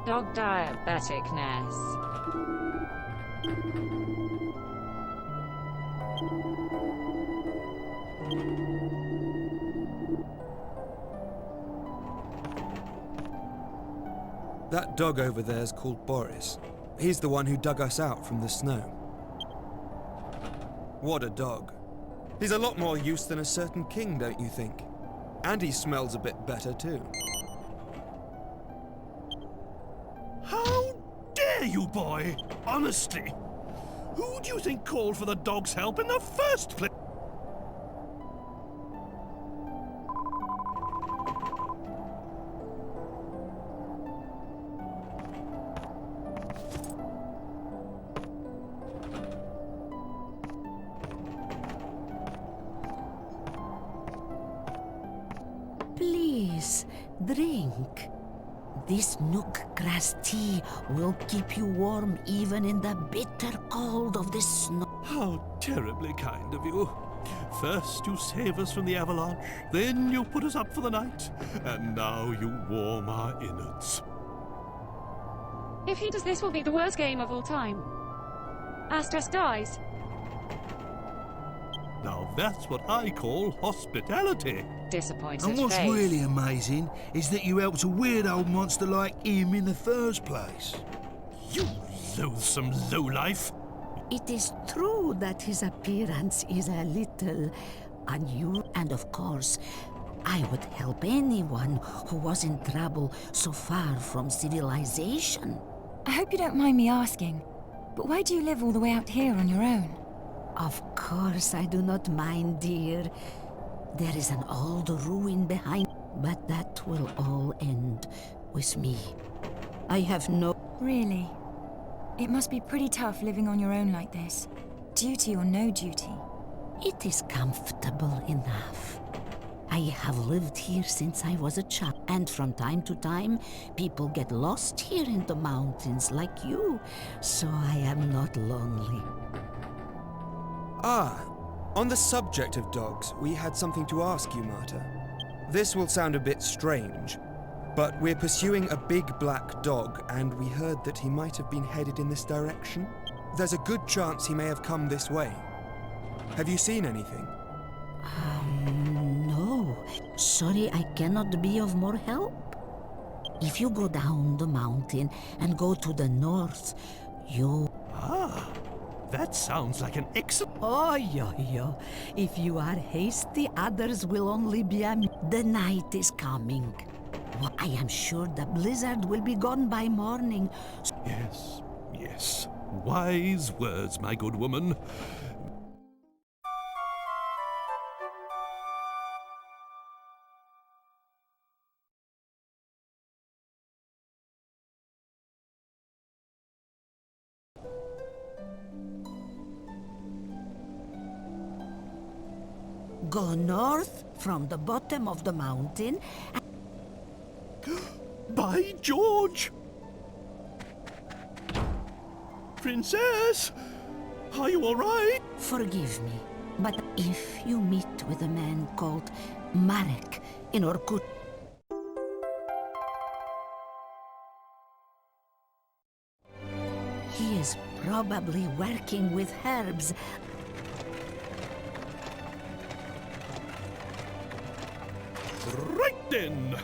Dog diabeticness. That dog over there is called Boris. He's the one who dug us out from the snow. What a dog. He's a lot more use than a certain king, don't you think? And he smells a bit better, too. How dare you, boy? Honestly. Who do you think called for the dog's help in the first place? Please, drink. This nook grass tea will keep you warm even in the bitter cold of the snow. How terribly kind of you. First you save us from the avalanche, then you put us up for the night, and now you warm our innards. If he does, this will be the worst game of all time. Astres dies. Now that's what I call hospitality. Disappointed And what's face. really amazing is that you helped a weird old monster like him in the first place. You loathsome lowlife. It is true that his appearance is a little unusual, and of course, I would help anyone who was in trouble so far from civilization. I hope you don't mind me asking, but why do you live all the way out here on your own? Of course I do not mind, dear. There is an old ruin behind, but that will all end with me. I have no... Really? It must be pretty tough living on your own like this. Duty or no duty. It is comfortable enough. I have lived here since I was a child, and from time to time, people get lost here in the mountains like you, so I am not lonely. Ah, on the subject of dogs, we had something to ask you, Marta. This will sound a bit strange, but we're pursuing a big black dog, and we heard that he might have been headed in this direction. There's a good chance he may have come this way. Have you seen anything? No. Sorry, I cannot be of more help. If you go down the mountain and go to the north, you... Ah, that sounds like an excellent... Oh, yeah. If you are hasty, others will only be The night is coming. Well, I am sure the blizzard will be gone by morning. Yes. Wise words, my good woman. Go north from the bottom of the mountain. By George! Princess! Are you all right? Forgive me, but if you meet with a man called Marek in Orkut... He is probably working with herbs. Right then!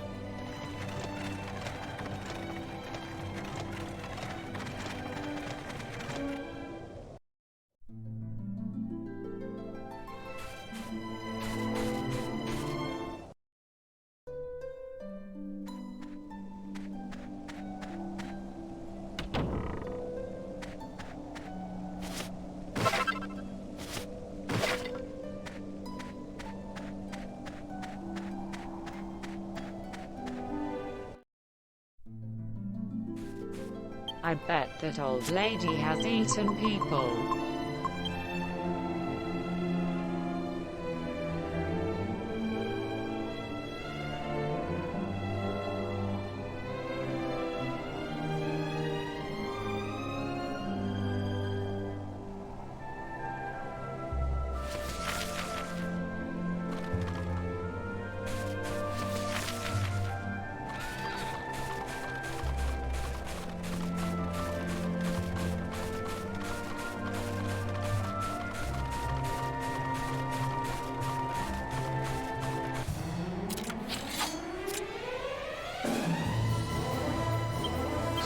I bet that old lady has eaten people.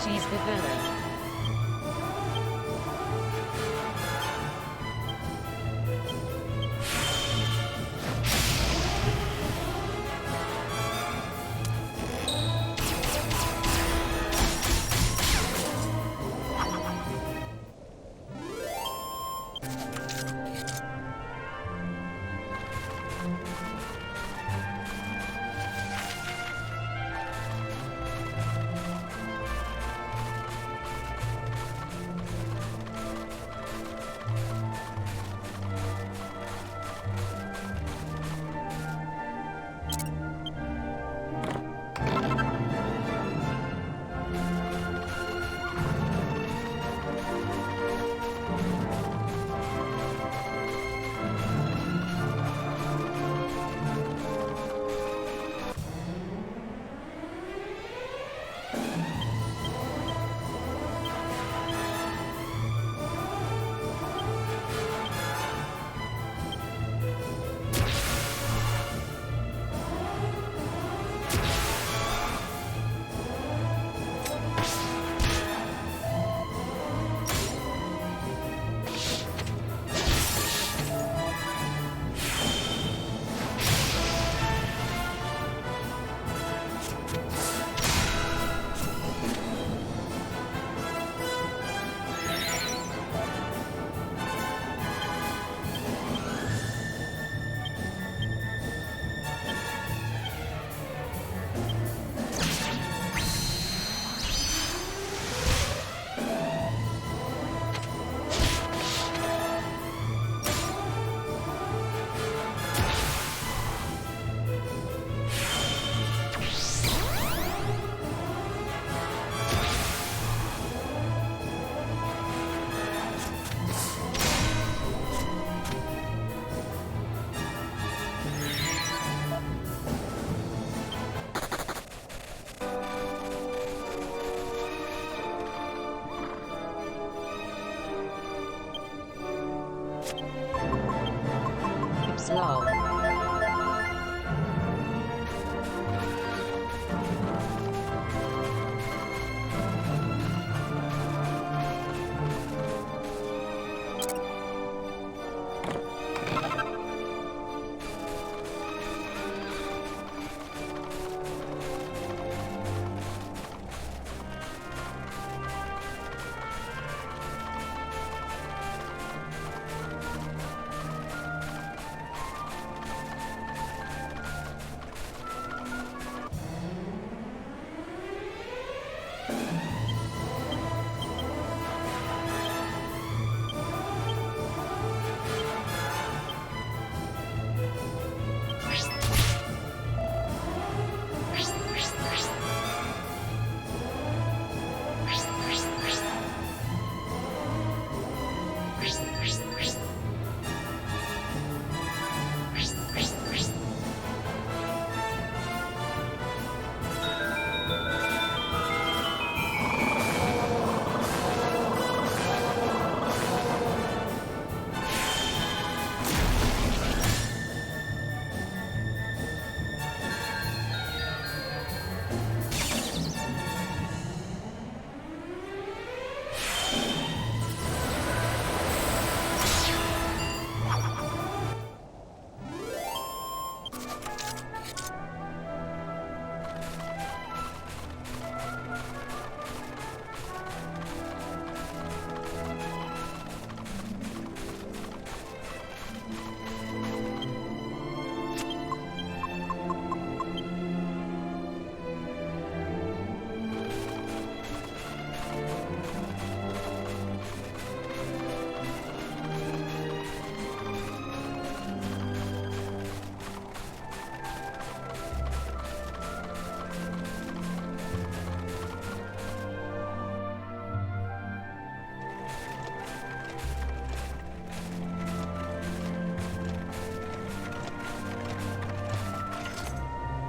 She's the villain.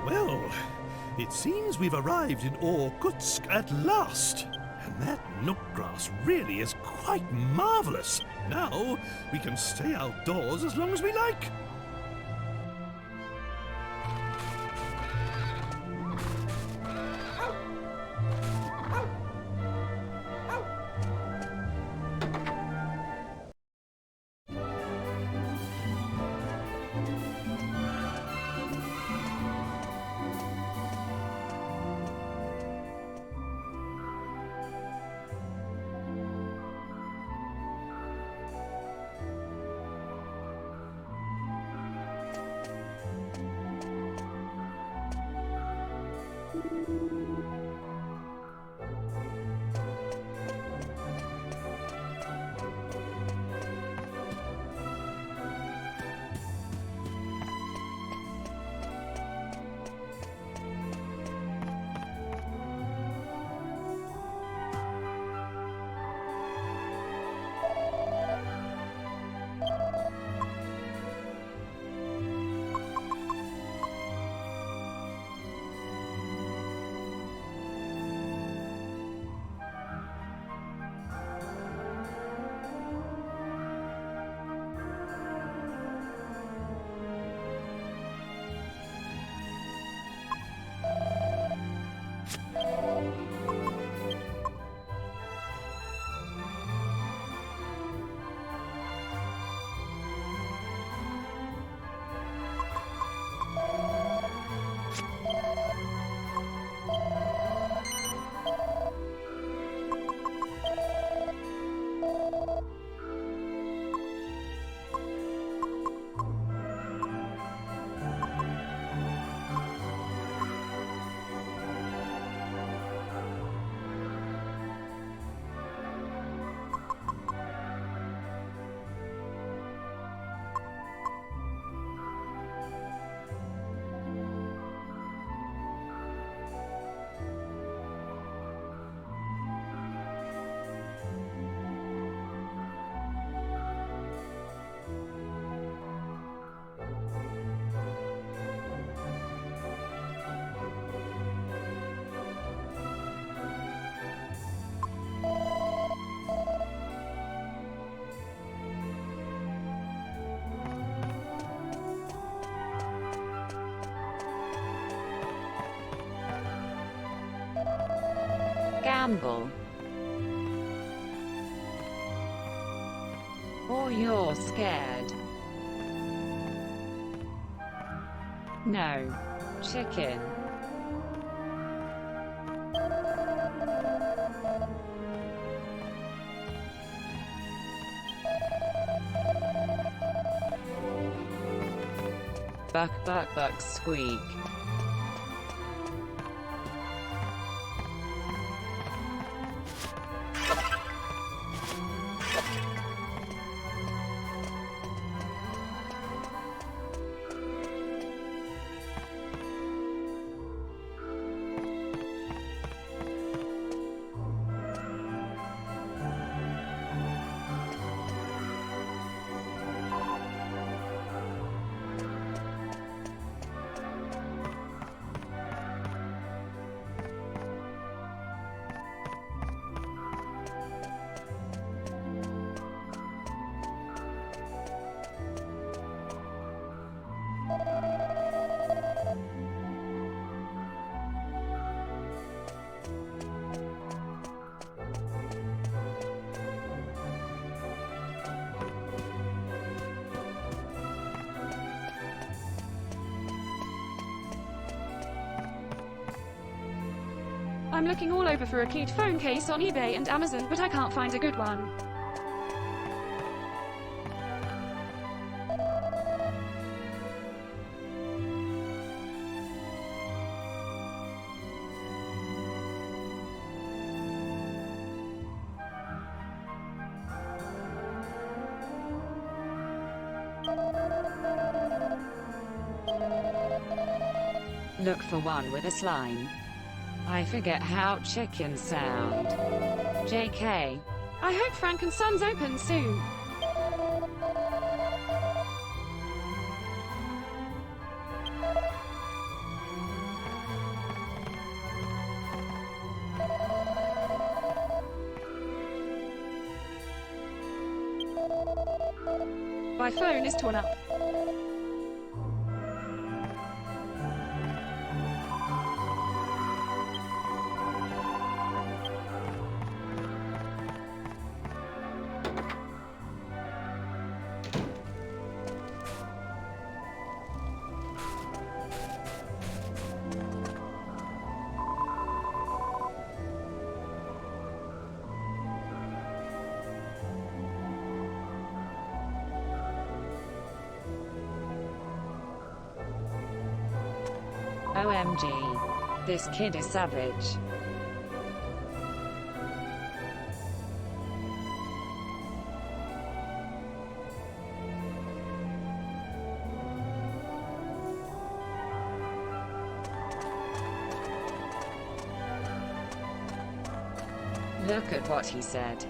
Well, it seems we've arrived in Irkutsk at last. And that nook grass really is quite marvelous. Now we can stay outdoors as long as we like. Gamble. Or you're scared. No. Chicken. Buck, buck, buck, squeak. I'm looking all over for a cute phone case on eBay and Amazon, but I can't find a good one. Look for one with a slime. I forget how chickens sound. JK. I hope Frank and Sons opens soon. My phone is torn up. OMG. This kid is savage. Look at what he said.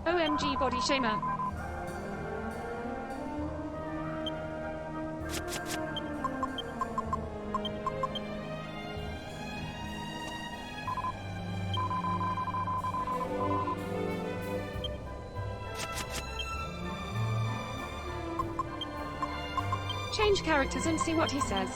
OMG body shamer. Change characters and see what he says.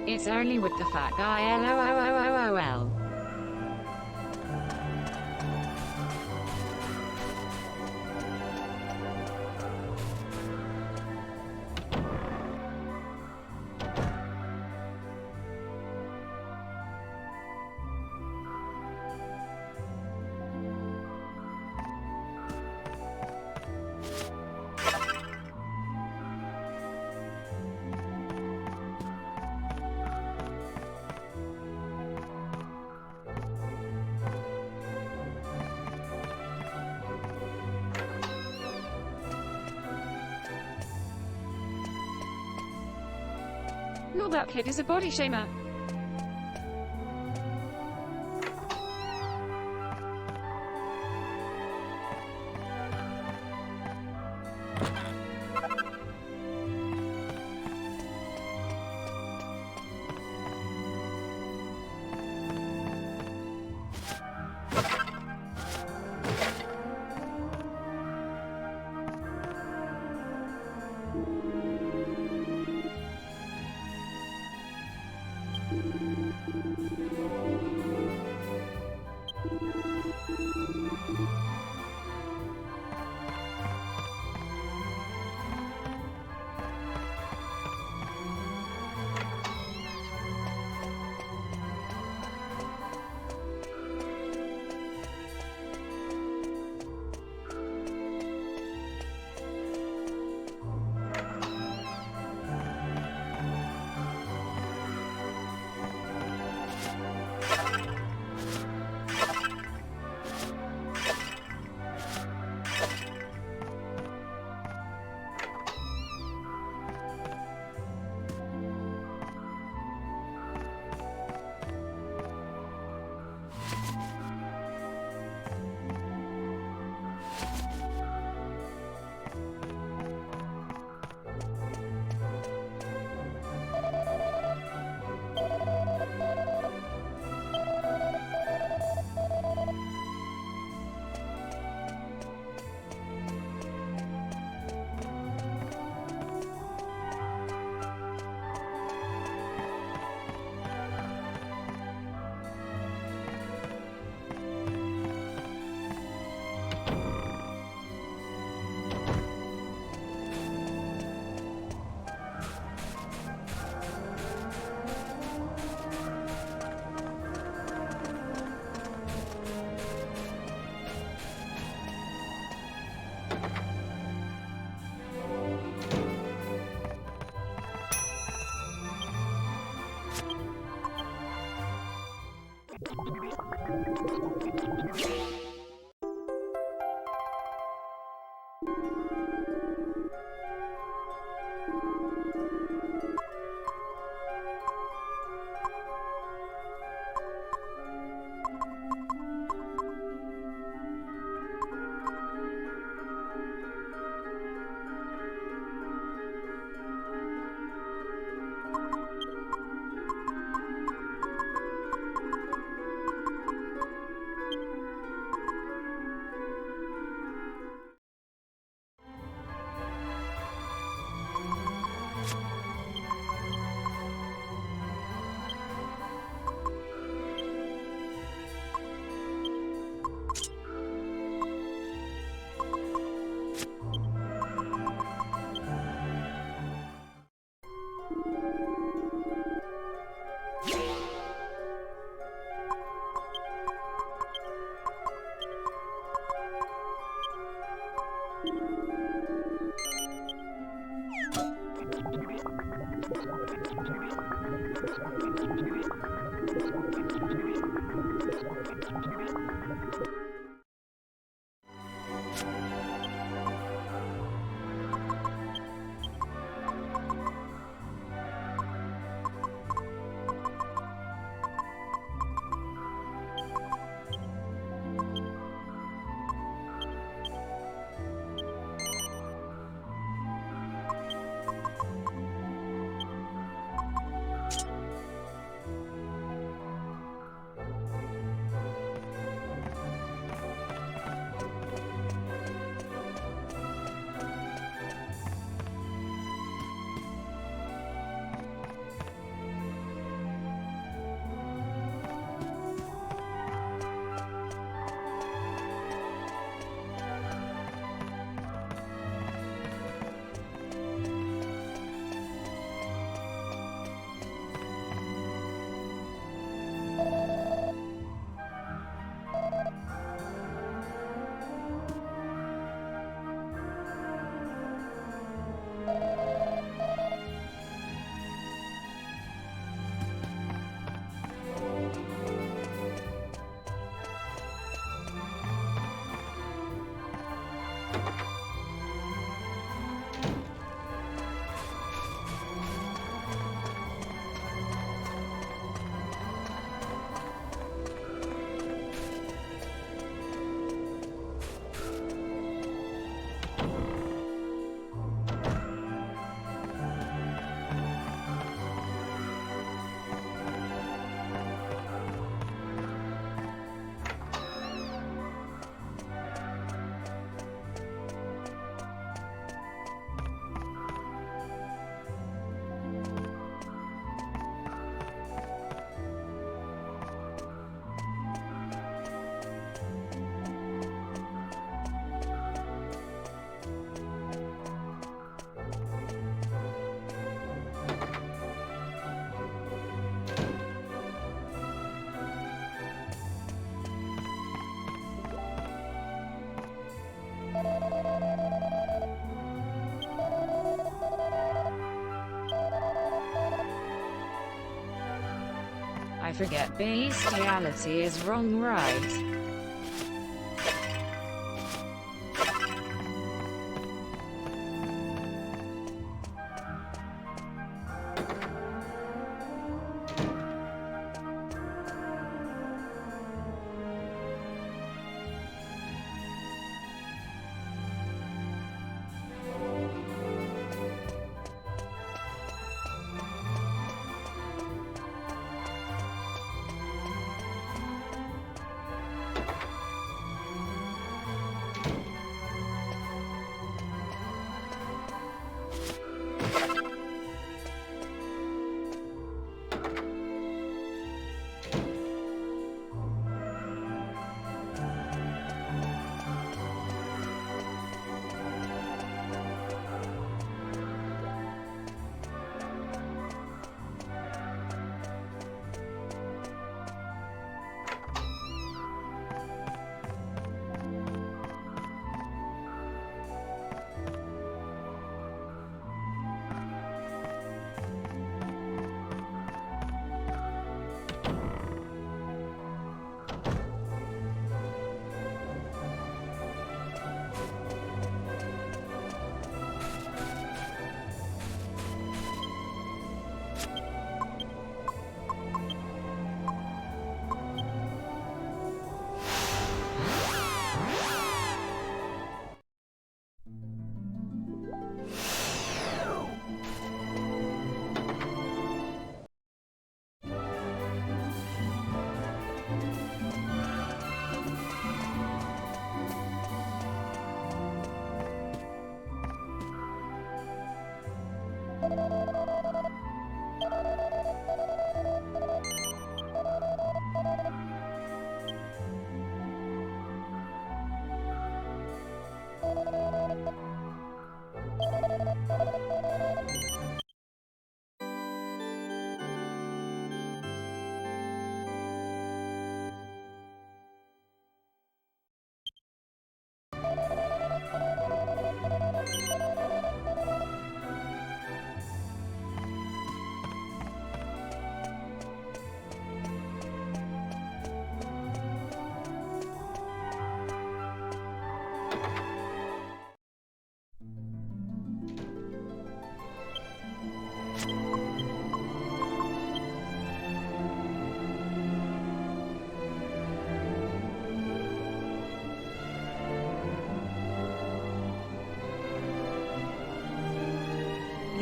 It's only with the fat guy LOL. No, that kid is a body shamer. I forget bestiality is wrong, right?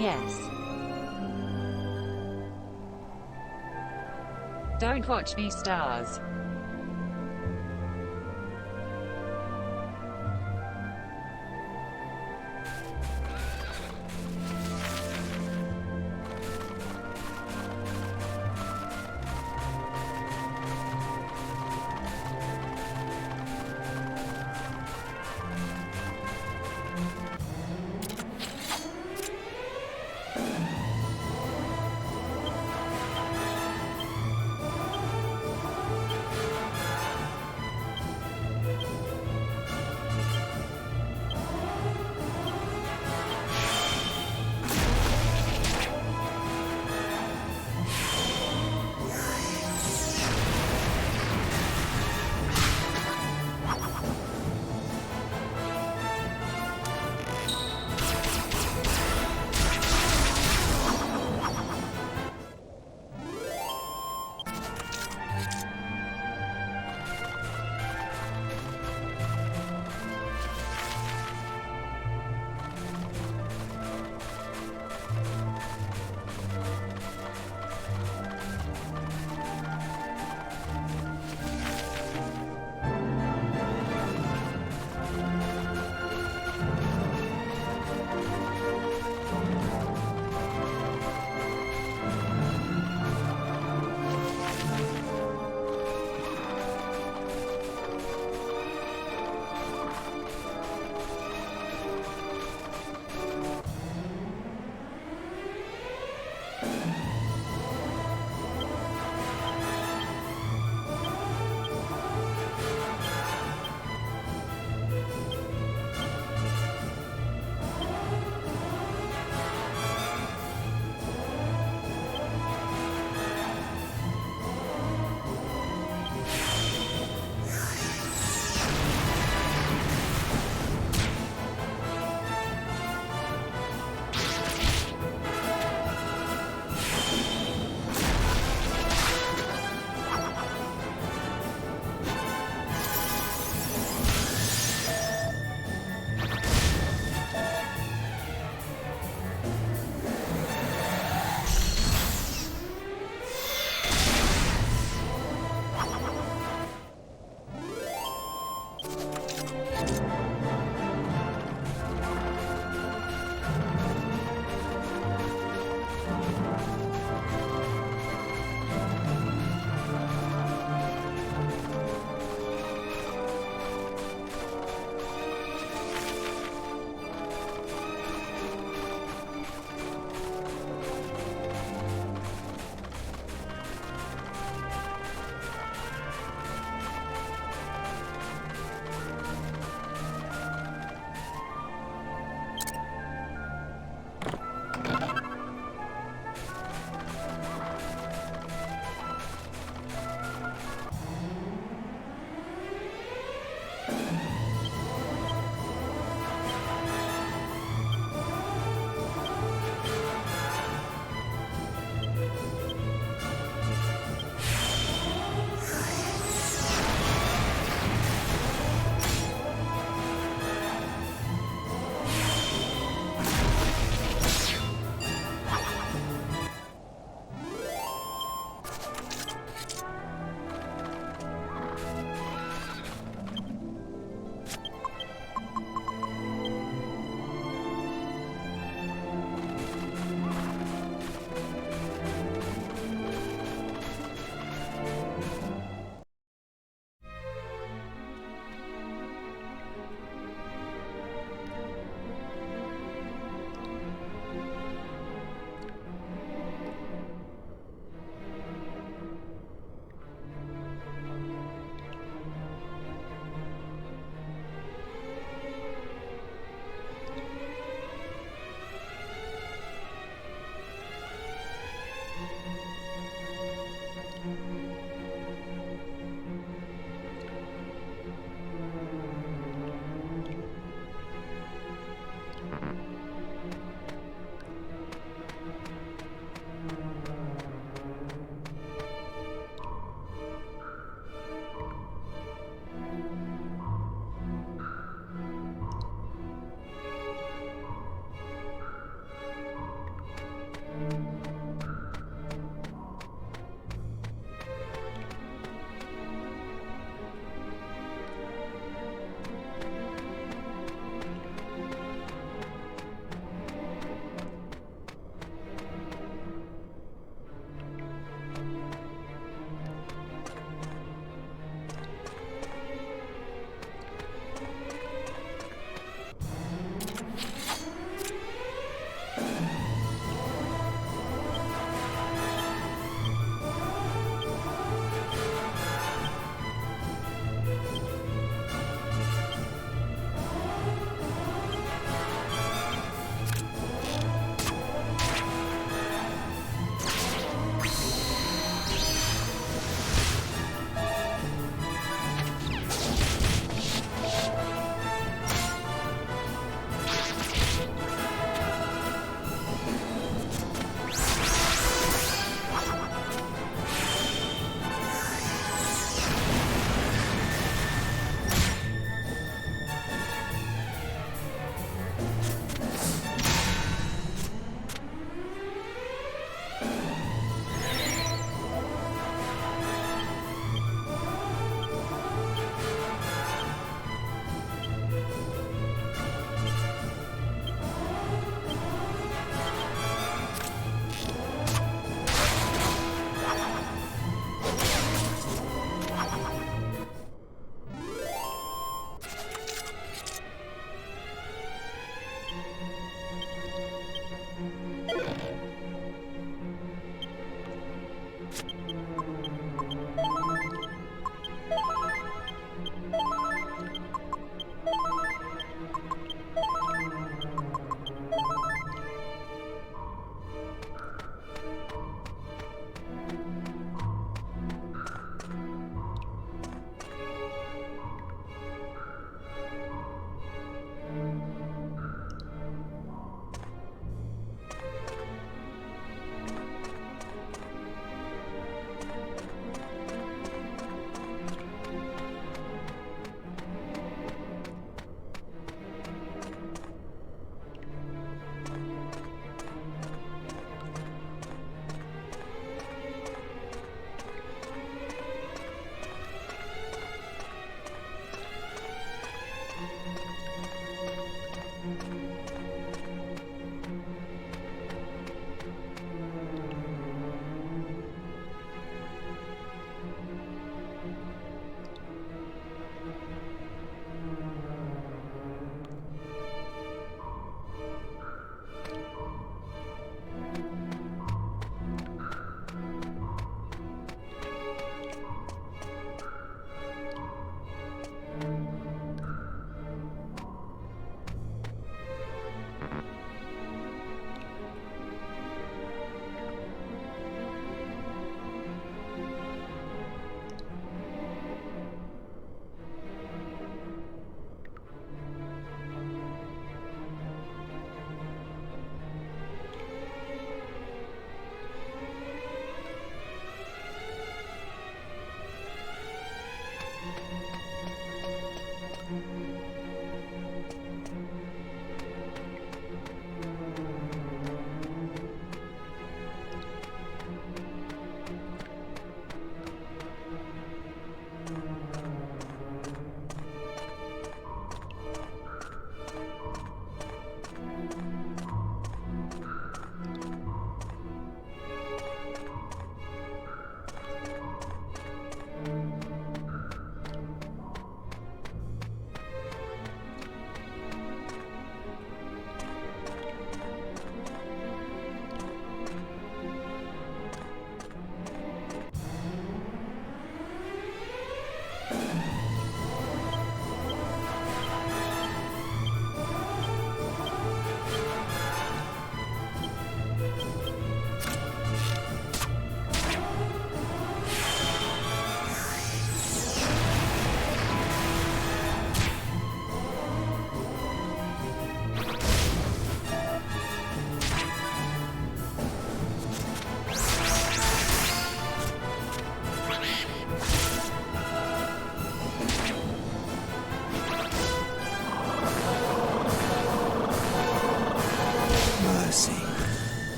Yes. Don't watch me, stars.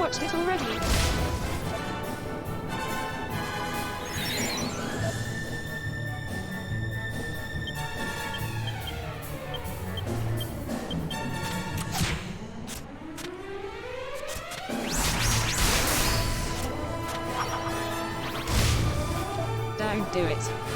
watched it already. Don't do it.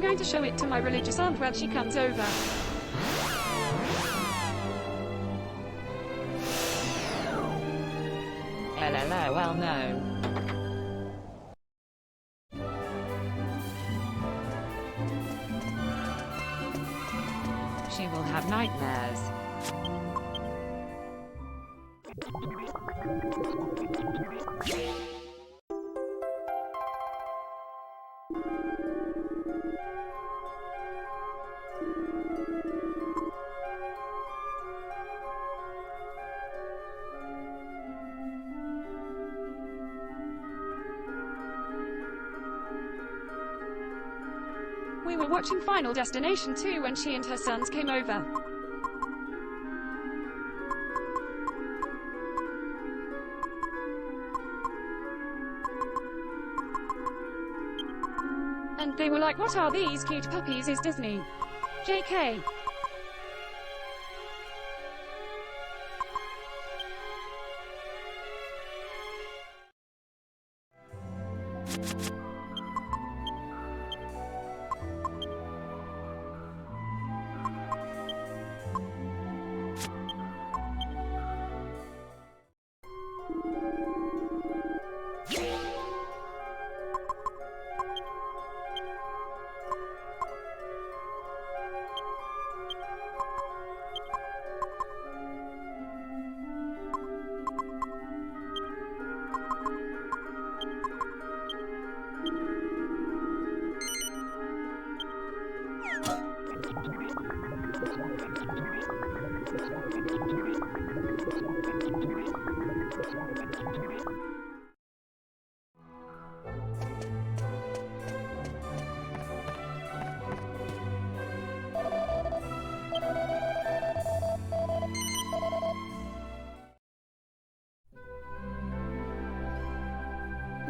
I'm going to show it to my religious aunt when she comes over. LLO, well no. She will have nightmares. We were watching Final Destination 2 when she and her sons came over. And they were like, "What are these cute puppies? Is Disney?" JK.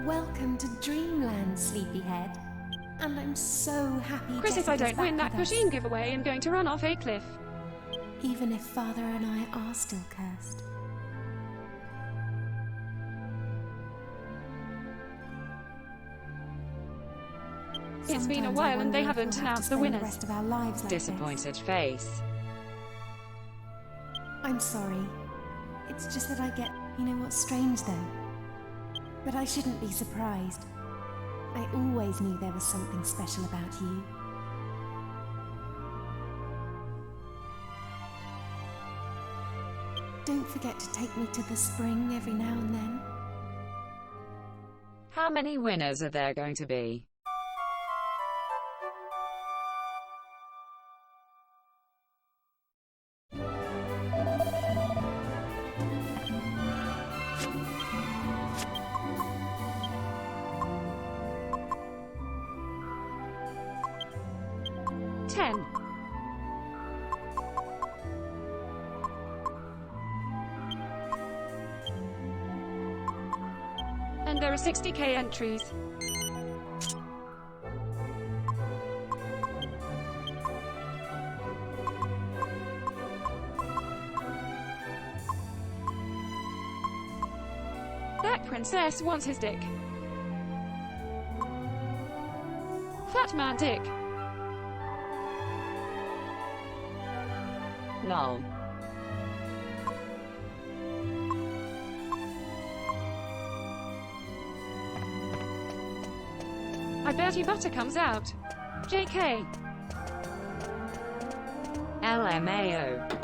Welcome to Dreamland, Sleepyhead. And I'm so happy Chris, if I Jessica's don't win back that with us. Pusheen giveaway, I'm going to run off a cliff. Even if Father and I are still cursed. It's been a Sometimes I while and wonder they if haven't we'll have to announced the spend winners. The rest of our lives like Disappointed face. this. I'm sorry. It's just that I get... You know what's strange though? But I shouldn't be surprised. I always knew there was something special about you. Don't forget to take me to the spring every now and then. How many winners are there going to be? And there are 60k entries. That princess wants his dick. Fat man dick. Lol. I bet you butter comes out. JK. LMAO.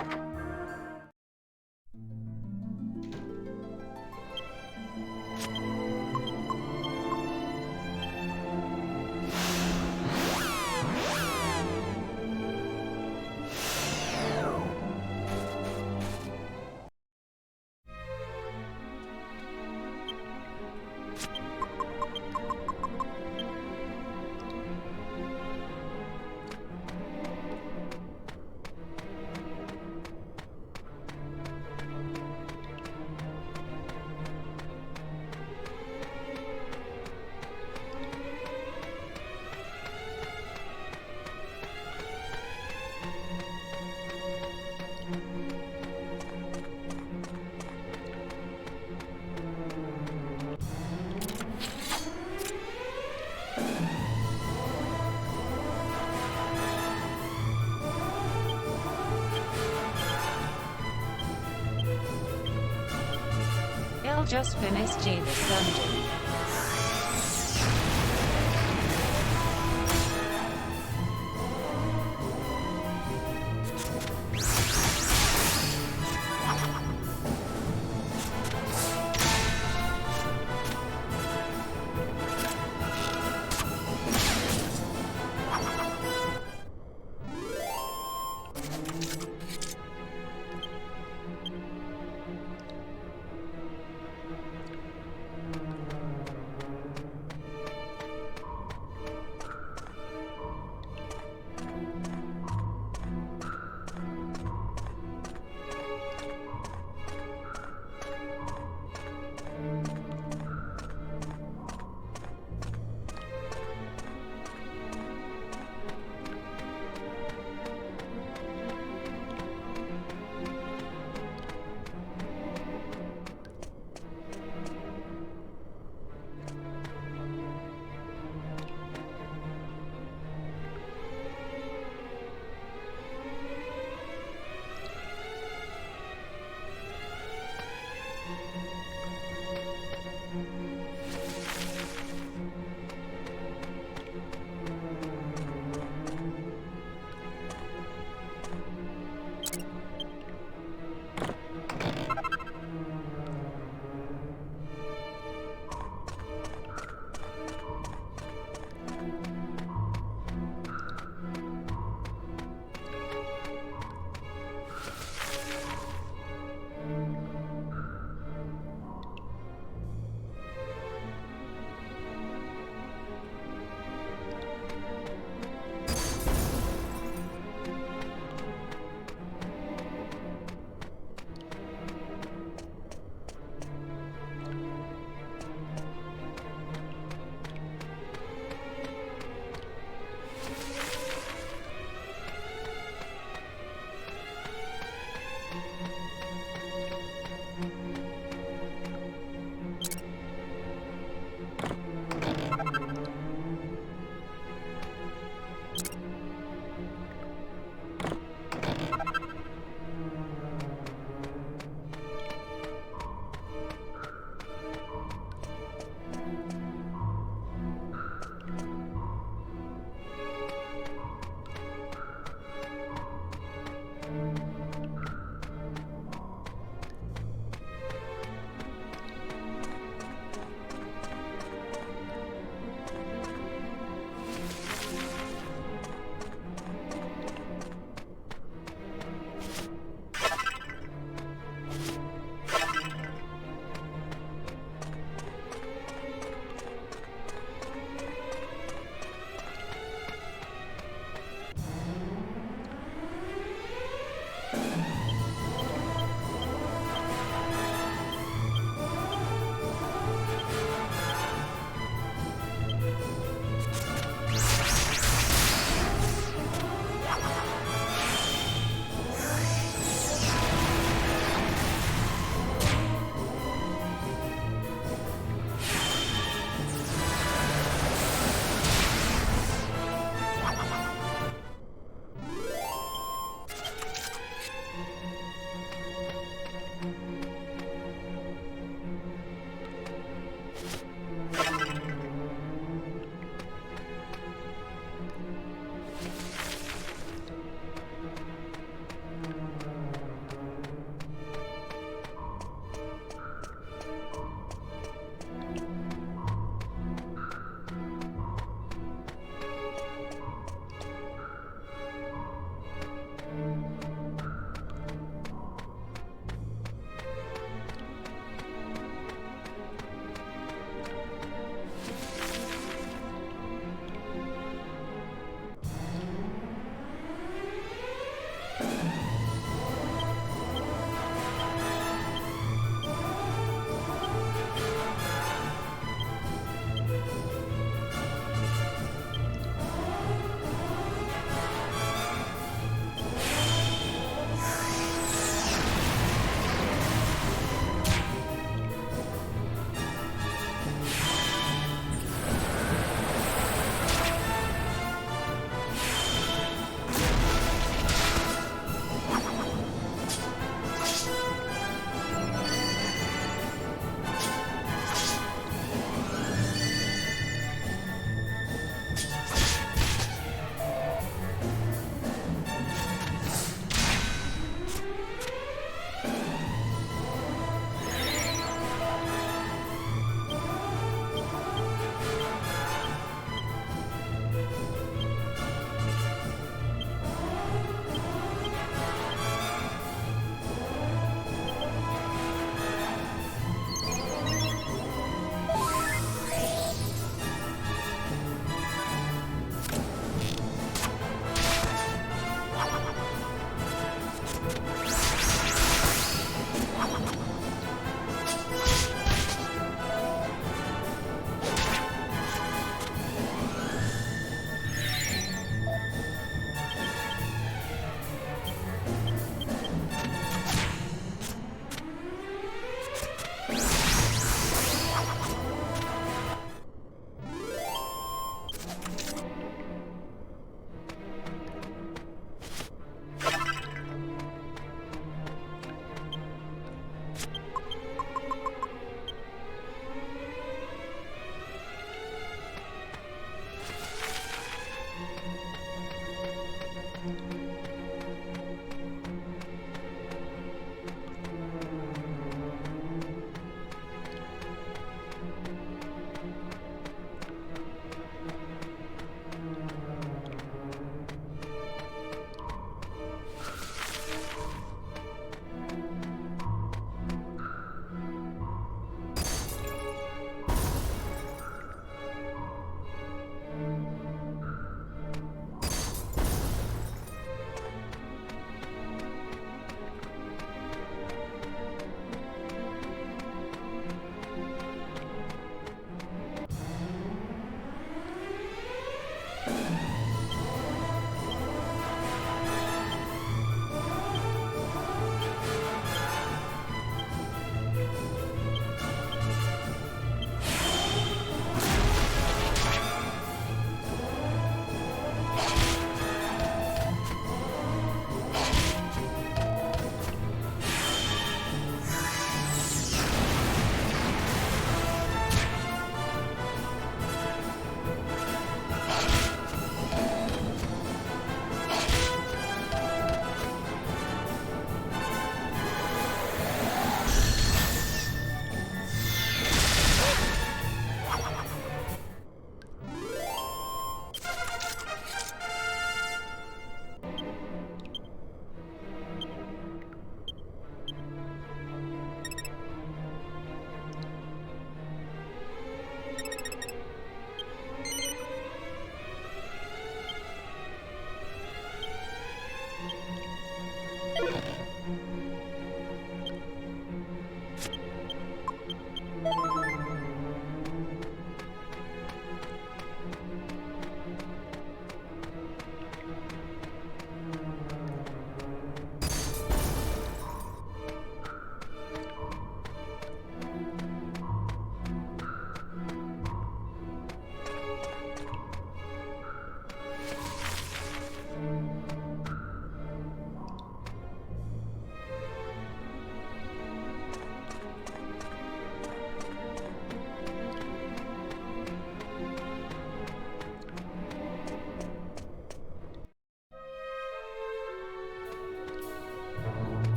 I'll just finish Jesus dungeon.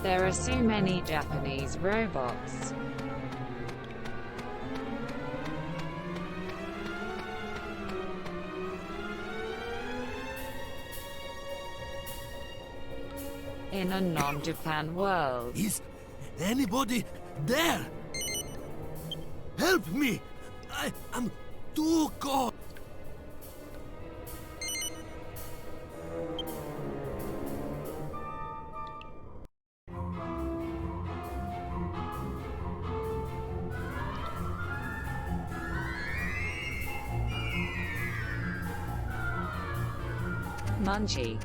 There are so many Japanese robots. In a non-Japan world. Is anybody there? Help me! I am too cold. Munchie.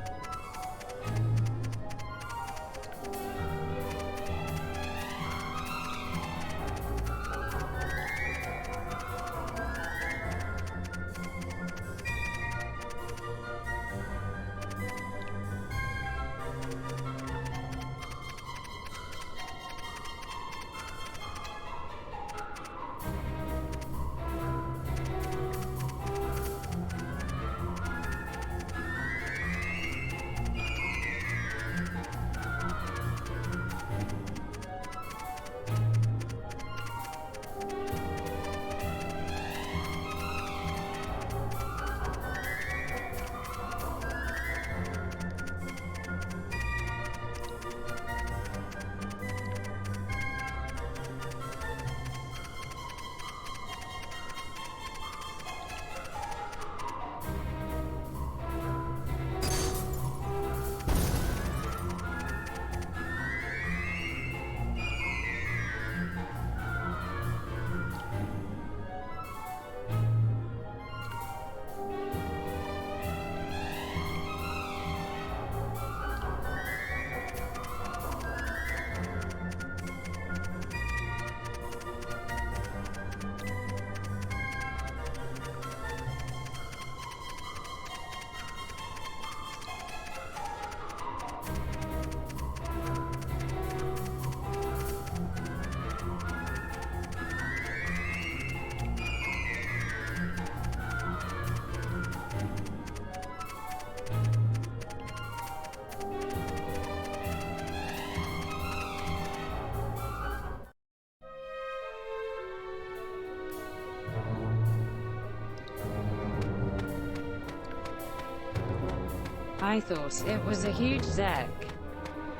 I thought it was a huge Zek.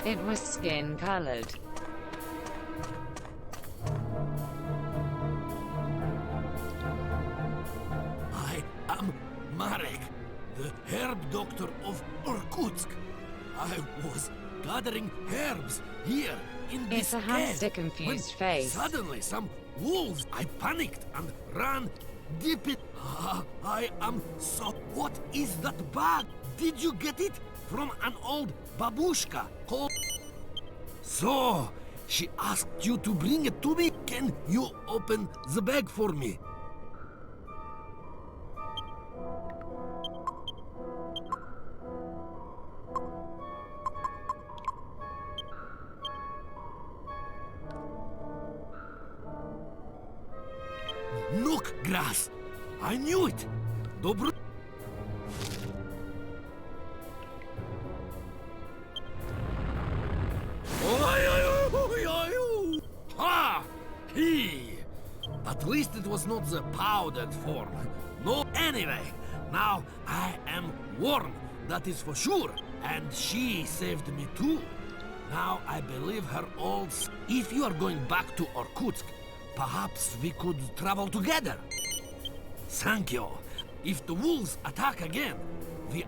It was skin-colored. I am Marek, the herb doctor of Irkutsk. I was gathering herbs here in this It's a hamster cave confused when face. Suddenly some wolves. I panicked and ran deep in. I am so. What is that bag? Did you get it from an old babushka called? So, she asked you to bring it to me. Can you open the bag for me? Nook grass. I knew it. Dobro. Ha! He! At least it was not the powdered form. No, anyway, now I am warm, that is for sure. And she saved me too. Now I believe her old... If you are going back to Irkutsk, perhaps we could travel together. Thank you. If the wolves attack again, we...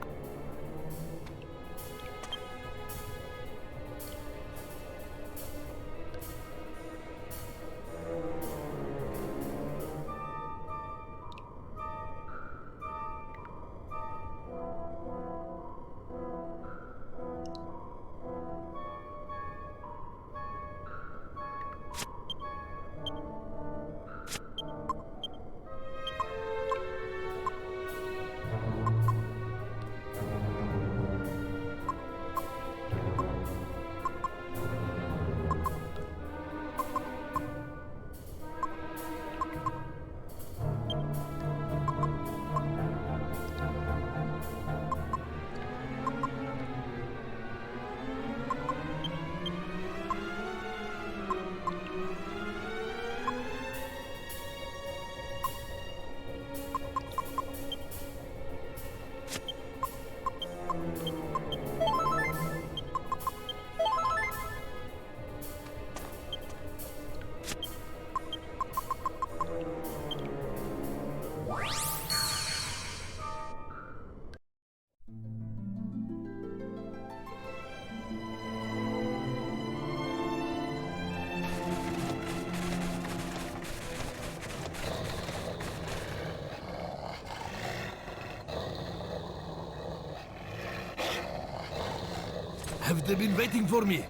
have they been waiting for me?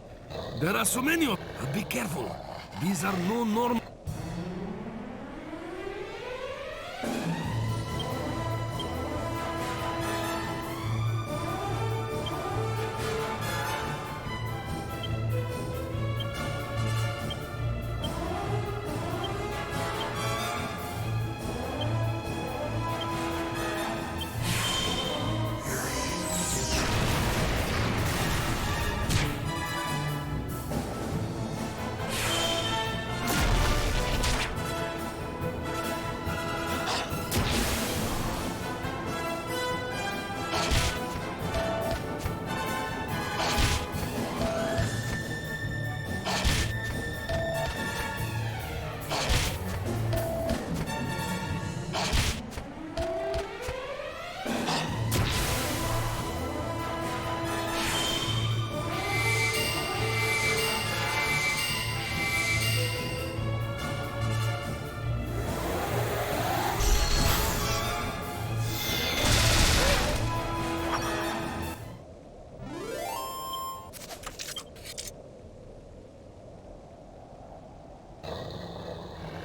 There are so many of them. Be careful. These are no normal...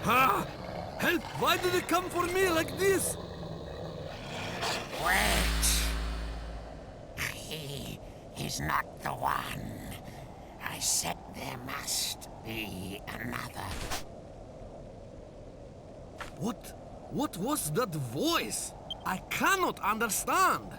Ah! Help! Why did it come for me like this? Wait! He is not the one. I said there must be another. What was that voice? I cannot understand.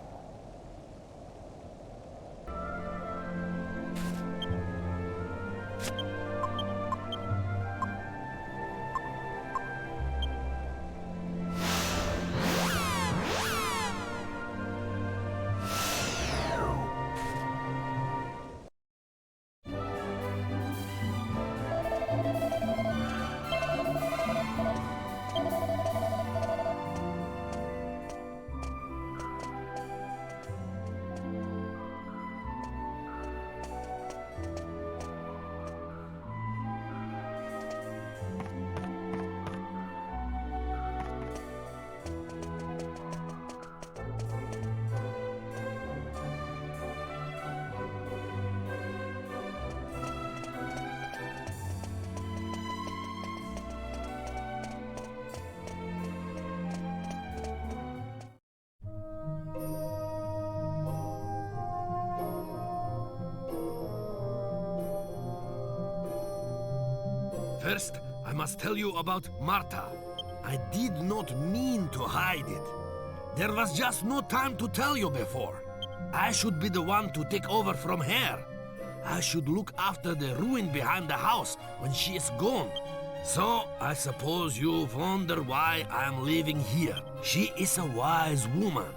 First, I must tell you about Marta. I did not mean to hide it. There was just no time to tell you before. I should be the one to take over from her. I should look after the ruin behind the house when she is gone. So, I suppose you wonder why I am living here. She is a wise woman.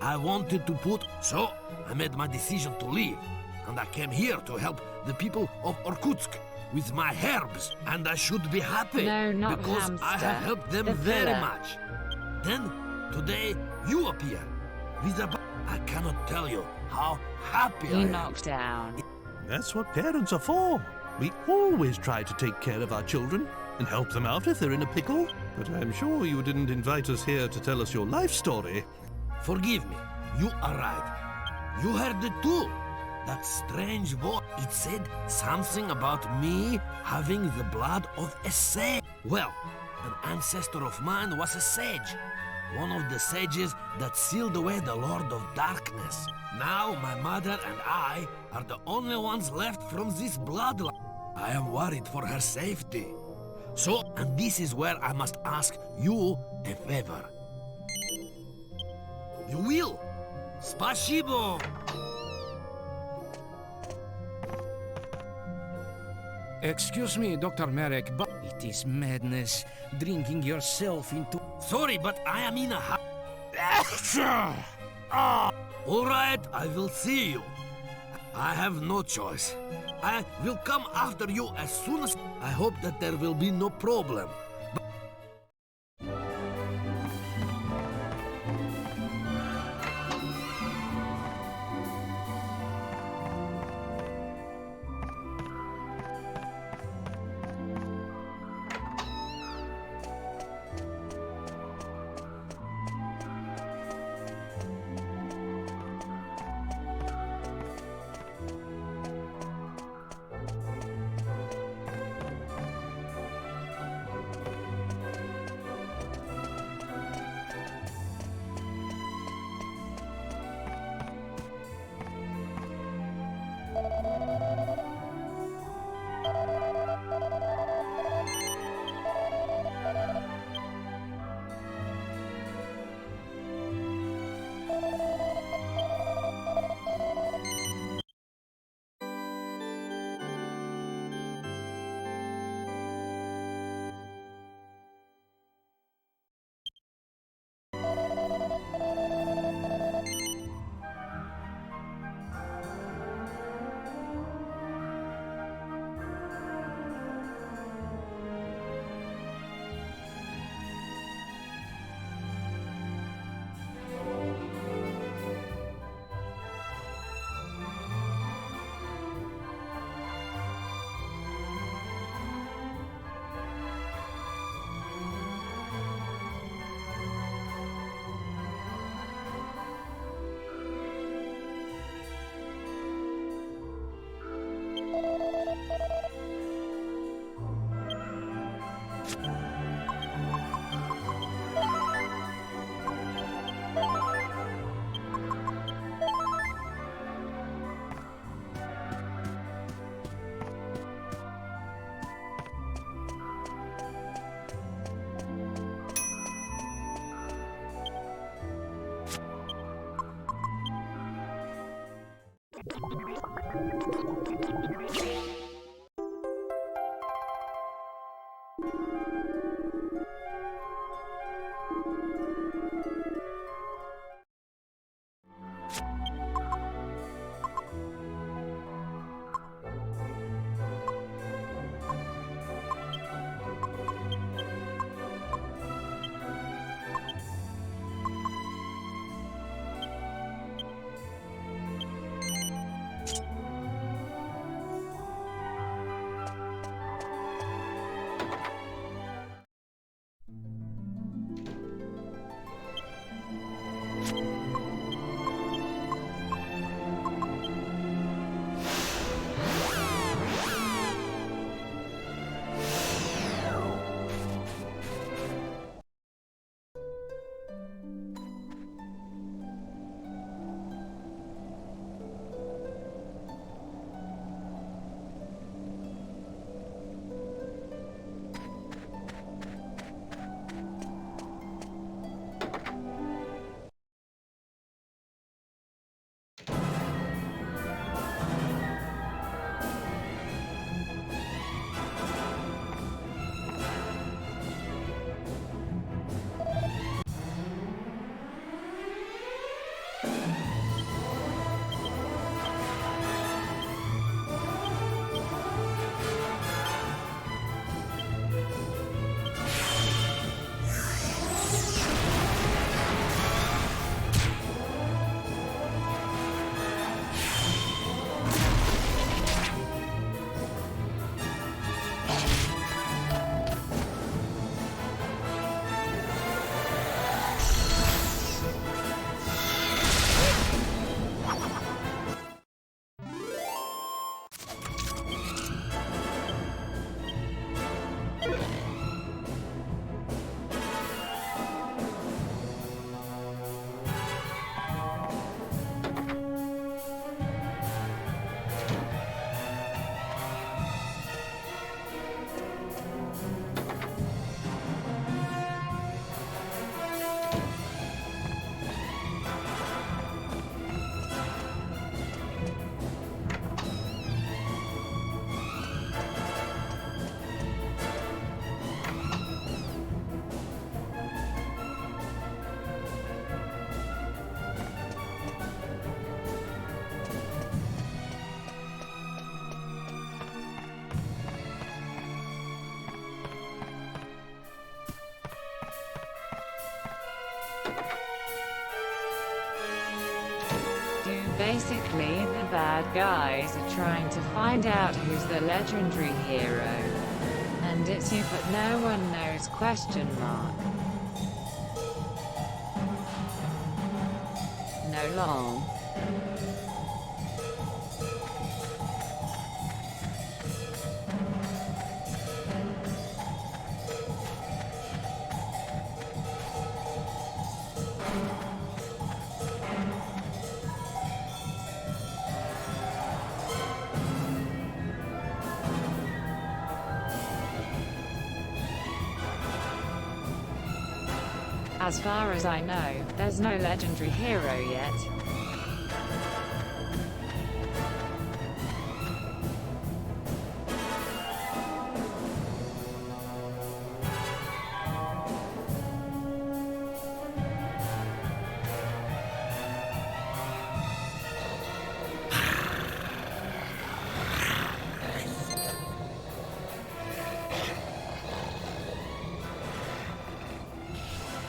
I wanted to So, I made my decision to leave. And I came here to help the people of Irkutsk with my herbs. And I should be happy. No, not because hamster. I have helped them The very villa. much. Then, today, you appear. With a... I cannot tell you how happy I You am. knocked down. That's what parents are for. We always try to take care of our children and help them out if they're in a pickle. But I'm sure you didn't invite us here to tell us your life story. Forgive me. You are right. You heard it too. That strange voice. It said something about me having the blood of a sage. Well, an ancestor of mine was a sage. One of the sages that sealed away the Lord of Darkness. Now my mother and I are the only ones left from this bloodline. I am worried for her safety. So, and this is where I must ask you a favor. You will? Spasibo! Excuse me, Dr. Merrick, but it is madness drinking yourself into... Sorry, but I am in a All right, I will see you. I have no choice. I will come after you as soon as... I hope that there will be no problem. Basically, the bad guys are trying to find out who's the legendary hero. And it's you, but no one knows, question mark. No long. As far as I know, there's no legendary hero yet.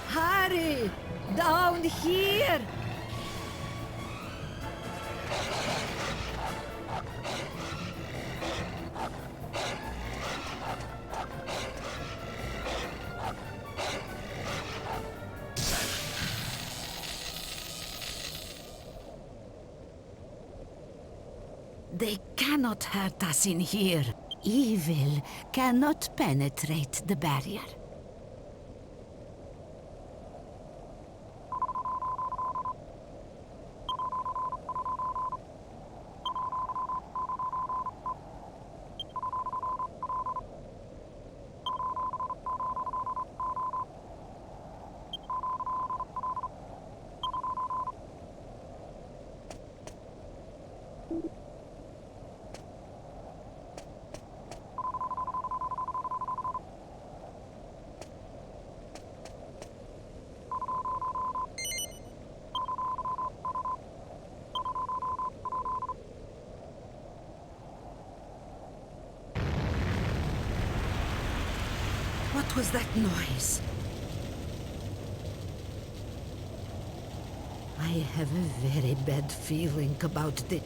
Harry! Down here! They cannot hurt us in here. Evil cannot penetrate the barrier. What was that noise? I have a very bad feeling about the...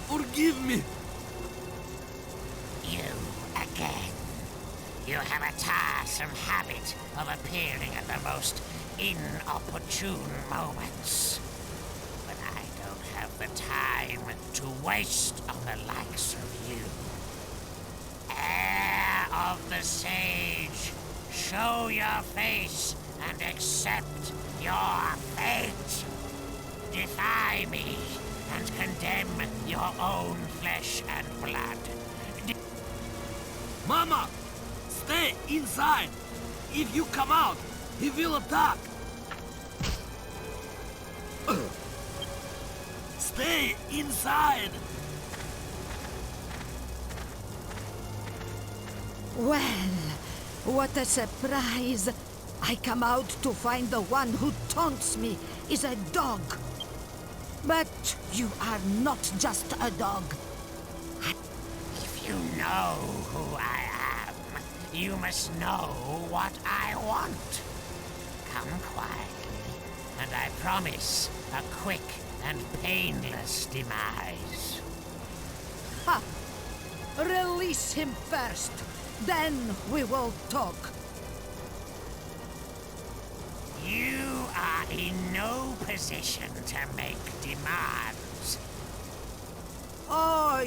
Forgive me. You again. You have a tiresome habit of appearing at the most inopportune moments. But I don't have the time to waste on the likes of you. Heir of the Sage, show your face and accept your fate. Defy me and condemn your own flesh and blood. Mama, stay inside. If you come out, he will attack. Stay inside. Well, what a surprise. I come out to find the one who taunts me is a dog. But you are not just a dog. If you know who I am, you must know what I want. Come quietly, and I promise a quick and painless demise. Ha! Release him first, then we will talk. You are in no position to make demands. Oh,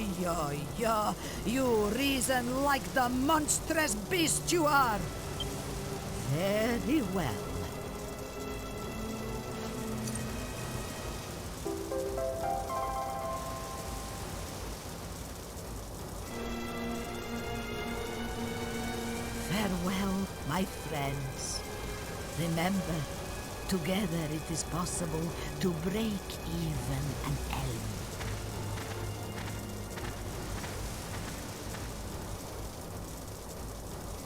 yeah. You reason like the monstrous beast you are. Very well. Farewell, my friends. Remember, together it is possible to break even an elm.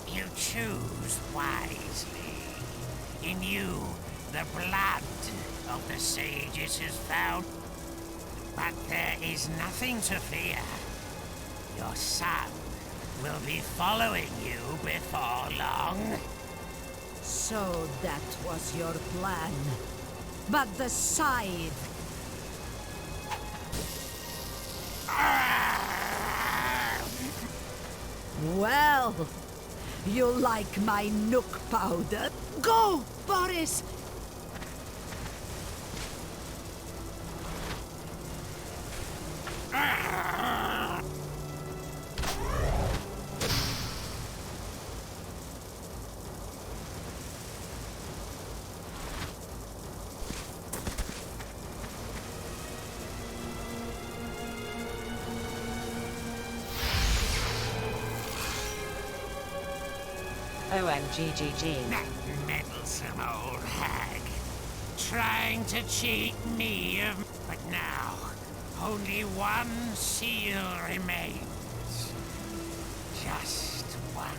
You choose wisely. In you, the blood of the sages is found. But there is nothing to fear. Your son will be following you before long. So that was your plan. But the scythe... Well, you like my Nook powder? Go, Boris! OMGGG. That meddlesome old hag. Trying to cheat me of... But now, only one seal remains. Just one.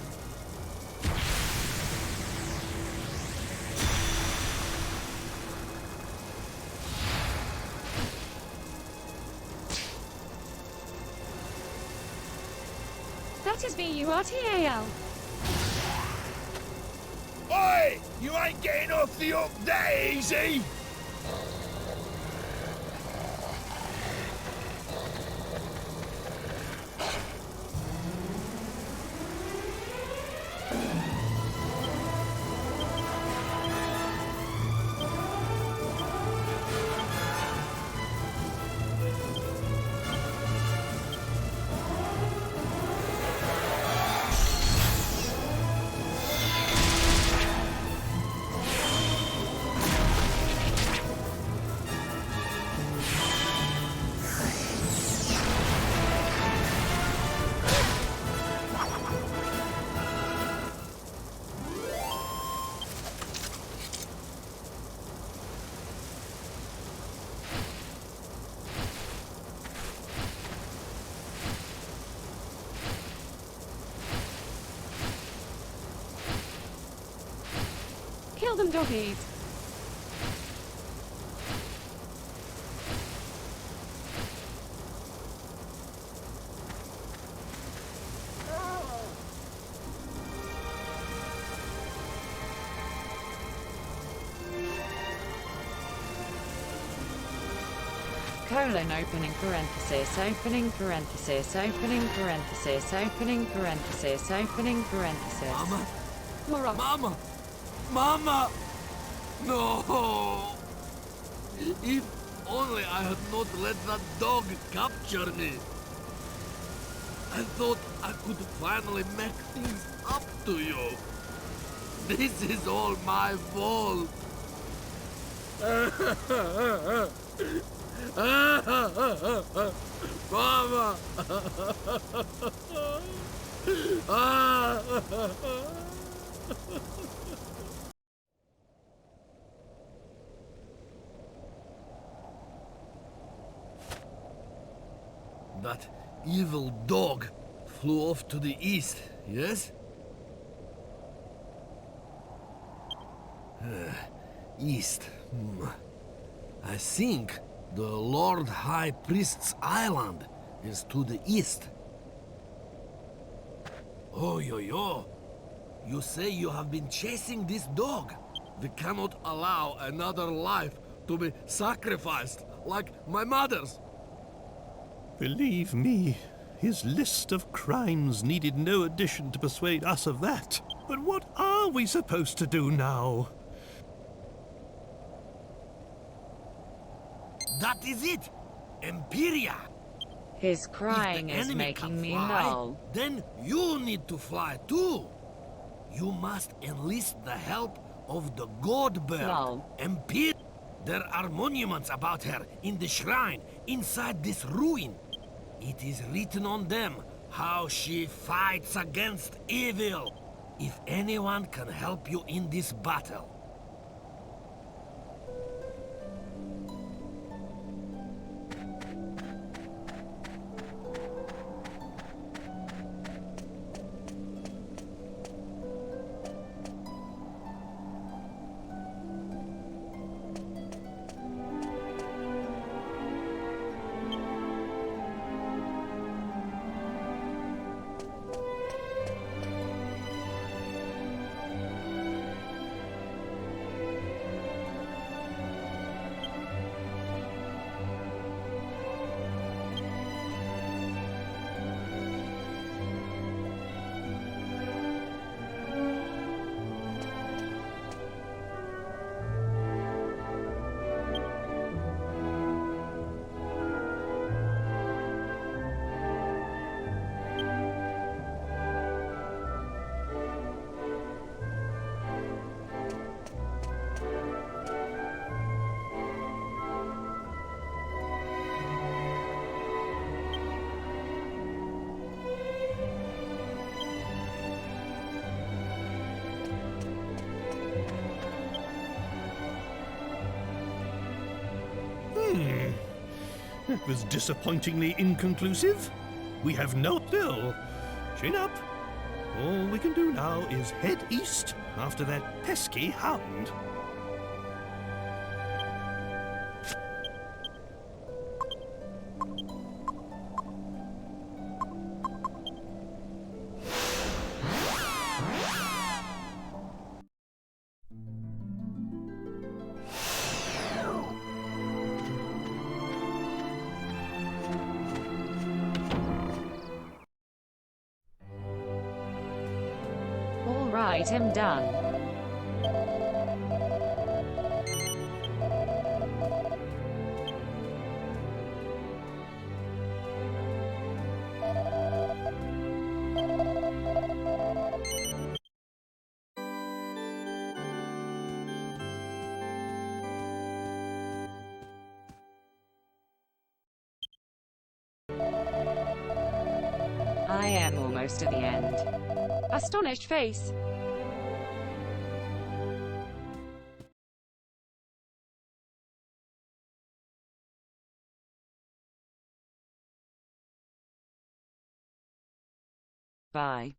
That is B-U-R-T-A-L. Oi! You ain't getting off the hook that easy! Tell them doggies. Colon opening parenthesis opening parenthesis opening parenthesis opening parenthesis opening parenthesis. Mama? Mora. Mama! Mama! No! If only I had not let that dog capture me. I thought I could finally make things up to you. This is all my fault. Mama! That evil dog flew off to the east, yes? East. I think the Lord High Priest's island is to the east. Oh, yo. You say you have been chasing this dog. We cannot allow another life to be sacrificed like my mother's. Believe me, his list of crimes needed no addition to persuade us of that. But what are we supposed to do now? That is it! Imperia! His crying is making me lol. Then you need to fly too. You must enlist the help of the God Bird. Imperia. There are monuments about her in the shrine inside this ruin. It is written on them how she fights against evil. If anyone can help you in this battle. That was disappointingly inconclusive. We have no bill. Chin up. All we can do now is head east after that pesky hound. All right, I'm done. I am almost at the end. Astonished face. Bye.